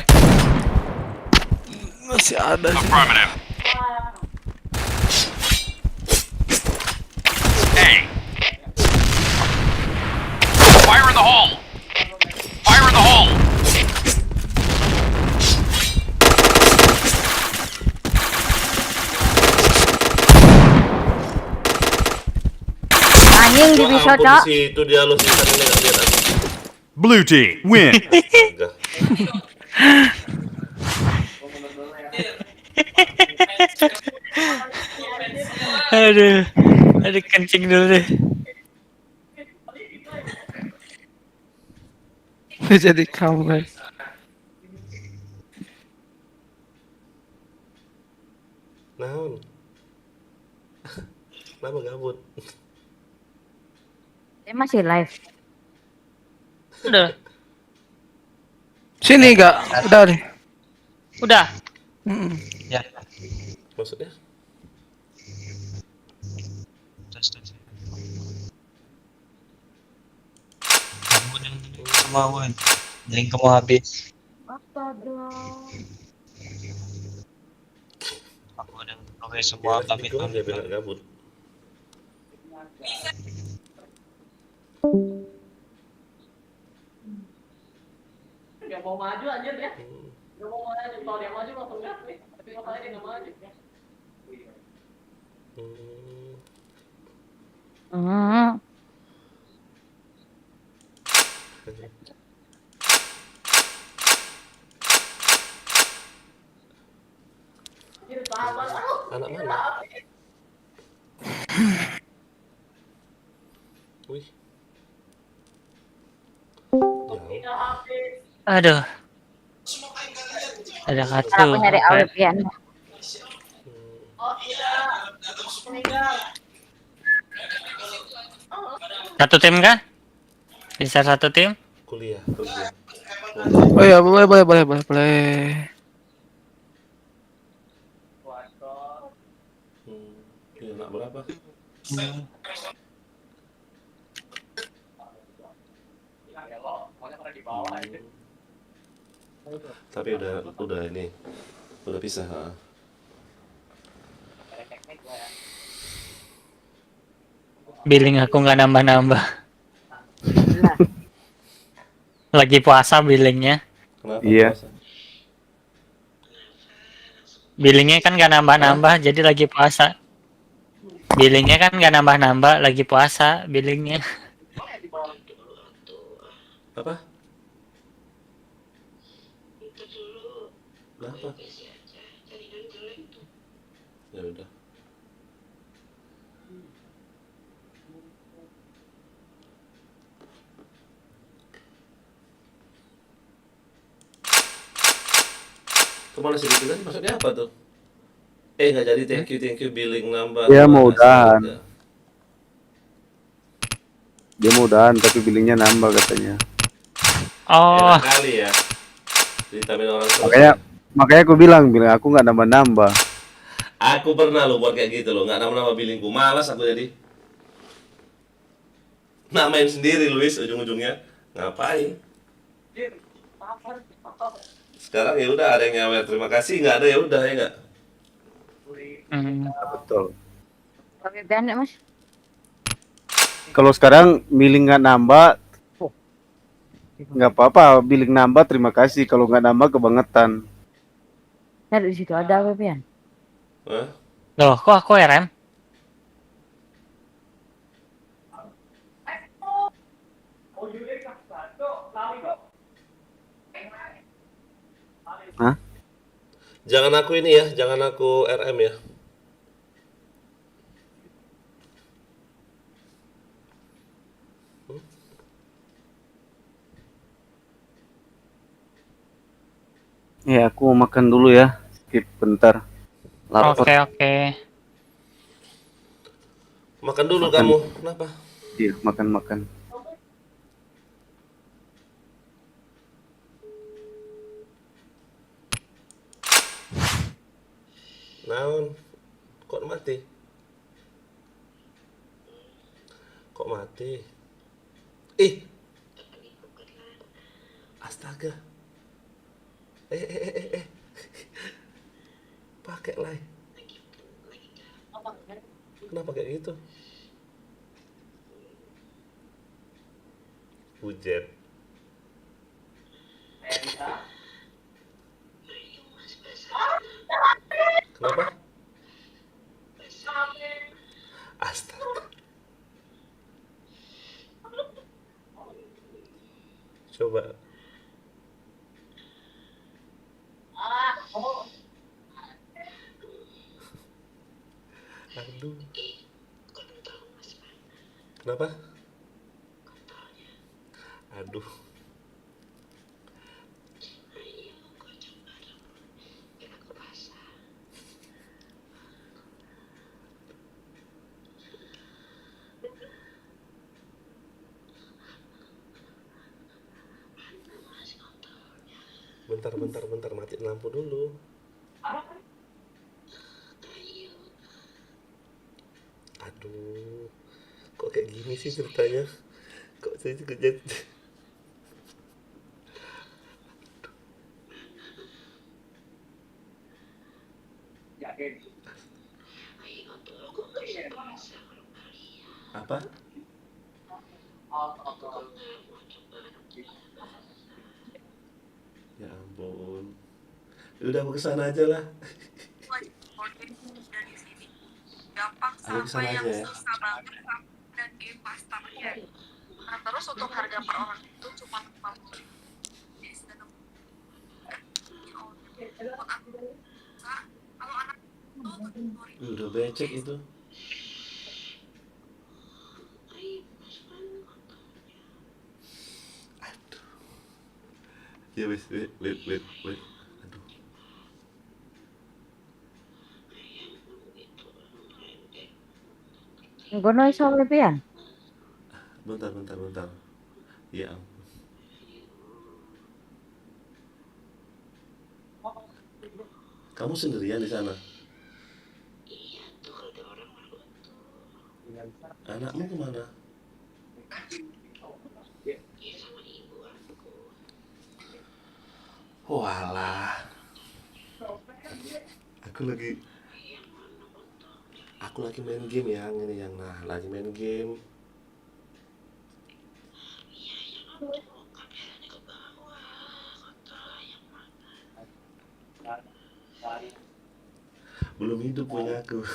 Masih ada sih. Affirmative. A. Fire in the hole. Fire in the hole. Anjing di bisa, Cok. Posisi itu dia lo sisa ini nggak lihat aku. Blue team win. Enggak. Aduh. Aduh kencing dulu deh. Jadi kamu guys. Naon? Kenapa gabut? Dia masih live. Udah. Sini enggak? Udah deh. Udah. Maksudnya? Kemauan. Link kamu habis. Astaga. Aku udah semua pamit dia bilang gabut. Dia mau maju anjir dia. Dia mau maju, kalau dia maju langsung nih. Tapi masalahnya dia nggak maju. Hmm. Anak mana? Wih. Jauh. Aduh. Ada kartu. Aku nyari AWP ya. Satu tim kah? Bisa satu tim? Kuliah. Oh ya, boleh. Iya, anak berapa? Tapi udah ini. Udah pisah, ha? Billing aku nggak nambah-nambah. Lagi puasa billingnya. Kenapa? Iya. Puasa? Billingnya kan nggak nambah-nambah, jadi lagi puasa. Billingnya kan nggak nambah-nambah, lagi puasa billingnya. Apa? Kenapa? Ya udah. Kemana sih itu tadi? Maksudnya apa tuh? Nggak jadi, thank you billing nambah. Ya Terima mau kasih, udahan. udah. Dia mau udahan tapi billingnya nambah katanya. Oh, Enak kali ya. Ditamin orang terus. Makanya aku bilang aku nggak nambah-nambah. Aku pernah lo buat kayak gitu lo, nggak nama-nama billingku. Malas aku jadi. Namain sendiri Luis ujung-ujungnya. Ngapain? Sekarang ya udah ada yang nyawer terima kasih, nggak ada ya udah ya nggak. Betul. AWP anak Mas. Kalau sekarang billing nggak nambah, nggak apa-apa. Billing nambah terima kasih. Kalau nggak nambah kebangetan. Nah, di situ ada AWP an. Hah? loh kok aku RM? Hah? Jangan aku ini ya, jangan aku RM ya. Ya aku mau makan dulu ya. Skip bentar. Lapar. Oke. Makan dulu Makan. kamu, kenapa? Iya makan. Naon? Kok mati? Kok mati? Ih! Astaga. Pakai lah. Kenapa kayak gitu? Hujan. Kenapa? Astaga. Coba. Aduh. Kenapa? Aduh. Bentar, matiin lampu dulu. Aduh, kok kayak gini sih ceritanya? Kok saya juga jadi... Apa? Ya ampun. Udah mau kesana aja lah. Gampang Aku kesana sampai yang aja ya. susah banget dan game masternya. Nah, terus untuk harga per orang itu cuma 50. Kalau anak Udah becek itu. Aduh. Ya wes, wait. Aduh. Ngono iso lebihan. Bentar. Ya ampun. Kamu sendirian di sana? Anakmu kemana? Walah. Aku lagi main game yang ini yang lagi main game. Belum hidup punya aku.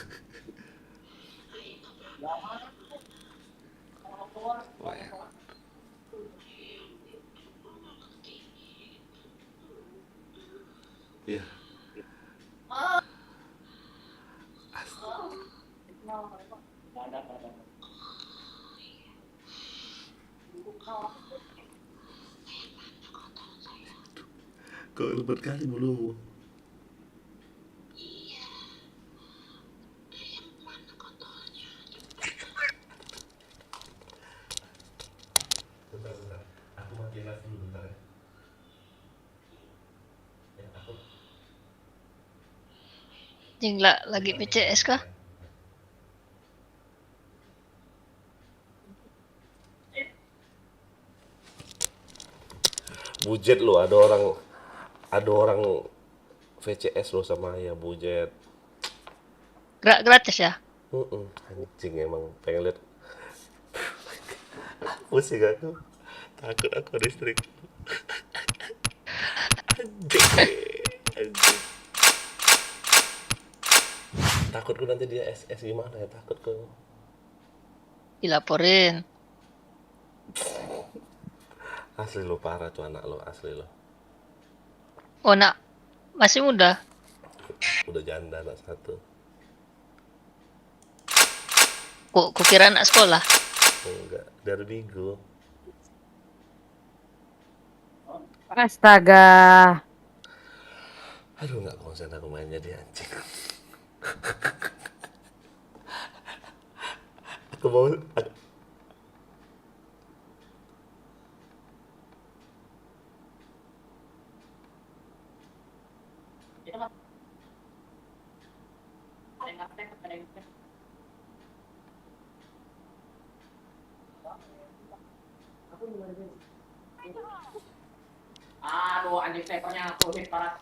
Wah, ya. Iya. Kok lebat kali mulutmu? Bentar. Aku matiin live dulu bentar ya. Jingla lagi PCS kah? Bujet lo, ada orang VCS lo sama ya bujet. Gratis ya? Anjing emang pengen lihat. Pusing aku. Takut aku listrik. Anjing. Takutku nanti dia SS gimana ya, takutku. Dilaporin. Asli lo parah tuh anak lo, asli lo. Oh nak, masih muda. Udah janda anak satu. Kukira anak sekolah. Enggak, dari minggu. Astaga. Aduh, nggak konsen aku main jadi anjing. Aku mau Aduh, anjing snipernya aku hit parah.